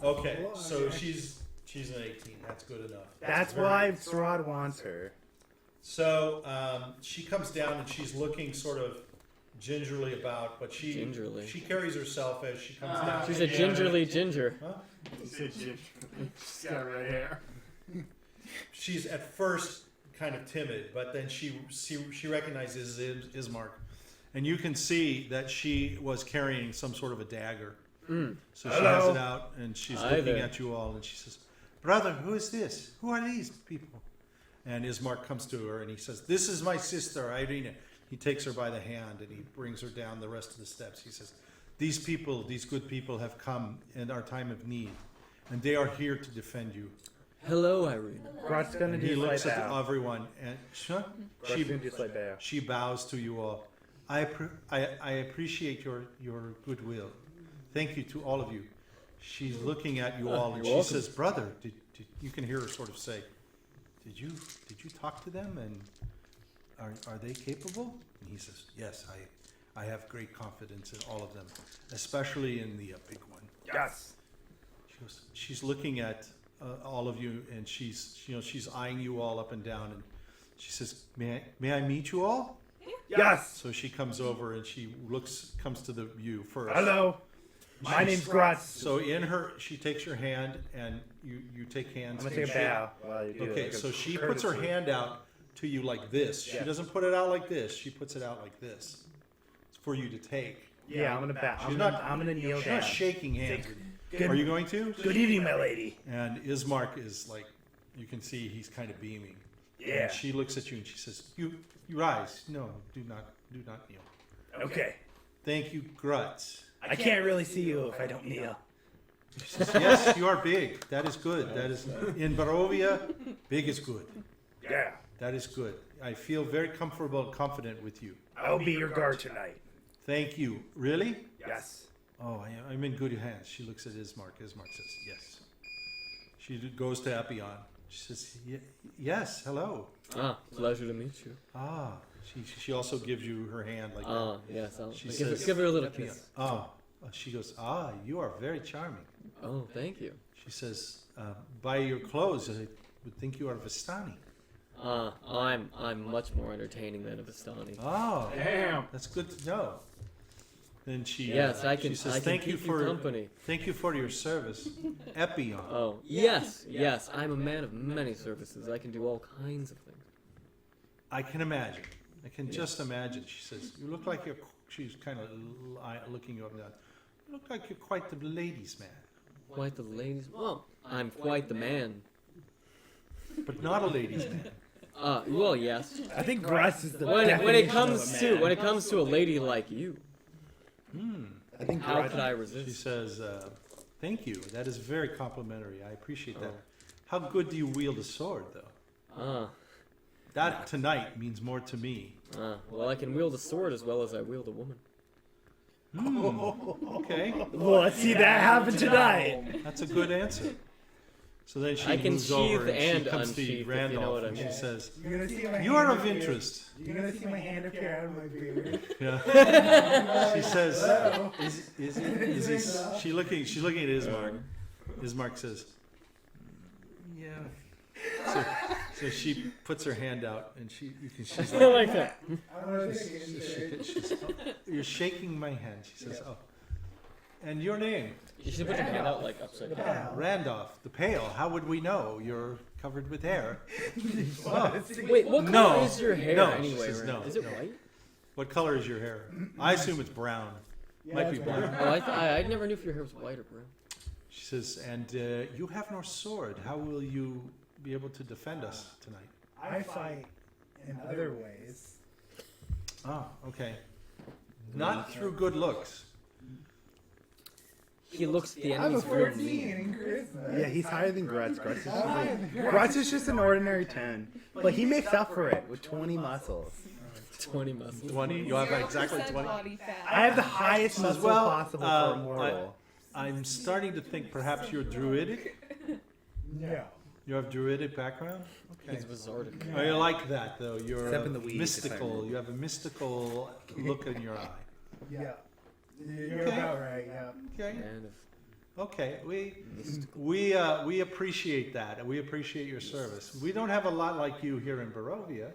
Okay, so she's an 18. That's good enough. That's why Strahd wants her. So she comes down and she's looking sort of gingerly about, but she Gingerly. she carries herself as she comes down. She's a gingerly ginger. She's got red hair. She's at first kind of timid, but then she recognizes Ismark, and you can see that she was carrying some sort of a dagger. So she has it out, and she's Hi looking there. at you all, and she says, "Brother, who is this? Who are these people?" And Ismark comes to her, and he says, "This is my sister, Irina." He takes her by the hand, and he brings her down the rest of the steps. He says, "These people, these good people, have come in our time of need, and they are here to defend you." Hello, Irene. Grutz's gonna And do he like looks at that. everyone, and Grutz's gonna do like that. she bows to you all. I appreciate your goodwill. Thank you to all of you. She's looking at you all, and You're she welcome. says, "Brother, did you can hear her sort of say, did you talk to them, and are they capable?" And he says, "Yes, I have great confidence in all of them, especially in the big one." Yes. She's looking at all of you, and she's eyeing you all up and down, and she says, "May I meet you all?" Yes. So she comes over and she comes to you first. Hello. My name's Grutz. So she takes your hand, and you take hands. I'm gonna take a bow while you do it. Okay, like a so she puts her courtesy. hand out to you like this. She Yeah. doesn't put it out like this. She puts it out like this. It's for you to take. Yeah, I'm gonna bow. She's I'm gonna kneel She's down. not shaking hands. Good- Are you going to? Good evening, my lady. And Ismark is like, you can see he's kind of beaming. Yeah. And she looks at you and she says, "You rise. No, do not kneel." Okay. Thank you, Grutz. I can't really see you if I don't kneel. Yes, you are big. That is good. That is in Barovia. Big is good. Yeah. That is good. I feel very comfortable and confident with you. I'll be your guard tonight. Thank you. Really? Yes. Oh, I'm in good hands. She looks at Ismark. Ismark says, "Yes." She goes to Epion. She says, "Yes, hello." Ah, pleasure to meet you. Ah. She also gives you her hand like that. Ah, yes. She Give, says, give her a little Epion. kiss. Ah. She goes, "Ah, you are very charming." Oh, thank you. She says, "By your clothes, I would think you are Vistani." I'm much more entertaining than a Vistani. Oh, Damn. that's good to know. Then she Yes, I can. She says, I can "Thank keep you for company. thank you for your service, Epion." Oh, yes, yes. I'm a man of many services. I can do all kinds of things. I can imagine. I can just imagine. She says, "You look like you're." She's kind of looking you up and down. You look like you're quite the ladies' man, Quite the ladies. Well, I'm quite the man. but not a ladies' man. Well, yes. I think Grutz is the When it definition comes of a to man. when it comes to a lady like you, I think how Grutz- could I She resist? says, "Thank you. That is very complimentary. I appreciate that. How good do you wield a sword, though? That tonight means more to me." Well, I can wield a sword as well as I wield a woman. Okay, Well, let's see that happen tonight. that's a good answer. So then she I can moves over sheath and and she comes unsheath, to if you know Randolph what I and she mean. says, You're gonna see my "You hand are of appear- interest." You're gonna see my hand appear out of my beard. Yeah. She says, "Is he?" She's looking at Ismark. Ismark says, "Yeah." So she puts her hand out and she's I like, like that. I'm gonna take it. she's, "You're shaking my hand." She says, "Oh, and your name?" You should put your hand out like upside down. Yeah. Randolph the Pale. How would we know? You're covered with hair. Wait, what color No. is your hair No, she anyway? says Rand? no, Is it no. white? What color is your hair? I assume it's brown. Yeah, Might be it's brown. Oh, I never knew if your hair was white or brown. She says, "And you have no sword. How will you be able to defend us tonight?" I fight in other ways. Oh, okay. Not through good looks. He looks at the I'm a enemy's real 14 mean. in charisma. Yeah, he's higher than Grutz. Grutz is Higher just, than Grutz is just an ordinary 10. But he makes up for it with 20 muscles. 20 muscles. 20? You have 0% exactly 20? body fat. I have the highest Says, muscle well, possible for a mortal. I'm starting to think perhaps you're druidic. No. You have druidic background? Okay. He's wizardic. I like that though. You're Step in the weeds, mystical. if I You have a mystical look in your eye. Yeah. You're Okay. about right, yeah. Okay. Man of Okay. We appreciate that. We appreciate your service. We don't have a lot like you here in Barovia,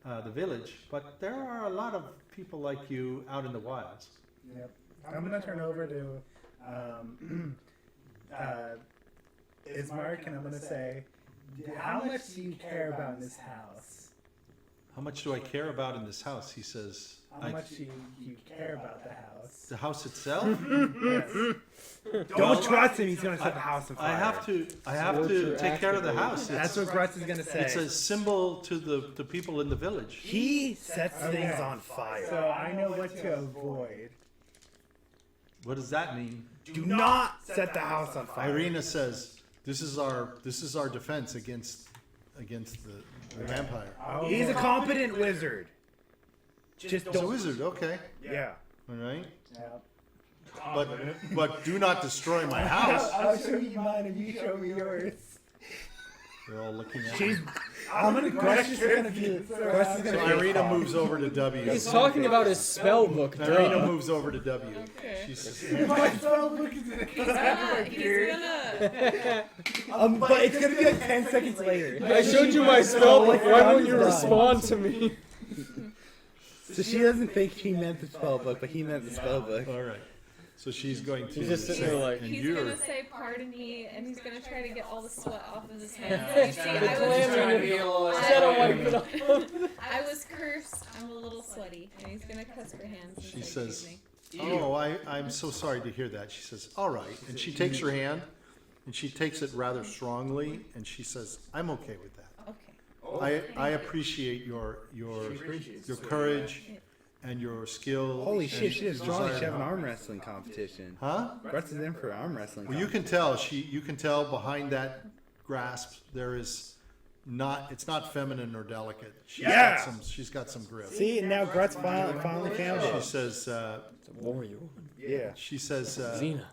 the village, but there are a lot of people like you out in the wilds. Yep. I'm gonna turn over to Ismark and I'm gonna say, how much do you care about in this house? How much do I care about in this house? He says. How much do you care about the house? The house itself? Yes. Don't trust him, he's going to set the house on fire. I have to take care of the house. That's what Grutz is going to say. It's a symbol to the people in the village. He sets Okay. things on fire. So I know what to avoid. What does that mean? Do not set the house on fire. Irina says, "This is our defense against the vampire." He's a competent wizard. Just He's a don't. wizard, okay, Yeah. all right. Yep. But do not destroy my house. I'll show you mine if you show me yours. They're all looking at She's. me. I'm gonna. Grutz is gonna be. Grutz is So gonna be. Irina moves over to W. He's talking about his spell book, Irina duh. moves over to W. Okay. She says, My spell book is gonna come out of my He's beard. gonna. But it's gonna be like 10 seconds later. I showed you my spell book. Why won't you Done. respond to me? So she doesn't think he meant the spell book, but he meant the spell book. all right. So she's going to He's just sitting there like, and He's you're gonna say pardon me, and he's gonna try to get all the sweat off of his hands. The You see, I was cursed. I'm a little sweaty, and he's gonna cuss for hands. She and say, says, "Excuse me." "Oh, I'm so sorry to hear that." She says, "All right," and she takes her hand, and she takes it rather strongly, and she says, "I'm okay with that. Okay. I appreciate your courage and your skill." Holy and shit, she is strong. She desire. have an arm wrestling competition. Huh? Grutz is in for arm wrestling. Well, you can tell. You can tell behind that grasp there is not. It's not feminine or delicate. She's got some grip. See, now Grutz finally found She it. says. It's a warrior. Yeah. She says. Xena.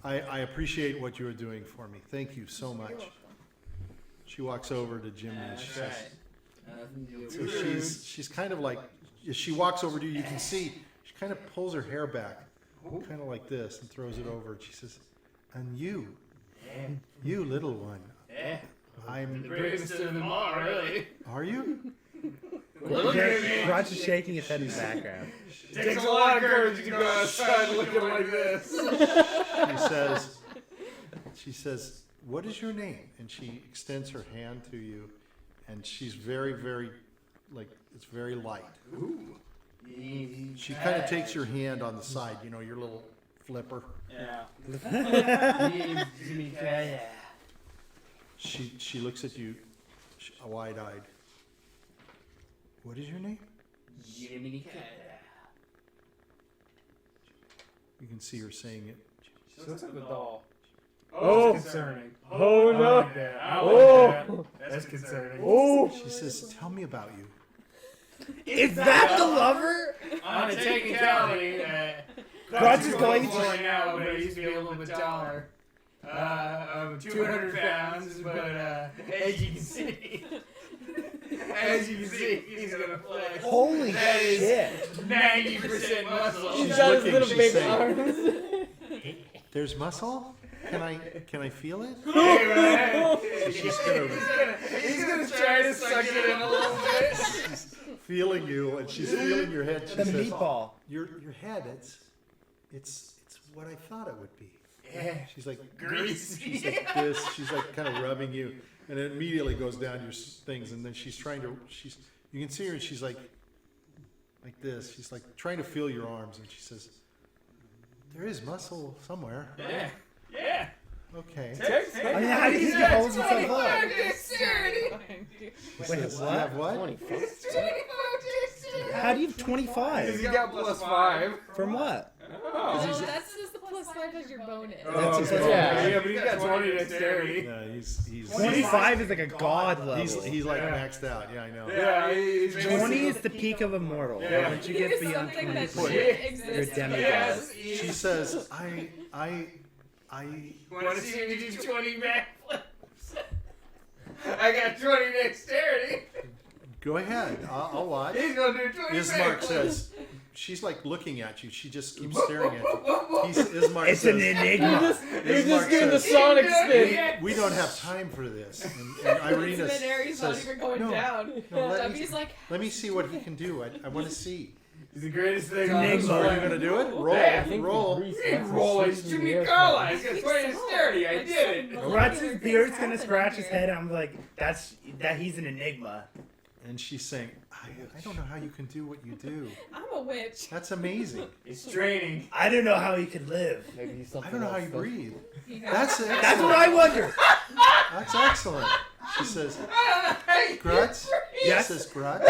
I appreciate what you are doing for me. Thank you so much. She walks over to Jimmy and she says, so she's kind of like, as she walks over to you, you can see, she kind of pulls her hair back, kind of like this, and throws it over. And she says, "And you little one, I'm, The greatest of them all, really. are you? Grutz is shaking his head in the background. Takes a lot of courage to go outside looking like this. She says, "What is your name?" And she extends her hand to you, and she's very, very, like, it's very light. Ooh. She kind of takes your hand on the side, you know, your little flipper. Yeah. Jiminy Carlyle. She looks at you, wide-eyed. What is your name? Jiminy Carlyle. You can see her saying it. She looks like a doll. Oh. That's concerning. Oh, I no. like that. I like that. That's concerning. Oh. She says, "Tell me about you." Is that the lover? On a technicality, Grutz is going to. going out, but he used to be a little bit taller. 200 pounds, but as you can see, he's gonna flex. Holy That is shit. 90% muscle. He's She's got his looking, little she's big saying- arms. There's muscle? Can I feel it? Hey, man. She's He's gonna try to suck it in a little bit. feeling you, and she's feeling your head. She The says, meatball. Your head, it's what I thought it would be. Yeah. She's like Greasy. She's like this. She's like kind of rubbing you, and it immediately goes down your things. And then she's trying to. You can see her, and she's like this. She's like trying to feel your arms, and she says, "There is muscle somewhere." Yeah. Yeah. Okay. I mean, how do you think he holds himself up? Wait, You what? have what? How do you have Because 25? he got +5. From what? Oh, that's just the +5 as your bonus. That's his Yeah, but he's got 20 dexterity. Yeah, he's 25 is like a god level. he's like maxed out. Yeah, I know. Yeah, he's 20 is the peak of immortal. Yeah. Once you get beyond Something 20, that You're shouldn't exist. you're demigod. Yes. She says, I Want to see me do 20 backflips? I got 20 dexterity. go ahead. I'll watch. He's gonna do 20 Ismark backflips. says, she's like looking at you. She just keeps staring at you. Ismark It's an says, enigma. You're just doing the says, Sonic spin. we don't have time for this. And Irina Mid-air, not says, even going no, down. no, W's like, let me see what he can do. I want to see. He's the greatest thing on this Enigma. Are you planet. going to do it? Roll. Yeah. Roll. Rolling. Jiminy Carlyle. He's got 20 dexterity. I did it. Grutz's beard's gonna scratch his head. I'm like, that he's an enigma. And she's saying, I don't know how you can do what you do. I'm a witch. That's amazing. It's training. I don't know how he could live. I don't know how you breathe. You That's know? excellent. That's what I wonder. That's excellent. She says, Hey, Grutz? Yes? She says, Grutz?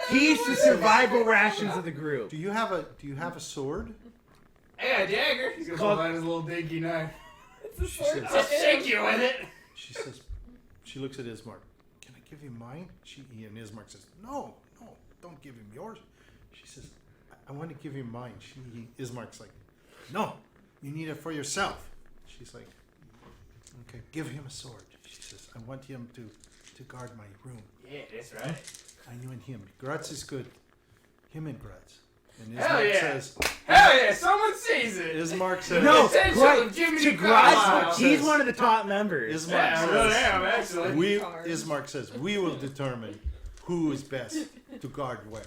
He's the survival rations of the group. Do you have a sword? Hey, a dagger. He's gonna pull out his little dinky knife. It's a She sword. says, I'll shake you with it. she says, she looks at Ismark. Can I give you mine? And Ismark says, no, don't give him yours. She says, I want to give you mine. Ismark's like, no, you need it for yourself. She's like, okay, give him a sword. She says, I want him to guard my room. Yeah, that's right. I knew him. Grutz is good. Him and Grutz. And Hell Ismark yeah. says, Hell yeah, someone sees it. Ismark says, No, Potential Grutz, of Jiminy to Carlyle. Grutz, he's one of the top members. Ismark Yeah, I really says, am, actually. Ismark says, we will determine who is best to guard where.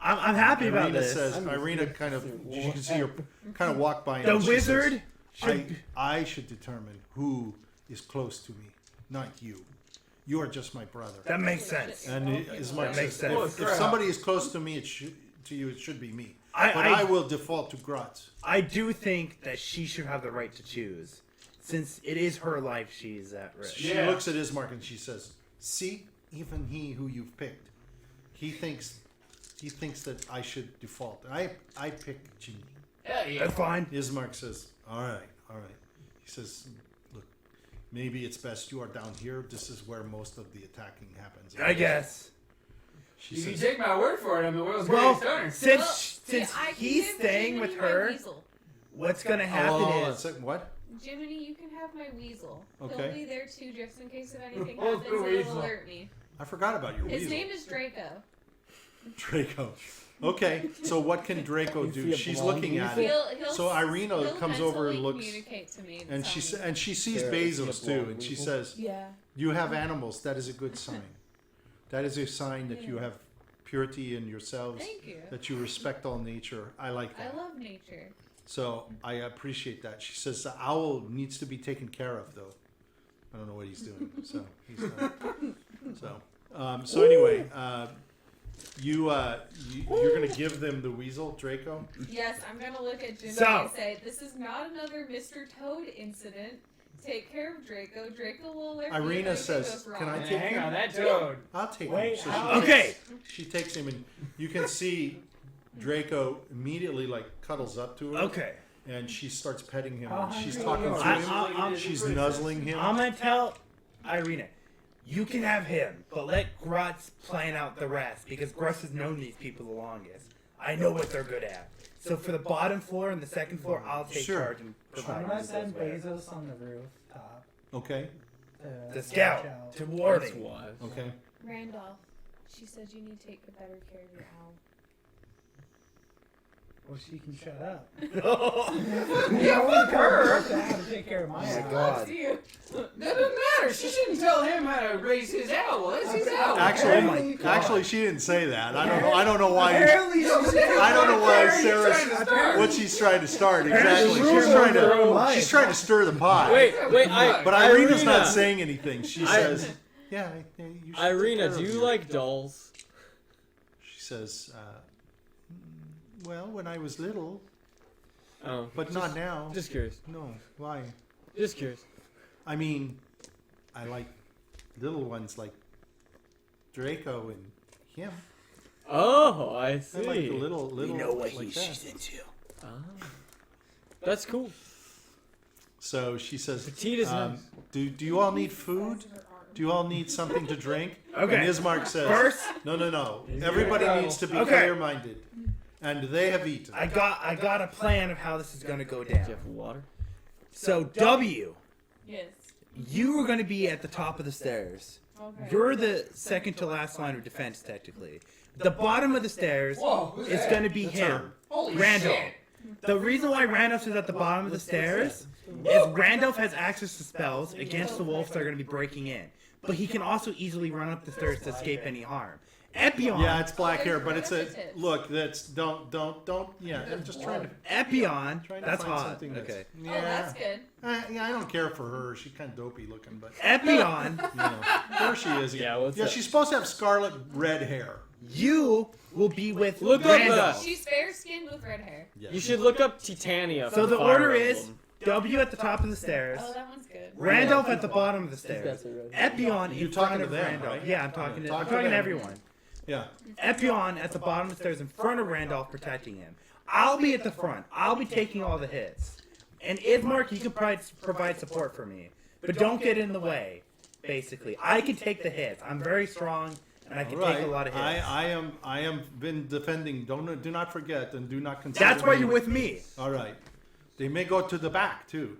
I'm happy about Irina this. says, Irina kind of, you can see her kind of walk by. The and she wizard says, should. I should determine who is close to me, not you. You are just my brother. That makes sense. And Ismark That makes says, sense. if somebody is close to me, to you, it should be me. But I I will default to Grutz. I do think that she should have the right to choose, since it is her life she's at risk. She Yeah. looks at Ismark and she says, see, even he who you've picked, he thinks that I should default. I picked Jimmy. Hell yeah. That's fine. Ismark says, all right. He says, look, maybe it's best you are down here. This is where most of the attacking happens. I guess. She If you says, take my word for it, I'm the world's Well, greatest hunter. since I can he's give staying Jiminy with my her, weasel. what's gonna happen oh, is what? Jiminy, you can have my weasel. Okay. He'll be there too, just in case if anything Oh, happens, the it'll weasel. alert me. I forgot about your His weasel. name is Draco. Draco. Okay, so what can Draco do? She's looking at it. He'll So Irina he'll comes over and mentally looks, communicate to me and tell me. she sees Bezos too, and she says, Yeah. "You have animals. That is a good sign. That is a sign that you have purity in yourselves. Thank you. That you respect all nature. I like that. I love nature. So I appreciate that. She says the owl needs to be taken care of, though. I don't know what he's doing. So he's not. So anyway, you're gonna give them the weasel, Draco. Yes, I'm gonna look at Jimmy So- and say, "This is not another Mr. Toad incident. Take care of Draco. Draco will alert me if Irina anything says, goes "Can I wrong." take Hang him? on, that toad. I'll take Wait, him." So how- Okay. she takes him, and you can see Draco immediately like cuddles up to her. Okay. And she starts petting him. How And she's hungry talking to are him. you? I'm- She's nuzzling him. I'm gonna tell Irina, you can have him, but let Grutz plan out the rest because Grutz has known these people the longest. I know what they're good at. So for the bottom floor and the second floor, I'll take Sure. charge and I'm provide. gonna you send those wares. Bezos on the rooftop. Okay. To The scout watch out. to That's warning. wise. Okay. Randolph, she said you need to take better care of your owl. Well, she can shut up. Yeah, fuck her. I have to take care of my Oh my owl. God. That doesn't matter. She shouldn't tell him how to raise his owl. That's his owl. Actually, she didn't say that. I don't know why. Apparently, she's I don't know why What are you trying to Sarah. start? What she's trying to start exactly. She's ruining her own life. She's trying to stir the pot. Wait, But Irina's Irina, not saying anything. She says, "Yeah, you should Irina, take care do of you your-" like dolls? She says, "Well, when I was little, Oh, but not now. Just curious. No, why? Just curious. I mean, I like little ones like Draco and him. Oh, I I see. like the little We know what like that." she's into. Ah. That's cool. So she says, Petite is nice. do you all need food? Do you all need something to drink?" Okay. And Ismark says, First, No. Everybody needs to be Okay. clear-minded. And they have eaten. I got a plan of how this is gonna go Do you down. have water? So W, Yes. you are gonna be at the top of the stairs. Okay. You're the second to last line of defense, technically. The bottom of the stairs Whoa, who's is that? going to be That's him, her. Holy Randolph. shit. The reason why Randolph is at the bottom of the stairs is Randolph has access to spells against the wolves that are going to be breaking in, but he can also easily run up the stairs to escape any harm. Epion, Yeah, it's black hair, but it's a look. That's don't. Yeah, I'm just trying to Epion, trying to that's find hot. something that's. Okay, Oh, that's good. Yeah, I don't care for her. She's kind of dopey looking, but Epion, you know, there she is. Yeah, what's yeah, up? she's supposed to have scarlet red hair. you will be with Look up Randolph. She's fair skinned with red hair. Yes. You should look up Titania. So from the Fire order Emblem. is W at the top of the stairs, Oh, that one's good. Randolph at the bottom of the stairs, That's a red. Epion You're in talking front to of them, Randolph. right? Yeah, I'm talking Yeah, to talk to them. everyone. Yeah. Epion at the bottom of the stairs in front of Randolph protecting him. I'll be at the front. I'll be taking all the hits. And Ismark, you can provide support for me. But don't get in the way, basically. I can take the hits. I'm very strong, and I can Right. take a lot of hits. I am been defending. Do not forget and do not consider. That's why me. you're with me. All right. They may go to the back too.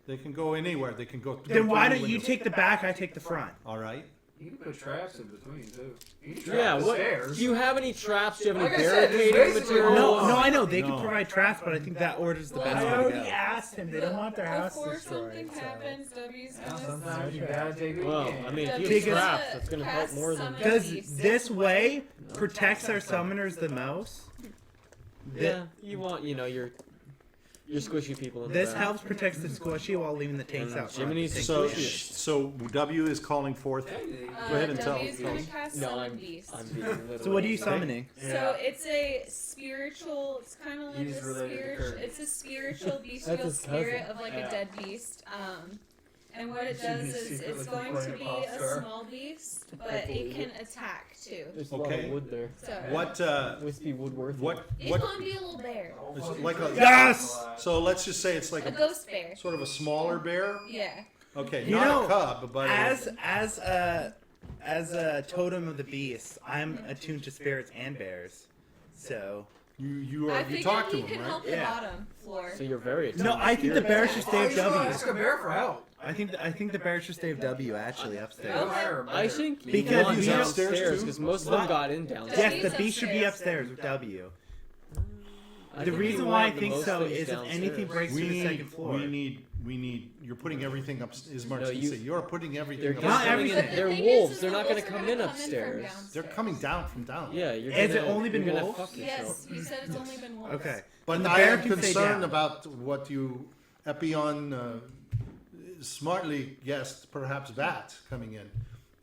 They can go anywhere. They can go. Then why through don't the you window. take the back, I take the front? All right. You can put traps in between too. You can trap Yeah, the what? stairs. Do you have any traps? Do you have any Like I said, this is barricading basically material? No, I know. They No. can provide traps, but I think that order's the Well, best I way to already go. asked him. They don't want their house Before destroyed. something So. happens, W's Yeah, gonna sometimes you gotta take it. Well, I mean, if you Because- have traps, that's gonna help cast more than. summon. Because this way protects our summoners the most. Yeah, you want your squishy people in the This back. helps protect the squishy while leaving the tanks And out front. Jiminy's Tanks So are Squishy. so W is calling forth. Go ahead and tell. W's gonna cast No, summon I'm beast. being literal. So what are you summoning? So it's a spiritual. It's kind of like He's a related to spiritual. Kurt. It's a spiritual bestial his spirit cousin. of like Yeah. a dead beast. And what it does is it's going to be a small beast, but it can attack too. There's a lot Okay. of wood there. So What Wispy Woodworth. it's what? going to be a little bear, It's like a. Yes! So let's just say it's like a a ghost bear. sort of a smaller bear. Yeah. Okay, You not know, a cub, but As a totem of the beast, I'm attuned to spirits and bears. So you I you figured talk to he him, could right? help the Yeah. bottom floor. So you're very. no, I think the bear should stay Oh, with you should W. ask a bear for help. I think the bear should stay with W actually upstairs. Okay. Hire a bear. I think you Because want you know- downstairs because most of them What? got in downstairs. Yes, He's the beast should be upstairs. upstaiars with W. I The think reason you why I want the think most so things is if downstairs. anything breaks through the second floor. We You're putting everything up. Ismark No, say you're putting everything They're up. just coming everything. in. But the They're thing wolves. is They're the not going to wolves are come gonna in come from upstairs. downstairs. They're coming down from down. Yeah, you're Has gonna, it only been you're gonna wolves? fuck yourself. Yes, you said it's only been wolves. Okay. But And the I bear am can stay concerned down. about what you, Epion, smartly guessed, perhaps bats coming in.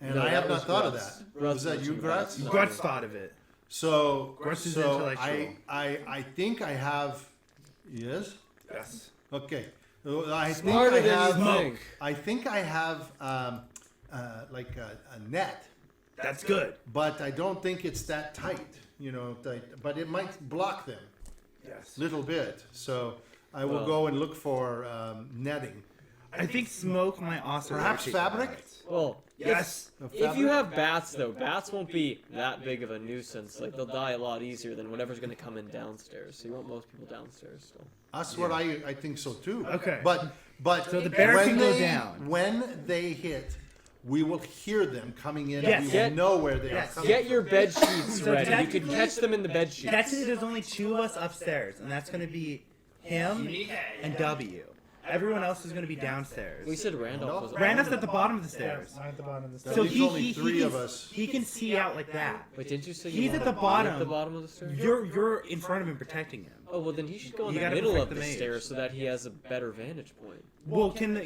And No, I that have was not thought of Grutz. that. Grutz Was that you, mentioned Grutz? bats. Grutz thought of it. So, Grutz is so intellectual. I think I have, yes? Yes. Okay. I think Smarter I than have, you think. I think I have like a net, That's good. but I don't think it's that tight, but it might block them Yes. a little bit. So I will Well- go and look for netting. I think smoke might also. Perhaps irritate fabric? bats. Well, Yes. if you have bats, though, bats won't be that big of a nuisance. Like, they'll die a lot easier than whatever's going to come in downstairs. So you want most people downstairs still. That's what I think so too. Okay. But So the bear when can go they, down. When they hit, we will hear them coming in. Yes. We will Get- know where they yes. are coming. Get your bed sheets So ready. You can technically- catch them in the bed sheets. Technically, there's only two of us upstairs, and that's going to be him and W. Everyone else is going to be downstairs. We said Randolph was. Randolph's at the bottom of the Yeah, stairs. I'm at the bottom of the That stairs. So leaves he, only he, three he, of can, us. he can see out like that. Wait, didn't you say He's you at wanted the to be bottom. at the bottom of the stairs? You're in front of him protecting him. Oh well, then he should go in You the gotta middle protect of the the mage. stairs so that he has a better vantage point. Well, can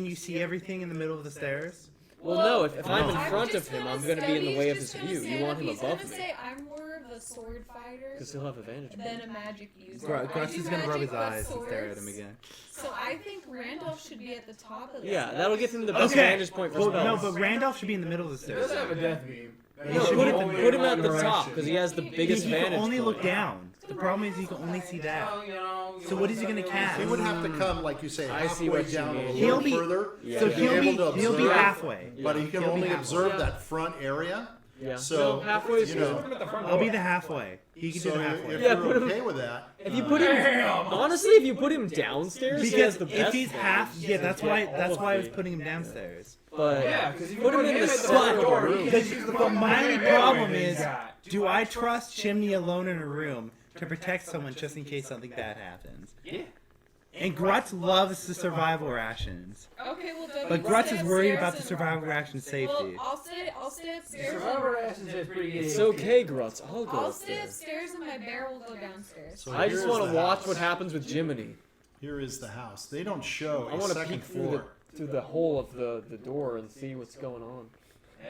you see everything in the middle of the stairs? Well, no. If I'm in I'm front just of him, gonna I'm going to be in the W's way of just his gonna view. You stand want up, him he's above gonna me say, I'm more of a sword fighter because he'll have a vantage than point. a magic user. Grutz I is do going to rub his magic with eyes and stare at him swords. again. So I think Randolph should be at the top of the Yeah, stairs. that'll get him the best Okay. vantage point for Well, spells. no, but Randolph should be in the middle of the He does stairs. have a death beam. No, should put him be at the one top direction. because he has the He biggest can vantage only point. look down. The problem is he can only see that. So what is he gonna cast? He would have to come, like you say, I see halfway what you down a mean. little He'll bit be- further. Yeah. So to be able to he'll be observe. halfway. But he can He'll be only halfway. observe Yeah. that front area. Yeah. So, No, halfway is you know, good. I'll be the halfway. He can do So the if halfway. Yeah, you're put him- okay with that, If you put him, honestly, if you put him downstairs, he has Because the if best he's half, vantage. yeah, that's why All I of was me. putting him downstairs. But Yeah, because you put him in the center of the door. room. But my only problem is, do I trust Chimney alone in a room to protect someone just in case something bad happens? Yeah. And Grutz loves the survival rations. Okay, well, W, But we'll Grutz stay is worried upstairs about the and- survival ration safety. Well, I'll stay upstairs. Survivor rations is pretty good. It's okay, Grutz. I'll go I'll stay upstairs. upstairs and my bear will go downstairs. So I just here's want the to watch house. what happens with Jiminy. Here is the house. They don't show I a want to second peek through floor. through the hole of the door and see what's going on.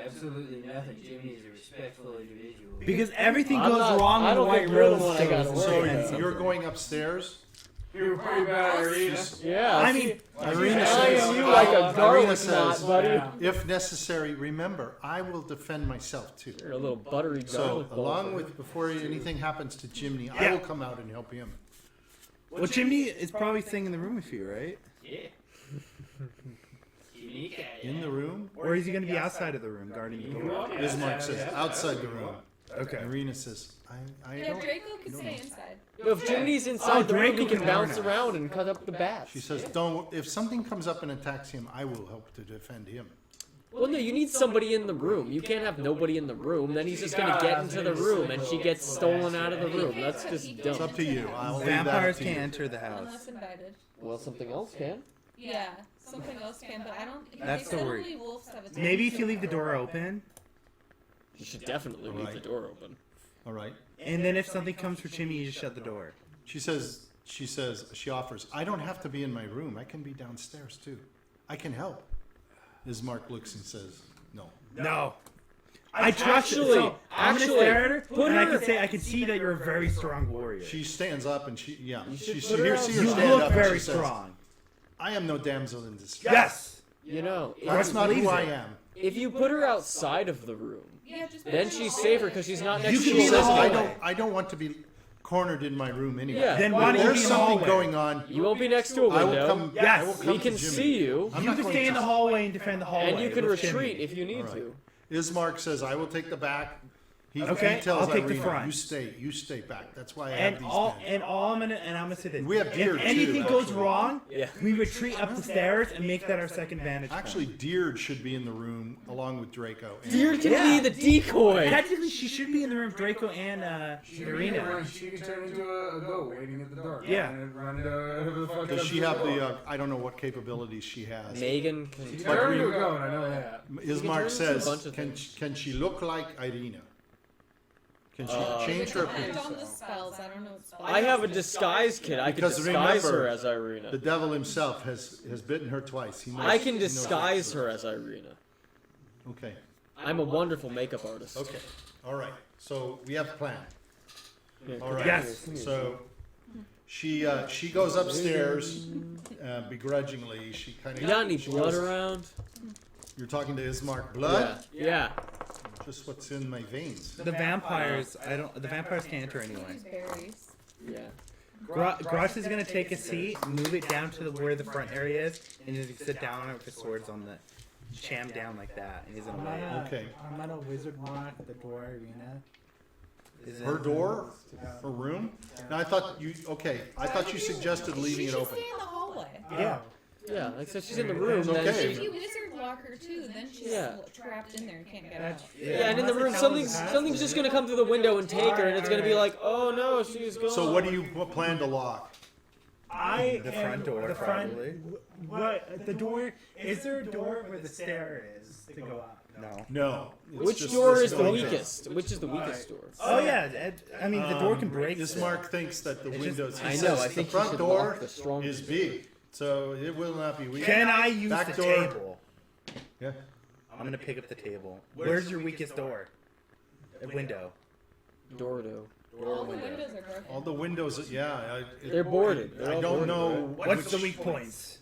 Absolutely nothing. Jimmy is a respectful individual. Because everything I'm goes not- wrong I in the don't White think you're the Rose. one I gotta so worry So about. expensive. you're going upstairs. You're pretty bad, Arena. Yeah. I mean, Irina eyeing says, you like a Irina garlic says, knot, buddy. Yeah. if necessary, remember, I will defend myself too. You're a little buttery So, garlic ball. along with, before anything happens to Jiminy, I Yeah. will come out and help him. well, Chimney is probably staying in the room with you, right? Yeah. Jiminy Carlyle. In the room, Or is he going to be outside of the room guarding the door? Ismark says, outside the room. Okay. Irina says, I Yeah, don't. Draco can don't stay know. inside. If Jiminy's inside the room, Draco he can can bounce learn. around and cut up the bats. She says, don't, if something comes up and attacks him, I will help to defend him. Well, no, you need somebody in the room. You can't have nobody in the room. Then he's just gonna get into the room, and she gets stolen out of the room. That's just It's up dumb. to you. I'll leave that Vampires up to can't you. enter the house. Unless invited. Well, something else can. Yeah, something else can, but I don't. That's they the said worry. only wolves have a Maybe if you leave the door open, You should definitely leave the Alright. door open. All right. and then if something comes for Chimney, you just shut the door. She offers, I don't have to be in my room. I can be downstairs too. I can help. Ismark looks and says, no. No. I trust you. Actually- So I'm gonna actually, stare at her, put and I her- can say I can see that you're a very strong warrior. She stands up and she should see put her her outside. you stand look up and very she says, strong. I am no damsel in distress. Yes. You know, That's if, not believes who I it. am. if you put her outside of the room, Yeah, just then she's safer because she's not next You to can a be She in the says, hallway. hallway. I don't want to be cornered in my room anyway. Yeah. Then why don't you There's be in the something hallway? going on. You won't be next to a I will window. come. Yes. I will come We can to Jimmy. see you, I'm You not can going stay in to- the hallway and defend the hallway. and you can with retreat Chimney. if you need All right. to. Ismark says, I will take the back. He Okay, tells I'll take the Irina, front. you stay back. That's why I And have these all men. I'm gonna say this. We have Diurd, if anything too, goes actually. wrong, Yeah. we retreat up the stairs and make that our second vantage Actually, point. Diurd should be in the room along with Draco. And Deer can Yeah. be the decoy. Technically, she should be in the room, Draco and She can be in the Irina. room, she can turn into a goat waiting at the door. Yeah. And run whatever the fuck Does up she the have door. the? I don't know what capabilities she has. Meagan She can. can turn into a goat, I know that. Ismark into says, a bunch of can things. can she look like Irina? Can she Uh, change It her? depends on the spells. I don't know what spells. I have a disguise kit. I can Because disguise remember, her as Irina. The devil himself has bitten her twice. He knows, I can he knows disguise that. her as Irina. Okay. I'm a wonderful makeup artist. Okay. All right. So we have a plan. Yeah, All right. Yes. So she goes upstairs begrudgingly. She kind You of. got any blood around? You're talking to Ismark. Blood? Yeah. Just what's in my veins. The vampires. The vampires can't enter anyway. Use berries. Yeah. Grutz is gonna take a seat, move it down to where the front area is, and just sit down on it with his swords on the jam down like that, and he's gonna wait. Okay. I'm gonna wizard mark the door arena. Is Her it- door? Her room? Now I thought you. Okay. I thought you suggested leaving She it should open. stay in the hallway. Yeah. Yeah, like I said, she's in the room. Okay. Then If she, you wizard lock her too, then she's Yeah. trapped in there and can't get That's- out. yeah, and in the room, something's just gonna come through the window and take her, and it's gonna be like, oh no, she's gone. So what do you plan to lock? The front door, the front, probably. What the door? Is there a door where the stair is to go up? No. No. It's Which just door this is the door. weakest? Which is the weakest door? Oh yeah. I mean, the door can break. Ismark thinks that the It's just- windows. He I know, says I think the you front should door lock the strongest is big, so it will not be weak. Can I use Back the door. table? Yeah. I'm gonna pick up the table. Where's your weakest door? A window. Dordo. All the windows are broken. All the windows. Yeah. They're boarded. They're I all don't boarded, know. right? What's the weak points?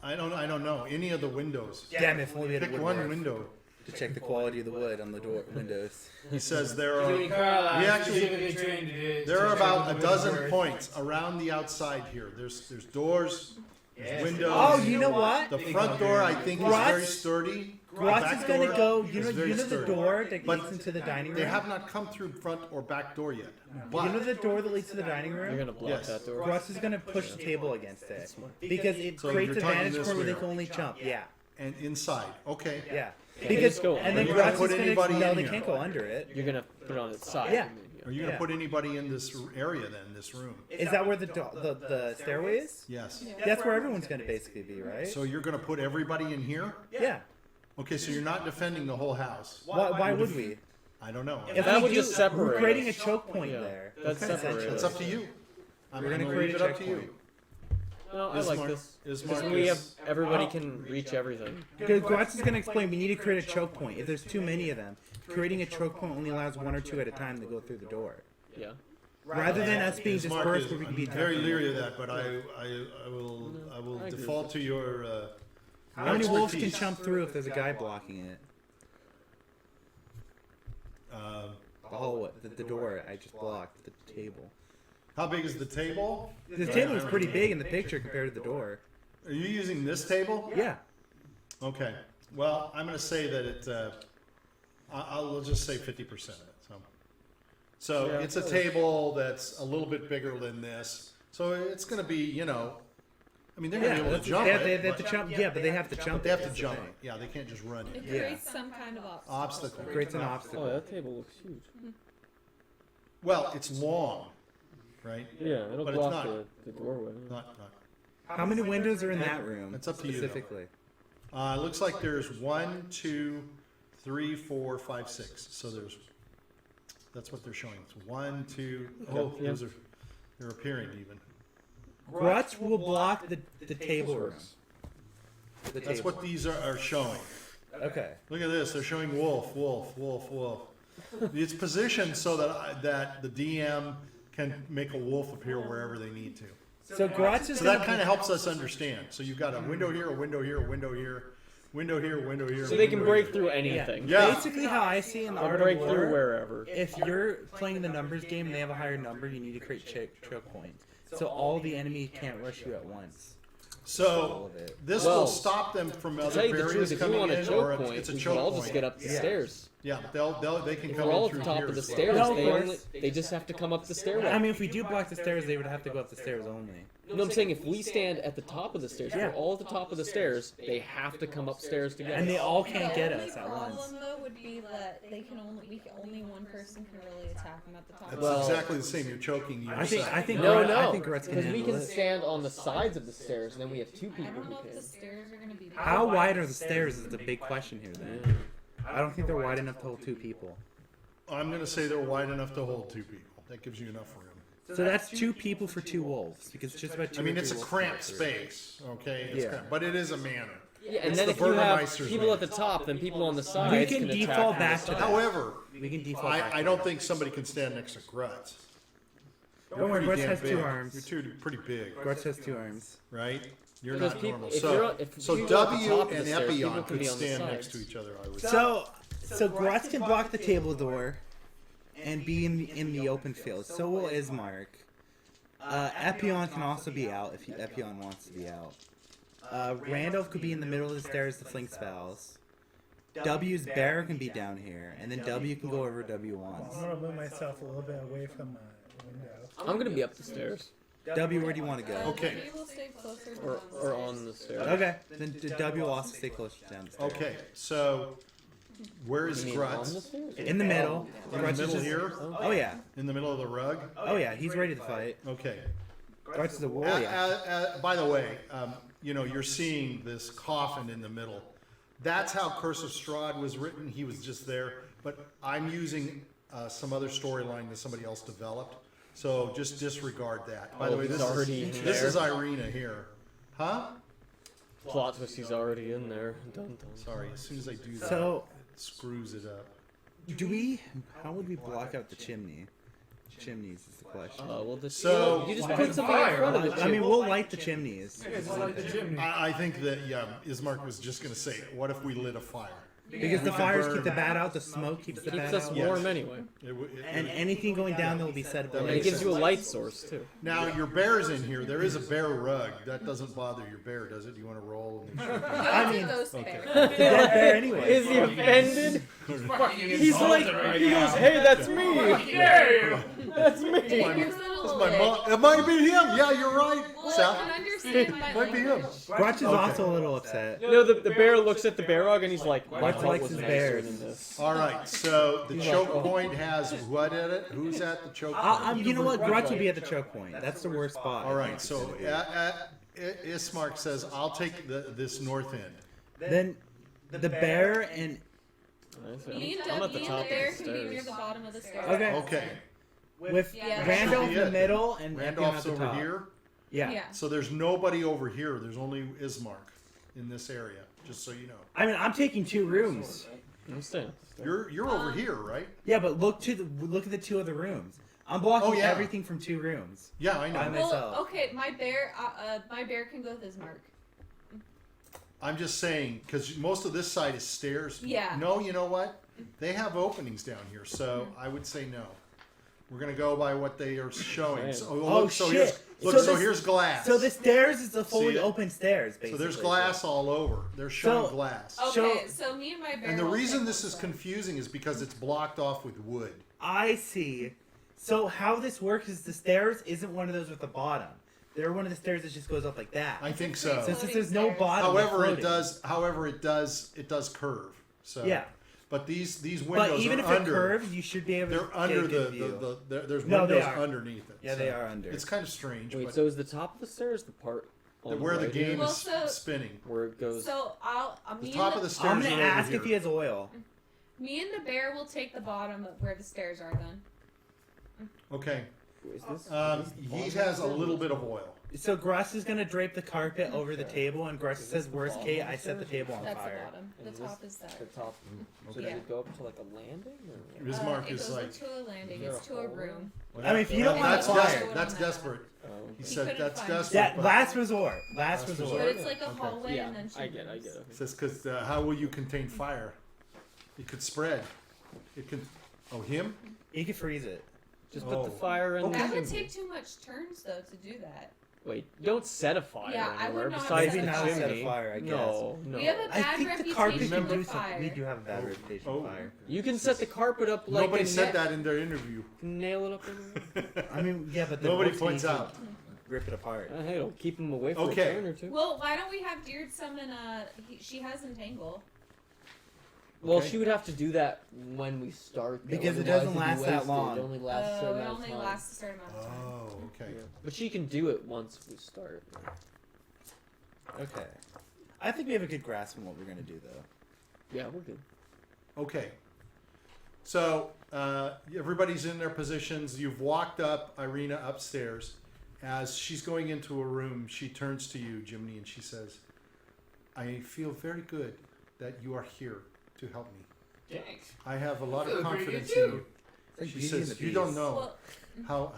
I don't know any of the windows. Damn, if only we had a Pick woodwork one window. to check the quality of the wood on the door windows. He says there are. Jiminy Carlyle, We actually- specifically trained to There are check about the a dozen woodwork. points around the outside here. There's doors, Yes. windows. Oh, you know what? The front door I think is very Grutz- sturdy. The Grutz back is gonna door go. is You know very the sturdy. door that But leads into the dining room. They have not come through front or back door yet. You But know the door that leads to the dining You're room. gonna block Yes. that door. Grutz is gonna push the table against it because it So creates you're a talking vantage this point where they way. can only jump. Yeah, and inside, okay. yeah. Just Because go and then Are you gonna Grutz put is anybody gonna. No, in they here? can't go under it. You're gonna put it on its side. Yeah. Are you gonna Yeah. put anybody in this area then? This room? Is that where the stairway is? Yes. That's where everyone's gonna basically be, right? So you're gonna put everybody in here? Yeah. Okay, so you're not defending the whole house. Why would we? I don't know. If That we would do- just separate We're creating a us. choke point Yeah. there. That's separate. It's up to you. I'm We're gonna gonna create leave a it up to you. checkpoint. No, I like Ismark- this. Ismark Because we have is- everybody can reach everything. Because Grutz is gonna explain. We need to create a choke point. If there's too many of them, creating a choke point only allows one or two at a time to go through the door. Yeah. Rather than us being Ismark dispersed, is- where we can be I'm very attacked. leery of that, but I will I agree default to your. How many wolves can expertise. jump through if there's a guy blocking it? The hallway, the door I just blocked, the table. How big is the table? The table is pretty big in the picture compared to the door. Are you using this table? Yeah. Okay. Well, I'm going to say that it. I'll just say 50% of it. So Yeah. it's a table that's a little bit bigger than this. So it's going to be, you know. I mean, they're going to be able to jump they it. have to but jump. Yeah, but they have to jump. They have to That's the jump thing. it. Yeah, they can't just run It it. Yeah. creates some kind of obstacle. Obstacle. Creates an Oh, obstacle. that table looks huge. Well, it's long, right? Yeah, it'll But it's block not- the doorway. Not. How many windows are in that room? It's up to you, though. specifically. It looks like there's 1, 2, 3, 4, 5, 6. So there's. That's what they're showing. It's 1, 2. Oh, yeah. those are. They're appearing even. Grutz will block the table room. The That's table. what these are showing. Okay. Look at this. They're showing wolf, wolf, wolf, wolf. It's positioned so that the DM can make a wolf appear wherever they need to. So Grutz is So gonna that kind of helps us understand. So you've got a window here, a window here, a window here, window here, window here. So they can window break here. through anything. Yeah. Basically, how I see in the They'll art break of through war, wherever. if you're playing the numbers game and they have a higher number, you need to create choke points. So all the enemy can't rush you at once. All So of it. this Well, will stop them from To other tell you the barriers truth, if you coming want a in, or choke point, it's a we choke can all point. just get up the Yeah. stairs. Yeah, but they can If come we're all in at the through top here of the as well. stairs, No, of they course. they just have to come up the stairway. I mean, if we do block the stairs, they would have to go up the stairs only. No, I'm saying if we stand at the top of the stairs, if Yeah. we're all at the top of the stairs, they have to come upstairs together. And they all The can't get only us at once. problem though would be that only one person can really attack them at the top. That's Well- exactly the same. You're choking I think No, Grutz- I no, think Grutz can because we handle can it. stand on the sides of the stairs, and then we have two I people don't who know if the can. stairs are gonna be. How wide are the stairs is the big question here then. I don't think they're wide enough to hold 2 people. I'm going to say they're wide enough to hold 2 people. That gives you enough room. So that's 2 people for 2 wolves, because it's just about 2 I mean, or it's a 3 wolves cramped per three. space, okay? It's Yeah. cramped, but it is a manor. Yeah, and It's then the if you have burgomaster's people manor. at the top, then people on the sides We can attack default from the back to side. that. However, We can default back I to don't that. think somebody can stand next to Grutz. Don't worry, Pretty Grutz damn has 2 big. arms. You're pretty big, Grutz has 2 arms. right? You're Because not people- normal. if So, you're- if so people are at the W top of and the stairs, people Epion can could be on the stand next sides. to each other, I would say. So Grutz can block the table door and be in the open field. So will Ismark. Epion can also be out if Epion wants to be out. Randolph could be in the middle of the stairs to fling spells. W's bear can be down here, and then W can go wherever W wants. I'm gonna move myself a little bit away from the window. I'm gonna be up the stairs W, where do you want to go? Okay. The table stay closer to or on the stairs. Okay, then W will also stay closer down the stairs. Okay, so where is You mean on the Grutz? stairs? In the middle. In the Grutz is middle just- here? Oh yeah. In the middle of the rug? Oh yeah, he's ready to fight. Okay. Grutz is a warrior. By the way, you're seeing this coffin in the middle. That's how Curse of Strahd was written. He was just there. But I'm using some other storyline that somebody else developed. So just disregard that. By the way, he's this already in this there. is Irina here. Huh? Plot twist, he's already in there. Dun, dun. Sorry, as soon as I do that, So it screws it up. how would we block out the chimney? Chimneys is the question. Well, So- you just put something in front of the I chimney. mean, we'll light the chimneys. I think that, Ismark was just going to say, what if we lit a fire? Because the fires keep the bat out, the smoke keeps the Keeps bat us out. warm anyway. And anything going down there will be set That And it makes ablaze. gives you a light source too. Now, your bear's in here. There is a bear rug. That doesn't bother your bear, does it? Do you want to roll? And then I mean, those okay. It's a dead bear anyway. Is he offended? He's like, he goes, hey, that's me. That's me. That's my mom. It might be him. Yeah, you're right. Well, Sal. I can understand my Might be him. language. Grutch is also a little upset. You know, the bear looks at the bear rug and he's like, my Grutch heart likes was his nicer bears. than this. All right, so the choke point has what in it? Who's at the choke point? You know what? Grutch will be at the choke point. That's the worst spot. All right, so Ismark says, I'll take this north end. Then the bear and Me and I'm at the me top and the bear of the can be near stairs. the bottom of the stairs. okay, Okay, with Yeah. Randolph in the Yeah. middle and Epion Randolph's at the over top. here. Yeah. Yeah. So there's nobody over here. There's only Ismark in this area, just so you know. I mean, I'm taking 2 rooms. I'm staying. You're over here, right? Yeah, but look at the 2 other rooms. I'm blocking Oh, yeah. everything from 2 rooms. Yeah, I know. I'm- myself. Well, okay, my bear can go with Ismark. I'm just saying, because most of this side is stairs. Yeah. No, you know what? They have openings down here, so I would say no. We're gonna go by what they are showing. So, Oh, look, so shit. here's look, So so this- here's glass. So the stairs is the fully See it? open stairs, So basically. there's glass all over. They're showing So- glass. Okay, so me and my bear. And the will reason take this is one. confusing is because it's blocked off with wood. I see. So how this works is the stairs isn't one of those with the bottom. They're one of the stairs that just goes up like that. I think free so. So since there's no Floating bottom, they're However, floating. it does curve. So Yeah. But these windows But even are if it under. curves, you should be able to They're get under a good view. there's No, they windows are. underneath it. Yeah, so they are under. It's kind of strange, Wait, but so is the top of the stairs the part on where the right game Well, is so- spinning. where it goes? So The top of the stairs I'm are gonna over ask here. if he has oil. me and the bear will take the bottom of where the stairs are then. Okay. Is this He has a little bit of oil. So Grutz is gonna drape the carpet over the table, and Grutz says, "Worst case, I set the table on That's the fire." bottom. The Is top this is that. the top? So Yeah. does it go up to like a landing? Or? Bismarck it is goes like. to a landing. Is there It's a to a hole? room. I mean, if you don't want That's fire, desperate. That's desperate. He said couldn't that's find it. desperate. that but- last resort. Last Last But resort. it's like a hallway Yeah, and then two I get rooms. It says because how will you contain fire? It could spread. It could. Oh, him? You can freeze it. Just put the Oh. fire in. That the would chimney. take too much turns though to do that. Wait, don't set a fire Yeah, I anywhere would not besides set Maybe the not set a chimney. fire, I guess. No, no. We have a I bad think the reputation carpet with can do fire. something. We do have a bad reputation Oh. for fire. You can set the carpet up like Nobody a said net. that in their interview. Nail it up in I mean, yeah, but the Nobody orcs points need to out. Rip it apart. Hey, it'll keep him away for Okay. a turn or two. Well, why don't we have Diurd summon she has Entangle. Well, Okay. she would have to do that when we start. though, Because it otherwise doesn't it'd be last that wasted. long. It only lasts a certain It amount of only time. lasts a certain amount of time. Oh, okay. Yeah. But she can do it once we start. Okay. I think we have a good grasp on what we're gonna do, though. Yeah, we're good. Okay. So everybody's in their positions. You've walked up Irina upstairs. As she's going into a room, she turns to you, Jiminy, and she says, "I feel very good that you are here to help me. Thanks. I have a lot of Feel pretty good confidence in too. you." It's like She Beauty and says, the "You don't Beast. know Well,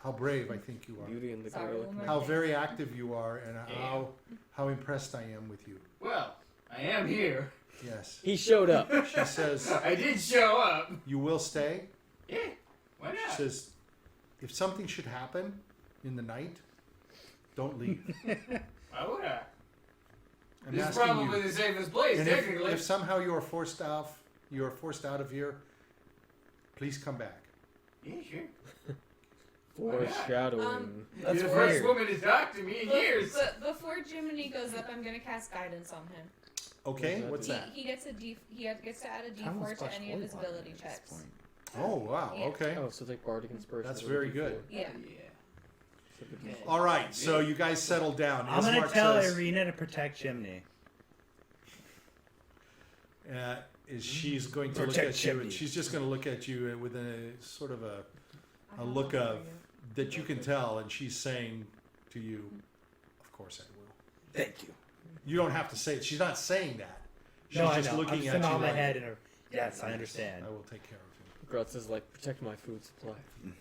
how brave I think you are, Beauty and the Sorry, garlic. one more. how very active you are, and Yeah. how impressed I am with you." Well, I am here. Yes. He showed up. She says, I did show up. "You will stay?" Yeah. Why She not? says, "If something should happen in the night, don't leave." Why would I? I'm This is asking probably you. the safest place, And technically. if somehow you are forced out of here, please come back. Yeah, sure. Foreshadowing. You're the first woman to talk to me in years. But before Jiminy goes up, I'm gonna cast guidance on him. Okay, what's that? He gets a he gets to add a I almost D4 to flushed any of his holy water ability at this checks. point. Oh wow. Yeah. Okay. Oh, so like bardic inspiration. That's is very a good. Yeah. Yeah. All right. So you guys settle down. I'm gonna Ismark tell says, Irina to protect Chimney. is she's going to look Protect at you, and Chimney. she's just going to look at you with a sort of a look of that you can tell, and she's saying to you, "Of course I will." Thank you. You don't have to say it. She's not saying that. She's No, just I know. looking I'm at just you. on my like, head and yes, I understand. I will take care of Grutz is like, protect my food supply. you.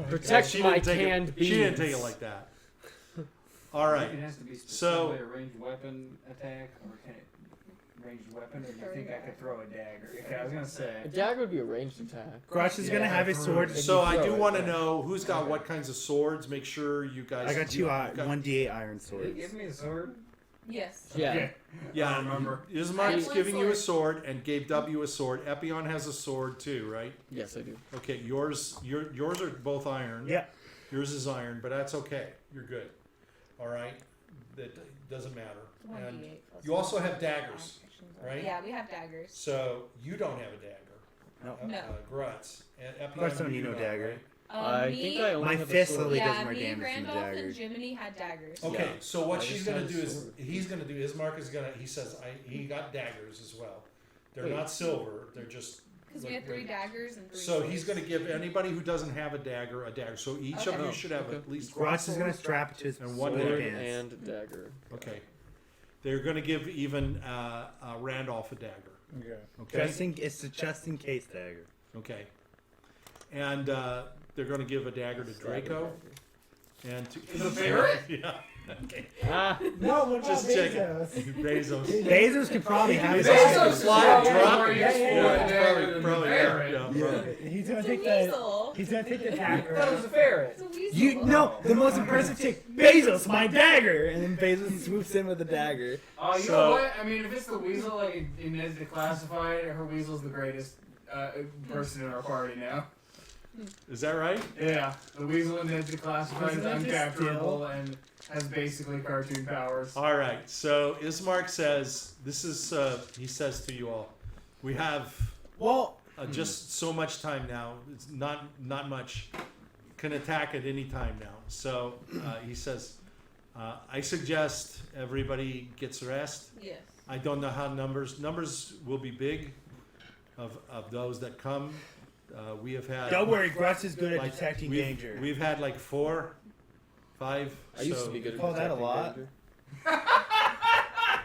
Protect She my didn't take canned it, beans. She didn't take it like that. All right. It has to be So- specifically a ranged weapon attack, or can it ranged weapon, or do you think I could throw a dagger? Okay, I was gonna A say. dagger would be a ranged attack. Grutch is gonna Yeah, have his for- sword. So I throw do it, want to yeah. know who's got Okay. what kinds of swords. Make sure you guys. I got two you've got- 1d8 iron Did he swords. give me a sword? Yes. Yeah. Yeah, I remember. Ismark's I have giving one you a sword and gave W a sword. Epion has a sword too, right? Yes, I do. Okay, yours are both iron. Yeah. Yours is iron, but that's okay. You're good. All right, that doesn't matter. And 1d8 plus you also have one. daggers, right? Yeah, we have daggers. so you don't have a dagger. No. No. Grutz. And Epion, Grutz don't need you no dagger. right? I Me, think I only My have fist a sword. literally does yeah, more me, damage than Randolph, and daggers. Jiminy had daggers. Okay, Yeah. so what I she's just gonna had a do is sword. he's gonna do. Ismark is gonna. He says he got daggers as well. They're Wait. not silver. They're just. Because we like have 3 regular. daggers and 3 So swords. he's going to give anybody who doesn't have a dagger a dagger. So each of Okay. you should have Okay. at least one Grutch is gonna sword. strap it to his And one sword Sword pants. and a dagger. Okay. They're going to give even Randolph a dagger. Yeah. Okay. It's a just in case dagger. Okay. And they're going to give a dagger to Draco. And to The favorite? Yeah. Okay. Ah, No, what about Just checking. Bezos? Bezos. Bezos could probably have his Bezos own. is slide probably drop. more Yeah, useful yeah, than it's the probably ferret. yeah, probably. He's gonna It's a take the. weasel. He's gonna take the I thought it was dagger. a ferret. It's a weasel. You no, the most impressive chick, Bezos, my dagger, and then Bezos swoops in with the dagger. Oh, you So- know what? I mean, if it's the weasel, like in Ned's Declassified, her weasel's the greatest person in our party now. Is that right? Yeah, the weasel in Ned's Declassified is Isn't that just uncapturable and has basically cartoon powers. All right. So Ismark says, "This is." He says to you all, "We have Well, just so much time now. It's not much. Can attack at any time now." So he says, "I suggest everybody gets rest. Yes. I don't know how numbers will be big of those that come. We have had. don't worry, Grutz is good at like, detecting we've, danger. We've had like 4, 5. I used so- to be good at Call that a detecting lot? danger.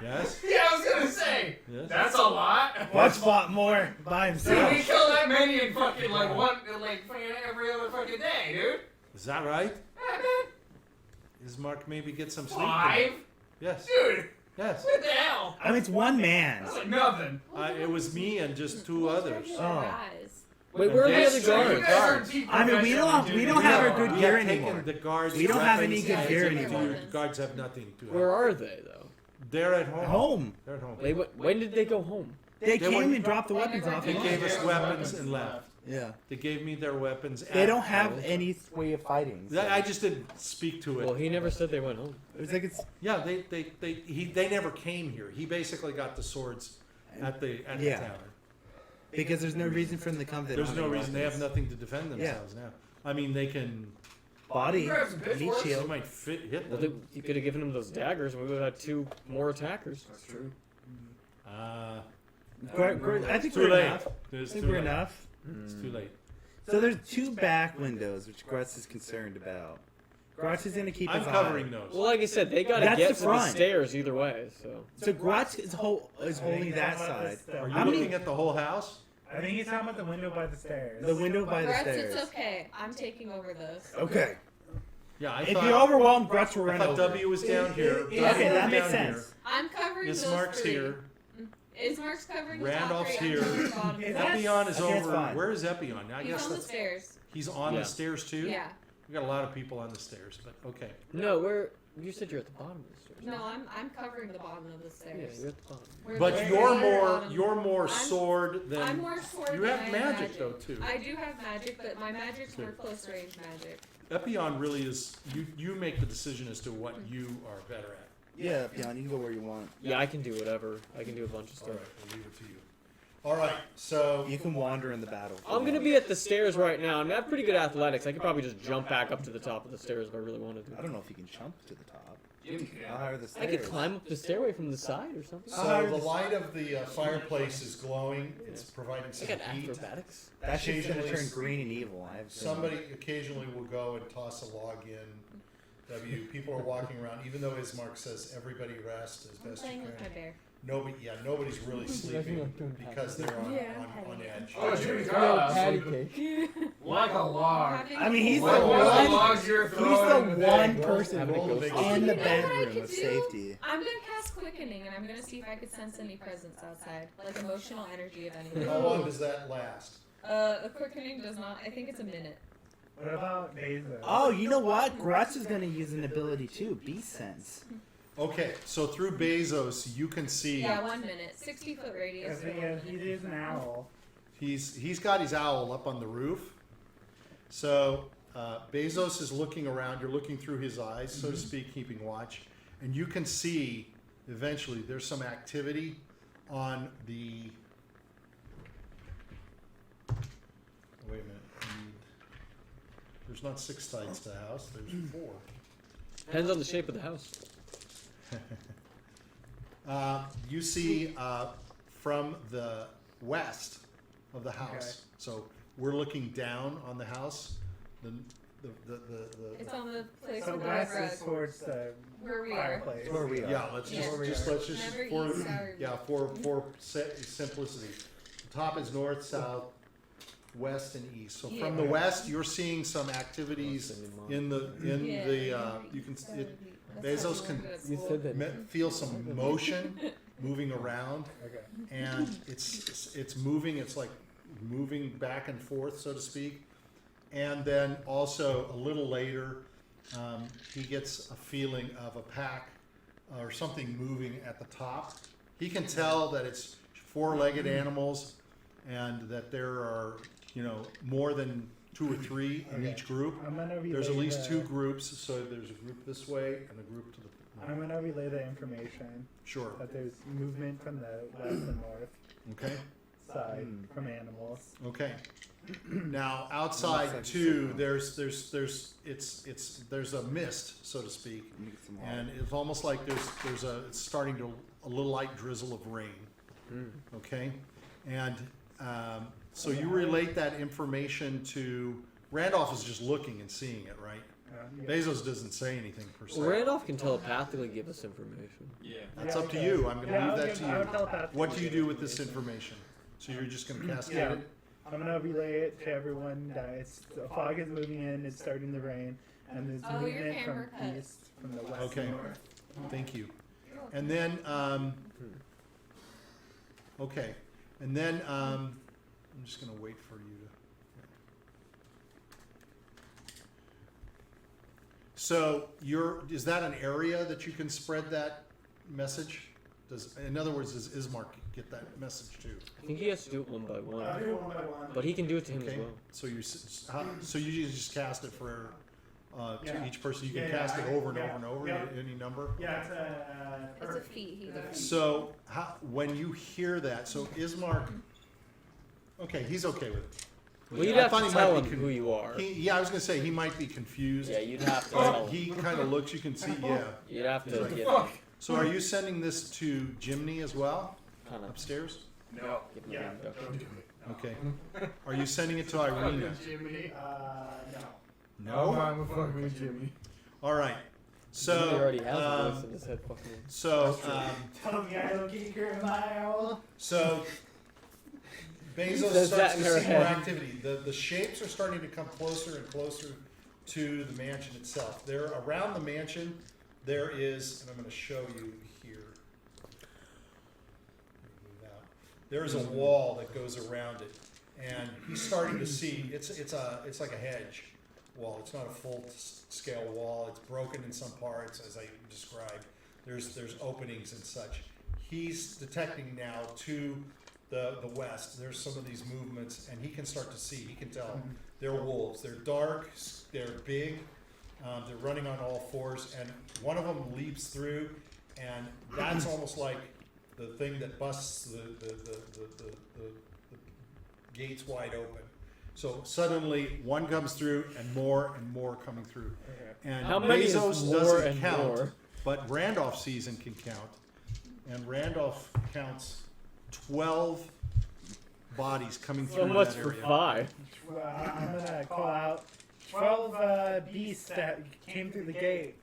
Yes. Yeah, I was gonna say Yes. that's a lot. Grutz fought more by Dude, himself. we kill that many in fucking like fucking every other fucking day, dude. Is that right? Ismark maybe get some sleep. then. 5, Yes. dude. Yes. What the hell? I mean, it's one man. That's like nothing. It was me and just 2 others. Your Oh. eyes. Wait, where are the other guards? I mean, we don't have our good We gear have taken anymore. the guards' We don't have weapons any good and gear given it to anymore. you. The guards have nothing to Where help. are they though? They're at home. Home. They're at home. When did they go home? They They came were- and dropped the weapons off. They and gave left. us weapons and left. Yeah. They gave me their weapons. They at don't have home. any way of fighting. so- I just didn't speak to it. Well, he never said they went home. It was like it's Yeah, they never came here. He basically got the swords at the Yeah. tavern. because there's no reason for them to come. If they There's don't no have reason. They have weapons. nothing to defend themselves now. I mean, they can. Body, Grab some meat pitchforks. They shield. might hit Well, them. you could have given him those daggers, and we would have had 2 more attackers. That's true. Uh, I think too we're late. enough. I It's think too we're late. enough. It's too late. So there's 2 back windows, which Grutz is concerned about. Grutz is going to keep I'm his eye. covering those. Well, like I said, they got to That's get the to the front. stairs either way. So So Grutz is holding that side. Are you How many- looking at the whole house? I think he's talking about the window by the stairs. The window by the Grutz, stairs. it's okay. I'm taking over those. Okay. Yeah, I If thought. you're overwhelmed, Grutz will I run thought over. W was down here. Okay, W that was makes down sense. I'm covering Here. those Ismark's 3. here. Ismark's covering Randolph's the top 3. here. I'm covering the bottom Is 3. that- Epion is Okay, that's over. fine. Where is Epion? I He's guess on the that's, stairs. he's on Yeah. the stairs too. Yeah. We got a lot of people on the stairs, but okay. no, where you said you're at the bottom of the stairs. No, I'm covering the bottom of the Yeah, stairs. you're at the bottom. Where But the you're stairs are more bottom. you're more I'm- sword than I'm more sword you than have I magic though too. I do have magic, but my magic's more Good. close range magic. Epion really is you make the decision as to what you are better at. Yeah, Pion, you can go where you want. Yeah, I can do whatever. I can do a bunch of All stuff. right, we'll leave it to you. All right, so You can wander in the battle. I'm gonna be at the stairs right now. I mean, I have pretty good athletics. I could probably just jump back up to the top of the stairs if I really wanted to. I don't know if you can jump to the top. Jim How high are the I stairs? could climb up the stairway from the side or something. so the light of the fireplace is glowing. It's providing I some got heat. acrobatics. That shit's gonna Occasionally- turn green and evil. I have Somebody occasionally will go and toss a log in. People are walking around, even though Ismark says everybody rest as I'm best you playing with my can. bear. Nobody's really sleeping because they're on edge. Oh, Jiminy Carlyle. cake. Like a log. Having- I mean, he's the Like one of the one. logs you're He's throwing in the thing. one person Having a ghost in the Oh, you know what I bedroom could of do? safety. I'm gonna cast quickening, and I'm gonna see if I could sense any presence outside, like emotional energy of anyone. How long does that last? The quickening does not. I think it's a minute. What about Bezos? Oh, you know what? Grutz is gonna use an ability too. Beast sense. Okay, so through Bezos, you can see Yeah, 1 minute. 60-foot radius. Because he is an owl. he's got his owl up on the roof. So Bezos is looking around. You're looking through his eyes, so to speak, keeping watch, and you can see eventually there's some activity on the. Wait a minute. There's not 6 sides to the house. There's 4. Depends on the shape of the house. You see from the west of the house. Okay. So we're looking down on the house. The It's on the place So where the west rug, is towards the where we are. fireplace. Where we are. yeah. Let's Yeah. just Never for east, sour yeah for simplicity. The top is north, south, west, and east. So from the Yeah. west, you're seeing some activities in the you can Bezos can feel some motion moving around, Okay. and it's moving. It's like moving back and forth, so to speak. And then also a little later, he gets a feeling of a pack or something moving at the top. He can tell that it's 4-legged animals, and that there are more than 2 or 3 in Okay. each group. I'm gonna relay There's at least the, 2 groups, so there's a group this way and a group to the I'm gonna relay the information sure. that there's movement from the west and north Okay. side from animals. Okay. Now outside too, there's a mist, so to speak, Let me get some water. and it's almost like it's starting to a little light drizzle of rain. Okay, and so you relate that information to Randolph is just looking and seeing it, right? Bezos doesn't say anything per se. Well, Randolph can telepathically give us information. Yeah. That's up to you. I'm going to Yeah, leave I'll that give- to I'll you. telepathically What do you give do it with to this you. information? So you're just going to cascade Yeah. it? I'm gonna relay it to everyone that the fog is moving in, it's starting to rain, and there's Oh, your movement camera from cut. east, from the west Okay. and north. Thank you. And then, okay, and then I'm just gonna wait for you to. So is that an area that you can spread that message? In other words, does Ismark get that message too? I think he has to do it one by one. I'll do it one by one. But he can do it to him Okay. as well. So so you usually just cast it for to Yeah. each person. You can Yeah, cast it I- over and yeah, over and over. yeah. Any number. Yeah, It's a feat. He does. So when you hear that, so Ismark, okay, he's okay with it. Well, you'd I have thought to he tell might him be who you are. Yeah, I was gonna say he might be confused. Yeah, you'd have to tell him. He kind of looks. You can see. Yeah. You'd have to Right. get him. So are you sending this to Jiminy as well, Kind of upstairs? No. give him Yeah. an introduction. Don't do it. Okay. Are you sending it to Irina? Jiminy. No. I'm fucking with Jimmy. All right. So. He already has a voice in his head. Fucking. So. Tell me I don't get your mile. So. Basil Says starts that in to her see more head. activity. The shapes are starting to come closer and closer to the mansion itself. There, around the mansion, there is, and I'm going to show you here. There is a wall that goes around it, and he's starting to see. It's like a hedge wall. It's not a full scale wall. It's broken in some parts, as I described. There's openings and such. He's detecting now to the west. There's some of these movements, and he can start to see. He can tell they're wolves. They're dark. They're big. They're running on all fours, and one of them leaps through, and that's almost like the thing that busts the gates wide open. So suddenly one comes through, and more coming through. And How many is Bezos more doesn't and count, more? but Randolph season can count, and Randolph counts 12 bodies coming So through much that for area. 5. I'm gonna call out 12 beasts that came through the gate.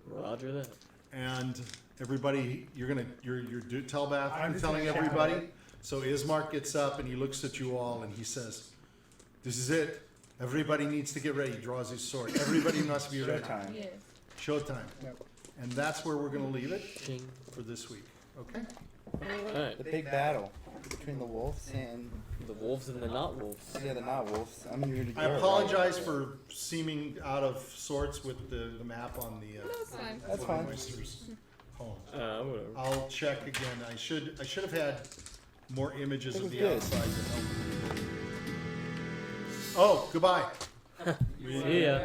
Roger that. And everybody, you're Telbath, I'm you're just telling gonna shout everybody. it. So Ismark gets up and he looks at you all and he says, "This is it. Everybody needs to get ready." He draws his sword. Everybody must be ready. Showtime. Yes. Showtime. Yep. And that's where we're going to leave it Ching. for this week. Okay? Alright. The big battle between the wolves and The wolves and the not wolves. the not wolves. I'm here to I apologize for seeming out of sorts with the map on the That's fine. That's fine. Oyster's home. Whatever. I'll check again. I should have had more images of It was the good. outside to help. Oh, goodbye. See ya.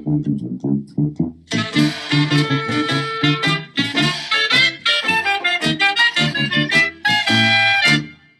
Well,